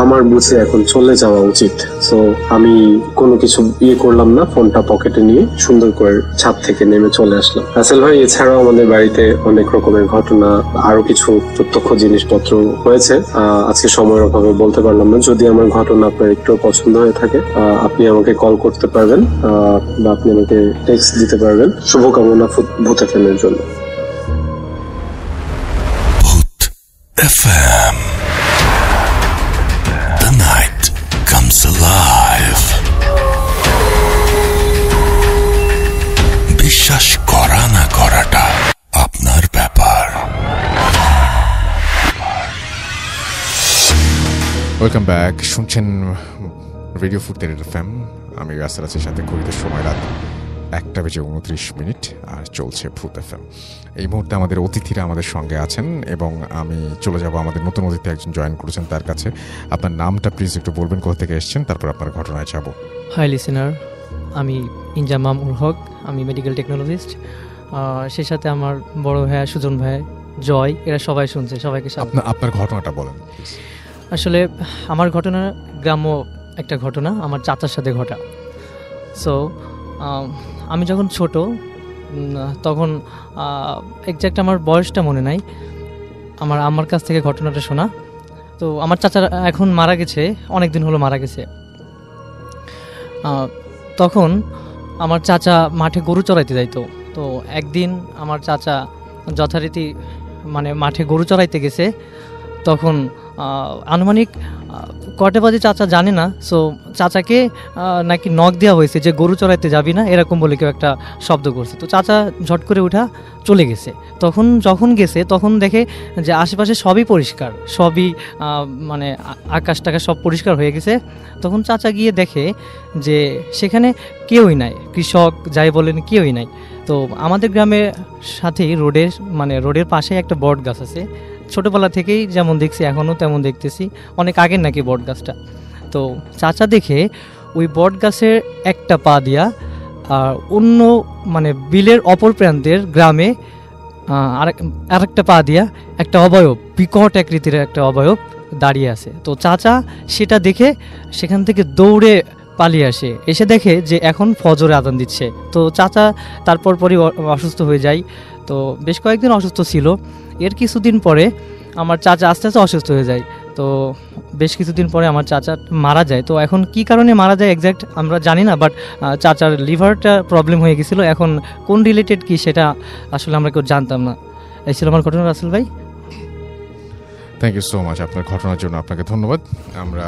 আমার বুঝে এখন চলে যাওয়া উচিত। সো আমি কোনো কিছু করলাম না, ফোনটা পকেটে নিয়ে সুন্দর করে ছাদ থেকে নেমে চলে আসলাম। রাসেল ভাই, এছাড়াও আমাদের বাড়িতে অনেক রকমের ঘটনা, আরো কিছু প্রত্যক্ষ জিনিসপত্র হয়েছে, আজকে সময়ের অভাবে বলতে পারলাম না। যদি আমার ঘটনা আপনার একটু পছন্দ হয়ে থাকে, আপনি আমাকে কল করতে পারবেন বা আপনি আমাকে টেক্সট দিতে পারবেন। শুভকামনা ভূত এফএম এর জন্য। Bhoot FM. The night comes alive. বিশ্বাস করা না করাটা আপনার ব্যাপার। ওয়েলকাম ব্যাক, শুনছেন রেডিও ফুড এফএম। আমি রাসেল আছি, সাথে ঘড়িতে সময় রাত 1:29 আর চলছে ভূত এফএম। এই মুহূর্তে আমাদের অতিথিরা আমাদের সঙ্গে আছেন এবং আমি চলে যাব আমাদের নতুন অতিথি একজন জয়েন করেছেন তার কাছে। আপনার নামটা প্লিজ একটু বলবেন, কোথা থেকে এসেছেন, তারপর আপনার ঘটনায় যাব। হাই লিসেনার, আমি ইনজামাম উল হক, আমি মেডিকেল টেকনোলজিস্ট। সেই সাথে আমার বড় ভাই সুজন ভাই, জয়, এরা সবাই শুনছে। সবাইকে আপনার ঘটনাটা বলেন। আসলে আমার ঘটনা গ্রাম্য একটা ঘটনা, আমার চাচার সাথে ঘটা। সো আমি যখন ছোট, তখন এক্স্যাক্ট আমার বয়সটা মনে নাই, আমার কাছ থেকে ঘটনাটা শোনা। তো আমার চাচা এখন মারা গেছে, অনেক দিন হলো মারা গেছে। তখন আমার চাচা মাঠে গরু চড়াইতে যাইতো। তো একদিন আমার চাচা যথারীতি মানে মাঠে গরু চড়াইতে গেছে। তখন আনুমানিক কটা বাজে চাচা জানে না। সো চাচাকে নাকি নখ দেওয়া হয়েছে যে গরু চড়াইতে যাবি না, এরকম বলে কেউ একটা শব্দ করছে। তো চাচা ঝট করে উঠা চলে গেছে। যখন গেছে তখন দেখে যে আশেপাশে সবই পরিষ্কার, সবই মানে আকাশ টাকাশ সব পরিষ্কার হয়ে গেছে। তখন চাচা গিয়ে দেখে যে সেখানে কেউই নাই, কৃষক যাই বলেন কেউই নাই। তো আমাদের গ্রামের সাথেই রোডের পাশে একটা বট গাছ আছে। ছোটোবেলা থেকেই যেমন দেখছি এখনও তেমন দেখতেছি, অনেক আগের নাকি বট গাছটা। তো চাচা দেখে ওই বট গাছের একটা পা দিয়া আর অন্য মানে বিলের অপর প্রান্তের গ্রামে আরেকটা পা দিয়া একটা অবয়ব, বিকট আকৃতির একটা অবয়ব দাঁড়িয়ে আছে। তো চাচা সেটা দেখে সেখান থেকে দৌড়ে পালিয়ে এসে দেখে যে এখন ফজরে আজান দিচ্ছে। তো চাচা তারপরই অসুস্থ হয়ে যায়। তো বেশ কয়েকদিন অসুস্থ ছিল। এর কিছুদিন পরে আমার চাচা আস্তে আস্তে অসুস্থ হয়ে যায়। তো বেশ কিছুদিন পরে আমার চাচা মারা যায়। তো এখন কি কারণে মারা যায় এক্স্যাক্ট আমরা জানি না, বাট চাচার লিভারটা প্রবলেম হয়ে গেছিলো। এখন কোন রিলেটেড কি সেটা আসলে আমরা কেউ জানতাম না। এই ছিল আমার ঘটনা রাসেল ভাই। থ্যাংক ইউ সো মাচ আপনার ঘটনার জন্য, আপনাকে ধন্যবাদ। আমরা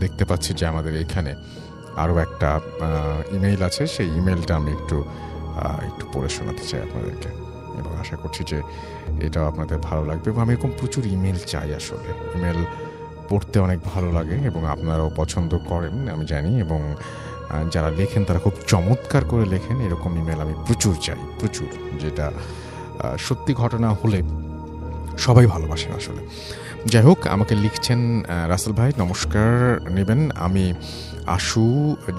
দেখতে পাচ্ছি যে আমাদের এখানে আরও একটা ইমেইল আছে, সেই ইমেইলটা আমি একটু পড়ে শোনাতে চাই আপনাদেরকে এবং আশা করছি যে এটাও আপনাদের ভালো লাগবে। এবং আমি এরকম প্রচুর ইমেল চাই, আসলে ইমেল পড়তে অনেক ভালো লাগে এবং আপনারাও পছন্দ করেন আমি জানি, এবং যারা লেখেন তারা খুব চমৎকার করে লেখেন। এরকম ইমেল আমি প্রচুর চাই, প্রচুর, যেটা সত্যি ঘটনা হলে সবাই ভালোবাসেন আসলে। যাই হোক, আমাকে লিখছেন রাসেল ভাই, নমস্কার নেবেন, আমি আশু,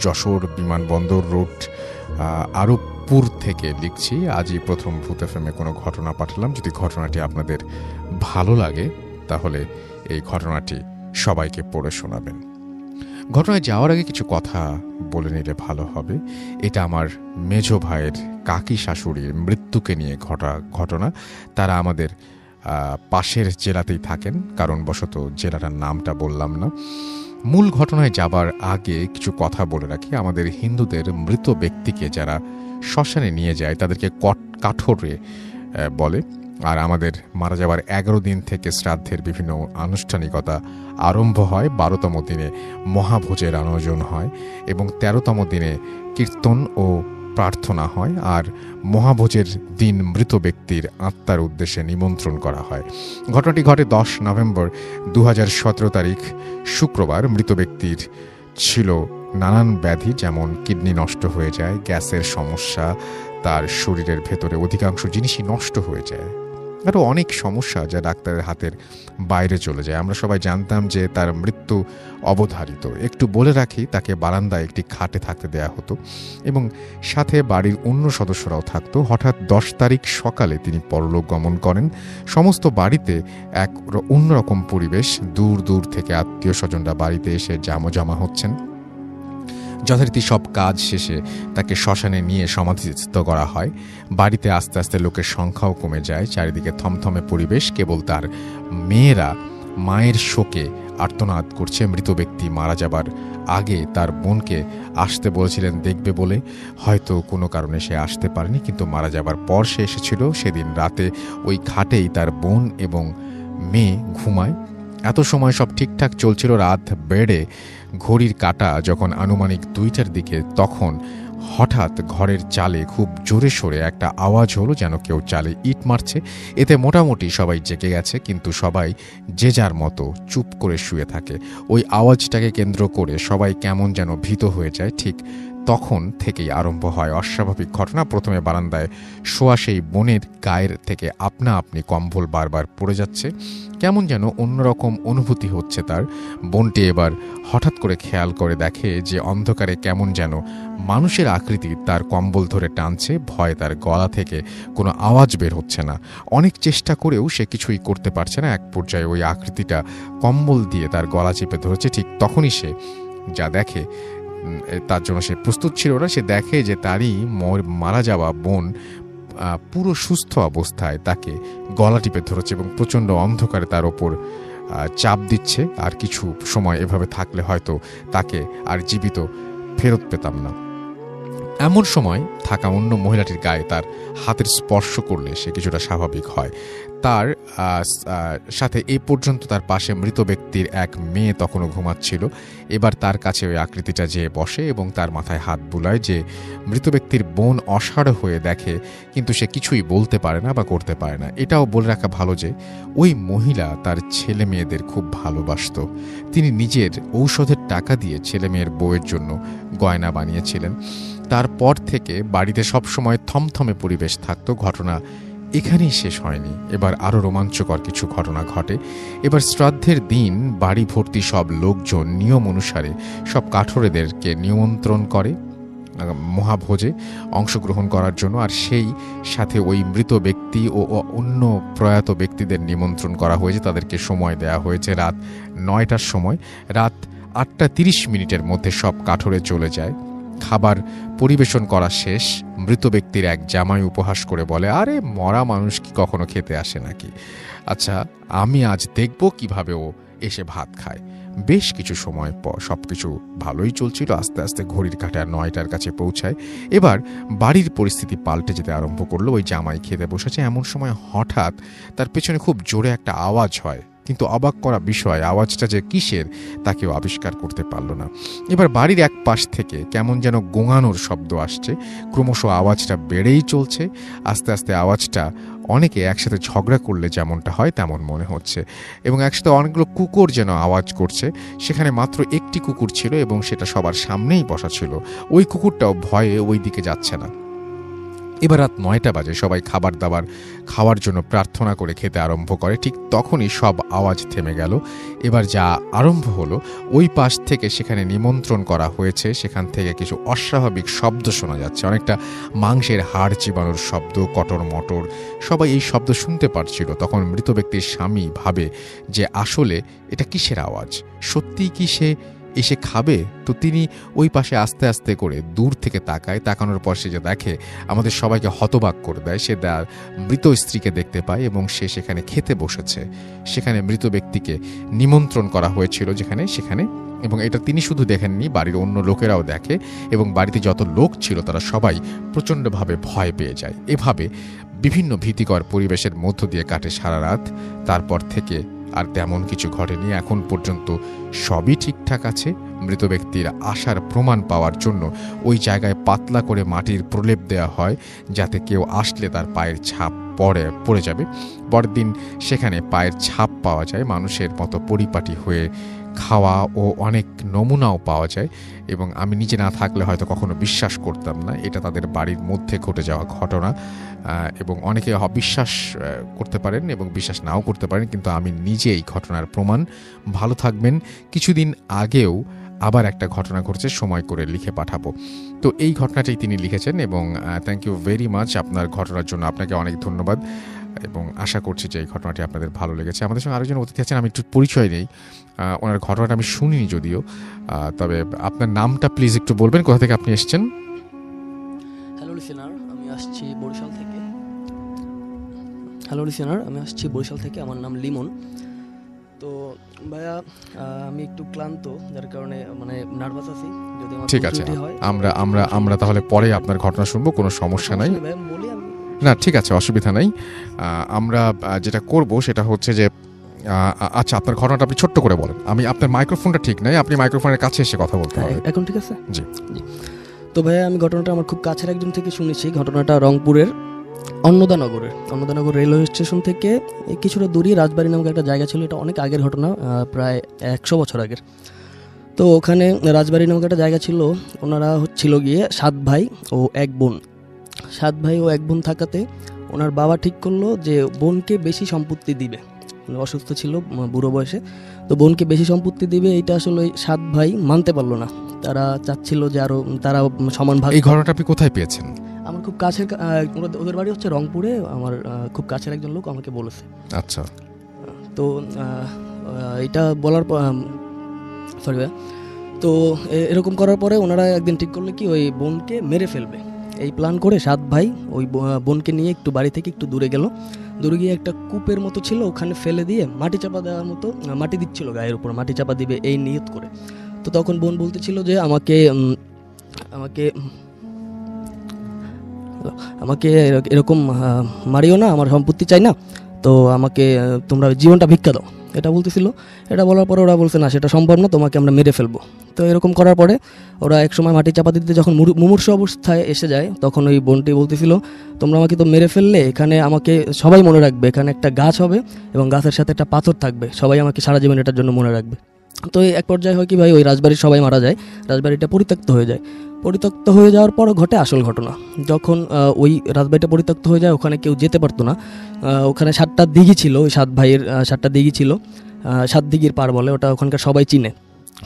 যশোর বিমানবন্দর রোড আরবপুর থেকে লিখছি। আজই প্রথম ভূত এফএমে কোনো ঘটনা পাঠালাম। যদি ঘটনাটি আপনাদের ভালো লাগে তাহলে এই ঘটনাটি সবাইকে পড়ে শোনাবেন। ঘটনায় যাওয়ার আগে কিছু কথা বলে নিলে ভালো হবে। এটা আমার মেজ ভাইয়ের কাকি শাশুড়ির মৃত্যুকে নিয়ে ঘটনা। তারা আমাদের পাশের জেলাতেই থাকেন, কারণবশত জেলাটার নামটা বললাম না। মূল ঘটনায় যাবার আগে কিছু কথা বলে রাখি। আমাদের হিন্দুদের মৃত ব্যক্তিকে যারা শ্মশানে নিয়ে যায় তাদেরকে কাঠোরে বলে। আর আমাদের মারা যাবার 11 দিন থেকে শ্রাদ্ধের বিভিন্ন আনুষ্ঠানিকতা আরম্ভ হয়। 12তম দিনে মহাভোজের আয়োজন হয় এবং 13তম দিনে কীর্তন ও প্রার্থনা হয়। আর মহাভোজের দিন মৃত ব্যক্তির আত্মার উদ্দেশ্যে নিমন্ত্রণ করা হয়। ঘটনাটি ঘটে 10 নভেম্বর 2017 তারিখ শুক্রবার। মৃত ব্যক্তির ছিল নানান ব্যাধি, যেমন কিডনি নষ্ট হয়ে যায়, গ্যাসের সমস্যা, তার শরীরের ভেতরে অধিকাংশ জিনিসই নষ্ট হয়ে যায়, আরও অনেক সমস্যা যা ডাক্তারের হাতের বাইরে চলে যায়। আমরা সবাই জানতাম যে তার মৃত্যু অবধারিত। একটু বলে রাখি, তাকে বারান্দায় একটি খাটে থাকতে দেয়া হতো এবং সাথে বাড়ির অন্য সদস্যরাও থাকতো। হঠাৎ 10 তারিখ সকালে তিনি পরলোক গমন করেন। সমস্ত বাড়িতে এক অন্যরকম পরিবেশ। দূর দূর থেকে আত্মীয় স্বজনরা বাড়িতে এসে জমা হচ্ছেন। যথারীতি সব কাজ শেষে তাকে শ্মশানে নিয়ে সমাধিস্থ করা হয়। বাড়িতে আস্তে আস্তে লোকের সংখ্যাও কমে যায়। চারিদিকে থমথমে পরিবেশ। কেবল তার মেয়েরা মায়ের শোকে আর্তনাদ করছে। মৃত ব্যক্তি মারা যাবার আগে তার বোনকে আসতে বলেছিলেন দেখবে বলে, হয়তো কোনো কারণে সে আসতে পারেনি, কিন্তু মারা যাবার পর সে এসেছিল। সেদিন রাতে ওই খাটেই তার বোন এবং মেয়ে ঘুমায়। এত সময় সব ঠিকঠাক চলছিল। রাত বেড়ে ঘড়ির কাঁটা যখন আনুমানিক 2টার দিকে, তখন হঠাৎ ঘরের চালে খুব জোরে সোরে একটা আওয়াজ হলো, যেন কেউ চালে ইট মারছে। এতে মোটামুটি সবাই জেগে গেছে, কিন্তু সবাই যে যার মতো চুপ করে শুয়ে থাকে। ওই আওয়াজটাকে কেন্দ্র করে সবাই কেমন যেন ভীত হয়ে যায়। ঠিক তখন থেকেই আরম্ভ হয় অস্বাভাবিক ঘটনা। প্রথমে বারান্দায় শোয়া সেই বোনের গায়ের থেকে আপনা আপনি কম্বল বারবার পড়ে যাচ্ছে। কেমন যেন অন্যরকম অনুভূতি হচ্ছে তার। বোনটি এবার হঠাৎ করে খেয়াল করে দেখে যে অন্ধকারে কেমন যেন মানুষের আকৃতি তার কম্বল ধরে টানছে। ভয়ে তার গলা থেকে কোনো আওয়াজ বের হচ্ছে না। অনেক চেষ্টা করেও সে কিছুই করতে পারছে না। এক পর্যায়ে ওই আকৃতিটা কম্বল দিয়ে তার গলা চেপে ধরেছে। ঠিক তখনই সে যা দেখে, তার জন্য সে প্রস্তুত ছিল না। সে দেখে যে তারই মারা যাওয়া বোন পুরো সুস্থ অবস্থায় তাকে গলা টিপে ধরেছে এবং প্রচণ্ড অন্ধকারে তার ওপর চাপ দিচ্ছে। আর কিছু সময় এভাবে থাকলে হয়তো তাকে আর জীবিত ফেরত পেতাম না। এমন সময় থাকা অন্য মহিলাটির গায়ে তার হাতের স্পর্শ করলে সে কিছুটা স্বাভাবিক হয়। তার সাথে এই পর্যন্ত তার পাশে মৃত ব্যক্তির এক মেয়ে তখনও ঘুমাচ্ছিল। এবার তার কাছে ওই আকৃতিটা যেয়ে বসে এবং তার মাথায় হাত বুলায়। যে মৃত ব্যক্তির বোন অসাড় হয়ে দেখে, কিন্তু সে কিছুই বলতে পারে না বা করতে পারে না। এটাও বলে রাখা ভালো যে ওই মহিলা তার ছেলে মেয়েদের খুব ভালোবাসত। তিনি নিজের ঔষধের টাকা দিয়ে ছেলে মেয়ের বউয়ের জন্য গয়না বানিয়েছিলেন। তারপর থেকে বাড়িতে সবসময় থমথমে পরিবেশ থাকতো। ঘটনা এখানেই শেষ হয়নি। এবার আরও রোমাঞ্চকর কিছু ঘটনা ঘটে। এবার শ্রাদ্ধের দিন বাড়ি ভর্তি সব লোকজন নিয়ম অনুসারে সব কাঠুরেদেরকে নিমন্ত্রণ করে মহাভোজে অংশগ্রহণ করার জন্য। আর সেই সাথে ওই মৃত ব্যক্তি ও অন্য প্রয়াত ব্যক্তিদের নিমন্ত্রণ করা হয়েছে। তাদেরকে সময় দেয়া হয়েছে রাত 9টার সময়। রাত 8:30 মধ্যে সব কাঠুরে চলে যায়। খাবার পরিবেশন করা শেষ। মৃত ব্যক্তির এক জামাই উপহাস করে বলে, আরে মরা মানুষ কি কখনো খেতে আসে নাকি? আচ্ছা, আমি আজ দেখব কিভাবে ও এসে ভাত খায়। বেশ কিছু সময় পর সবকিছু ভালোই চলছিল। আস্তে আস্তে ঘড়ির কাঁটা 9টার কাছে পৌঁছায়। এবার বাড়ির পরিস্থিতি পাল্টে যেতে আরম্ভ করলো। ওই জামাই খেতে বসেছে, এমন সময় হঠাৎ তার পেছনে খুব জোরে একটা আওয়াজ হয়। কিন্তু অবাক করা বিষয়, আওয়াজটা যে কিসের তা কেউ আবিষ্কার করতে পারল না। এবার বাড়ির এক পাশ থেকে কেমন যেন গোঙানোর শব্দ আসছে। ক্রমশ আওয়াজটা বেড়েই চলছে। আস্তে আস্তে আওয়াজটা অনেকে একসাথে ঝগড়া করলে যেমনটা হয় তেমন মনে হচ্ছে, এবং একসাথে অনেকগুলো কুকুর যেন আওয়াজ করছে। সেখানে মাত্র একটি কুকুর ছিল এবং সেটা সবার সামনেই বসা ছিল। ওই কুকুরটাও ভয়ে ওই দিকে যাচ্ছে না। এবার রাত 9টা বাজে। সবাই খাবার দাবার খাওয়ার জন্য প্রার্থনা করে খেতে আরম্ভ করে। ঠিক তখনই সব আওয়াজ থেমে গেল। এবার যা আরম্ভ হলো, ওই পাশ থেকে সেখানে নিমন্ত্রণ করা হয়েছে সেখান থেকে কিছু অস্বাভাবিক শব্দ শোনা যাচ্ছে। অনেকটা মাংসের হাড় চিবানোর শব্দ, কটর মটর। সবাই এই শব্দ শুনতে পারছিল। তখন মৃত ব্যক্তির স্বামী ভাবে যে আসলে এটা কিসের আওয়াজ, সত্যিই কি সে এসে খাবে? তো তিনি ওই পাশে আস্তে আস্তে করে দূর থেকে তাকায়। তাকানোর পর সে যে দেখে, আমাদের সবাইকে হতবাক করে দেয়। সে তার মৃত স্ত্রীকে দেখতে পায় এবং সে সেখানে খেতে বসেছে। সেখানে মৃত ব্যক্তিকে নিমন্ত্রণ করা হয়েছিল, সেখানে এবং এটা তিনি শুধু দেখেননি, বাড়ির অন্য লোকেরাও দেখে এবং বাড়িতে যত লোক ছিল তারা সবাই প্রচণ্ডভাবে ভয় পেয়ে যায়। এভাবে বিভিন্ন ভীতিকর পরিবেশের মধ্য দিয়ে কাটে সারা রাত। তারপর থেকে আর তেমন কিছু ঘটেনি। এখন পর্যন্ত সবই ঠিকঠাক আছে। মৃত ব্যক্তির আসার প্রমাণ পাওয়ার জন্য ওই জায়গায় পাতলা করে মাটির প্রলেপ দেওয়া হয়, যাতে কেউ আসলে তার পায়ের ছাপ পড়ে যাবে। পরের দিন সেখানে পায়ের ছাপ পাওয়া যায়, মানুষের মতো পরিপাটি হয়ে খাওয়া ও অনেক নমুনাও পাওয়া যায়। এবং আমি নিজে না থাকলে হয়তো কখনো বিশ্বাস করতাম না এটা তাদের বাড়ির মধ্যে ঘটে যাওয়া ঘটনা। এবং অনেকে বিশ্বাস করতে পারেন এবং বিশ্বাস নাও করতে পারেন, কিন্তু আমি নিজে এই ঘটনার প্রমাণ। ভালো থাকবেন। কিছুদিন আগেও আবার একটা ঘটনা ঘটেছে, সময় করে লিখে পাঠাবো। তো এই ঘটনাটাই তিনি লিখেছেন এবং থ্যাংক ইউ ভেরি মাচ আপনার ঘটনার জন্য। আপনাকে অনেক ধন্যবাদ এবং আশা করছি যে এই ঘটনাটি আপনাদের ভালো লেগেছে। আমাদের সঙ্গে আরেকজন অতিথি আছেন, আমি একটু পরিচয় নেই। ওনার ঘটনাটা আমি শুনিনি যদিও, তবে আপনার নামটা প্লিজ একটু বলবেন, কোথা থেকে আপনি এসেছেন? হ্যালো লিসেনার, আমি আসছি বরিশাল থেকে। আমার নাম লিমন। তো ভাইয়া, আমি একটু ক্লান্ত, যার কারণে মানে নার্ভাস আছি। যদি আমার ঠিক আছে, আমরা তাহলে পরে আপনার ঘটনা শুনবো, কোনো সমস্যা নাই। না ঠিক আছে, অসুবিধা নাই। আমরা যেটা করব সেটা হচ্ছে যে আচ্ছা, আপনার ঘটনাটা আপনি ছোট্ট করে বলেন। আমি আপনার মাইক্রোফোনটা ঠিক নাই, আপনি মাইক্রোফোনের কাছে এসে কথা বলতে হবে। এখন ঠিক আছে? জি। তো ভাইয়া, আমি ঘটনাটা আমার খুব কাছের একজন থেকে শুনেছি। ঘটনাটা রংপুরের অন্নদানগর রেলওয়ে স্টেশন থেকে কিছুটা দূরে রাজবাড়ি নামক একটা জায়গা ছিল। এটা অনেক আগের ঘটনা, প্রায় 100 বছর আগের। তো ওখানে রাজবাড়ি নামক একটা জায়গা ছিল। ওনারা ছিল গিয়ে 7 ভাই ও 1 বোন। 7 ভাই ও 1 বোন থাকাতে ওনার বাবা ঠিক করলো যে বোনকে বেশি সম্পত্তি দিবে। অসুস্থ ছিল, বুড়ো বয়সে, তো বোনকে বেশি সম্পত্তি দিবে। এইটা আসলে 7 ভাই মানতে পারলো না। তারা চাচ্ছিল যে আরো তারা সমান ভাগ। এই ঘটনাটা আপনি কোথায় পেয়েছেন? আমার খুব কাছের, ওদের বাড়ি হচ্ছে রংপুরে। আমার খুব কাছের একজন লোক আমাকে বলেছে। আচ্ছা। তো এটা বলার পর সরি ভাই, তো এরকম করার পরে ওনারা একদিন ঠিক করলো কি ওই বোনকে মেরে ফেলবে। এই প্ল্যান করে 7 ভাই ওই বোনকে নিয়ে একটু বাড়ি থেকে একটু দূরে গেল। দূরে গিয়ে একটা কূপের মতো ছিল, ওখানে ফেলে দিয়ে মাটি চাপা দেওয়ার মতো, মাটি দিচ্ছিল গায়ের উপর, মাটি চাপা দিবে এই নিয়ত করে। তো তখন বোন বলতেছিল যে আমাকে এরকম মারিও না, আমার সম্পত্তি চাই না, তো আমাকে তোমরা জীবনটা ভিক্ষা দাও, এটা বলতেছিল। এটা বলার পরে ওরা বলছে না, সেটা সম্ভব না, তোমাকে আমরা মেরে ফেলবো। তো এরকম করার পরে ওরা একসময় মাটি চাপা দিতে যখন মুমূর্ষু অবস্থায় এসে যায়, তখন ওই বোনটি বলতেছিল, তোমরা আমাকে তো মেরে ফেললে, এখানে আমাকে সবাই মনে রাখবে, এখানে একটা গাছ হবে এবং গাছের সাথে একটা পাথর থাকবে, সবাই আমাকে সারা জীবন এটার জন্য মনে রাখবে। তো এক পর্যায়ে হয় কি ভাই, ওই রাজবাড়ির সবাই মারা যায়, রাজবাড়িটা পরিত্যক্ত হয়ে যায়। পরিত্যক্ত হয়ে যাওয়ার পর ঘটে আসল ঘটনা। যখন ওই রাজবাড়িটা পরিত্যক্ত হয়ে যায়, ওখানে কেউ যেতে পারতো না। ওখানে 7টা দিঘি ছিল, ওই 7 ভাইয়ের 7টা দিঘি ছিল, 7 দিঘির পার বলে ওটা, ওখানকার সবাই চিনে,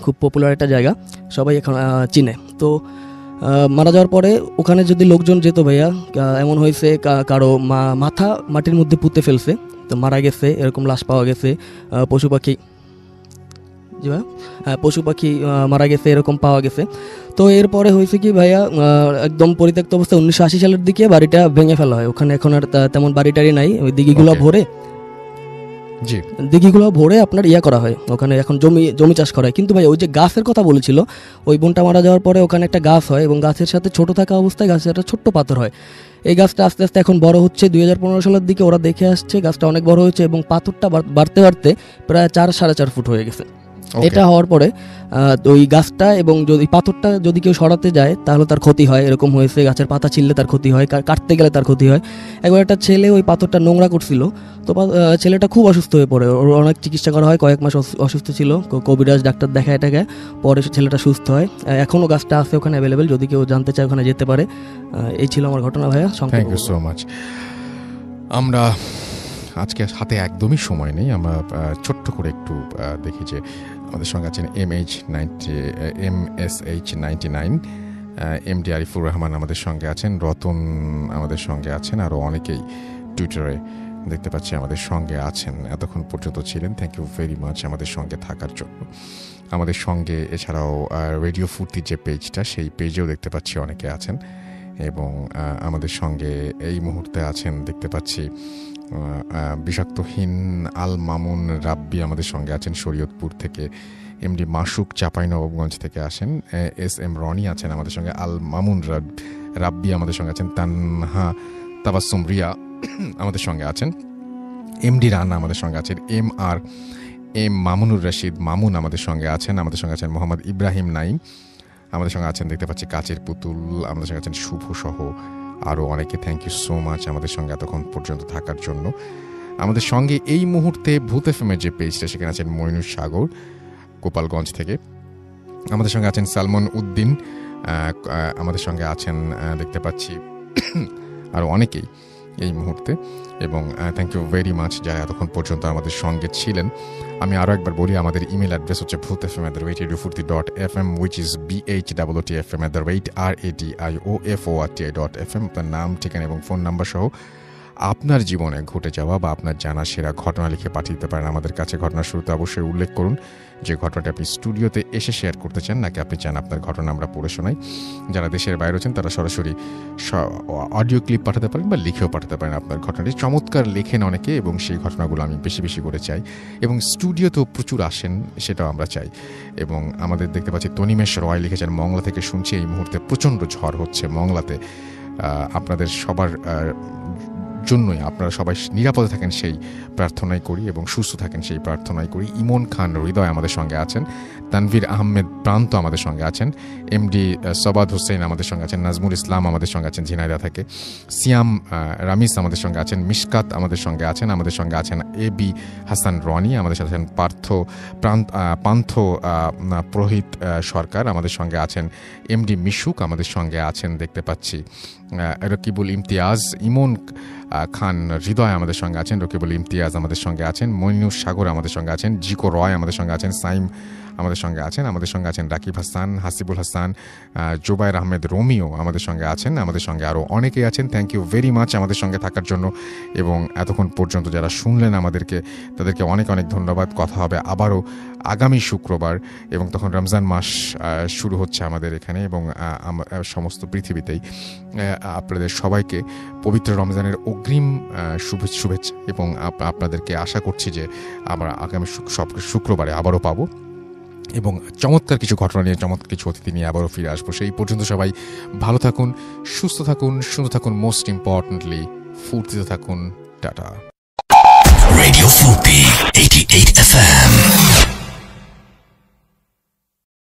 খুব পপুলার একটা জায়গা, সবাই এখন চিনে। তো মারা যাওয়ার পরে ওখানে যদি লোকজন যেত ভাইয়া, এমন হয়েছে কারো মাথা মাটির মধ্যে পুঁতে ফেলছে, তো মারা গেছে, এরকম লাশ পাওয়া গেছে। পশু পাখি মারা গেছে, এরকম পাওয়া গেছে। তো এরপরে হয়েছে কি ভাইয়া, একদম পরিত্যক্ত অবস্থায় 1980 সালের দিকে বাড়িটা ভেঙে ফেলা হয়। ওখানে এখন আর তেমন বাড়িটারি নাই, ওই দিঘিগুলো ভরে আপনার করা হয়, ওখানে এখন জমি চাষ করা হয়। কিন্তু ভাই ওই যে গাছের কথা বলেছিল, ওই বোনটা মারা যাওয়ার পরে ওখানে একটা গাছ হয় এবং গাছের সাথে ছোট থাকা অবস্থায় গাছের একটা ছোট্ট পাথর হয়। এই গাছটা আস্তে আস্তে এখন বড় হচ্ছে। 2015 সালের দিকে ওরা দেখে আসছে গাছটা অনেক বড় হয়েছে এবং পাথরটা বাড়তে বাড়তে প্রায় 4-4.5 ফুট হয়ে গেছে। এটা হওয়ার পরে ওই গাছটা এবং যদি পাথরটা যদি কেউ সরাতে যায় তাহলে তার ক্ষতি হয়, এরকম হয়েছে। গাছের পাতা ছিললে তার ক্ষতি হয়, কাটতে গেলে তার ক্ষতি হয়। একবার একটা ছেলে ওই পাথরটা নোংরা করছিল, তো ছেলেটা খুব অসুস্থ হয়ে পড়ে, ওর অনেক চিকিৎসা করা হয়, কয়েক মাস অসুস্থ ছিল, কবিরাজ ডাক্তার দেখায় এটাকে, পরে ছেলেটা সুস্থ হয়। এখনও গাছটা আছে ওখানে অ্যাভেলেবেল, যদি কেউ জানতে চায় ওখানে যেতে পারে। এই ছিল আমার ঘটনা ভাইয়া। Thank you so much. আমরা আজকে হাতে একদমই সময় নেই, আমরা ছোট্ট করে একটু দেখি যে আমাদের সঙ্গে আছেন MSH99, MD আরিফুর রহমান আমাদের সঙ্গে আছেন, রতন আমাদের সঙ্গে আছেন, আরও অনেকেই টুইটারে দেখতে পাচ্ছি আমাদের সঙ্গে আছেন, এতক্ষণ পর্যন্ত ছিলেন। থ্যাংক ইউ ভেরি মাচ আমাদের সঙ্গে থাকার জন্য। আমাদের সঙ্গে এছাড়াও রেডিও ফুর্তির যে পেজটা, সেই পেজেও দেখতে পাচ্ছি অনেকে আছেন এবং আমাদের সঙ্গে এই মুহূর্তে আছেন দেখতে পাচ্ছি বিষাক্তহীন আল মামুন রাব্বি আমাদের সঙ্গে আছেন শরীয়তপুর থেকে, এমডি মাসুক চাঁপাইনবাবগঞ্জ থেকে আসেন, এস এম রনি আছেন আমাদের সঙ্গে, আল মামুন রাব্বি আমাদের সঙ্গে আছেন, তানহা তাবাসসুম রিয়া আমাদের সঙ্গে আছেন, এমডি রানা আমাদের সঙ্গে আছেন, এম মামুনুর রশিদ মামুন আমাদের সঙ্গে আছেন, আমাদের সঙ্গে আছেন মোহাম্মদ ইব্রাহিম নাইম আমাদের সঙ্গে আছেন, দেখতে পাচ্ছি কাচের পুতুল আমাদের সঙ্গে আছেন, শুভ সহ আরও অনেকে। থ্যাংক ইউ সো মাচ আমাদের সঙ্গে এতক্ষণ পর্যন্ত থাকার জন্য। আমাদের সঙ্গে এই মুহূর্তে ভূত এফএমের যে পেজটা সেখানে আছেন মইনুর সাগর গোপালগঞ্জ থেকে, আমাদের সঙ্গে আছেন সালমান উদ্দিন, আমাদের সঙ্গে আছেন দেখতে পাচ্ছি আরও অনেকেই এই মুহূর্তে, এবং থ্যাংক ইউ ভেরি মাচ যারা এতক্ষণ পর্যন্ত আমাদের সঙ্গে ছিলেন। আমি আরও একবার বলি, আমাদের ইমেল অ্যাড্রেস হচ্ছে bhutfm@radiofurti.fm, which is bhutfm@radiofurti.fm। আপনার নাম, ঠিকানা এবং ফোন নাম্বার সহ আপনার জীবনে ঘটে যাওয়া বা আপনার জানা সেরা ঘটনা লিখে পাঠিয়ে দিতে পারেন আমাদের কাছে। ঘটনার শুরুতে অবশ্যই উল্লেখ করুন যে ঘটনাটা আপনি স্টুডিওতে এসে শেয়ার করতে চান, নাকি আপনি চান আপনার ঘটনা আমরা পড়ে শোনাই। যারা দেশের বাইরে আছেন তারা সরাসরি অডিও ক্লিপ পাঠাতে পারেন বা লিখেও পাঠাতে পারেন আপনার ঘটনাটি। চমৎকার লেখেন অনেকে, এবং সেই ঘটনাগুলো আমি বেশি বেশি করে চাই, এবং স্টুডিওতেও প্রচুর আসেন, সেটাও আমরা চাই। এবং আমাদের দেখতে পাচ্ছি তনিমেশ রয় লিখেছেন, মংলা থেকে শুনছি এই মুহূর্তে প্রচণ্ড ঝড় হচ্ছে মংলাতে, আপনাদের সবার জন্যই আপনারা সবাই নিরাপদে থাকেন সেই প্রার্থনাই করি, এবং সুস্থ থাকেন সেই প্রার্থনাই করি। ইমন খান হৃদয় আমাদের সঙ্গে আছেন, তানভীর আহমেদ প্রান্ত আমাদের সঙ্গে আছেন, এমডি সবাদ হোসেন আমাদের সঙ্গে আছেন, নাজমুল ইসলাম আমাদের সঙ্গে আছেন ঝিনাইদহ থেকে, সিয়াম রামিস আমাদের সঙ্গে আছেন, মিশকাত আমাদের সঙ্গে আছেন, আমাদের সঙ্গে আছেন এ বি হাসান রনি, আমাদের সাথে আছেন পান্থ প্রহিত সরকার, আমাদের সঙ্গে আছেন এমডি মিশুক, আমাদের সঙ্গে আছেন দেখতে পাচ্ছি রকিবুল ইমতিয়াজ, ইমন খান হৃদয় আমাদের সঙ্গে আছেন, রকিবুল ইমতিয়াজ আমাদের সঙ্গে আছেন, মইনুর সাগর আমাদের সঙ্গে আছেন, জিকো রয় আমাদের সঙ্গে আছেন, সাইম আমাদের সঙ্গে আছেন, আমাদের সঙ্গে আছেন রাকিব হাসান, হাসিবুল হাসান, জোবায়ের আহমেদ রোমিও আমাদের সঙ্গে আছেন, আমাদের সঙ্গে আরও অনেকেই আছেন। থ্যাংক ইউ ভেরি মাচ আমাদের সঙ্গে থাকার জন্য, এবং এতক্ষণ পর্যন্ত যারা শুনলেন আমাদেরকে তাদেরকে অনেক অনেক ধন্যবাদ। কথা হবে আবারও আগামী শুক্রবার, এবং তখন রমজান মাস শুরু হচ্ছে আমাদের এখানে এবং সমস্ত পৃথিবীতেই। আপনাদের সবাইকে পবিত্র রমজানের অগ্রিম শুভেচ্ছা, এবং আপনাদেরকে আশা করছি যে আমরা আগামী শুক্রবারে আবারও পাবো, এবং চমৎকার কিছু ঘটনা নিয়ে, চমৎকার কিছু অতিথি নিয়ে আবারও ফিরে আসবো। সেই পর্যন্ত সবাই ভালো থাকুন, সুস্থ থাকুন, সুন্দর থাকুন, মোস্ট ইম্পর্টেন্টলি ফুর্তিতে থাকুন। টাটা। Radio Fupi 88 FM.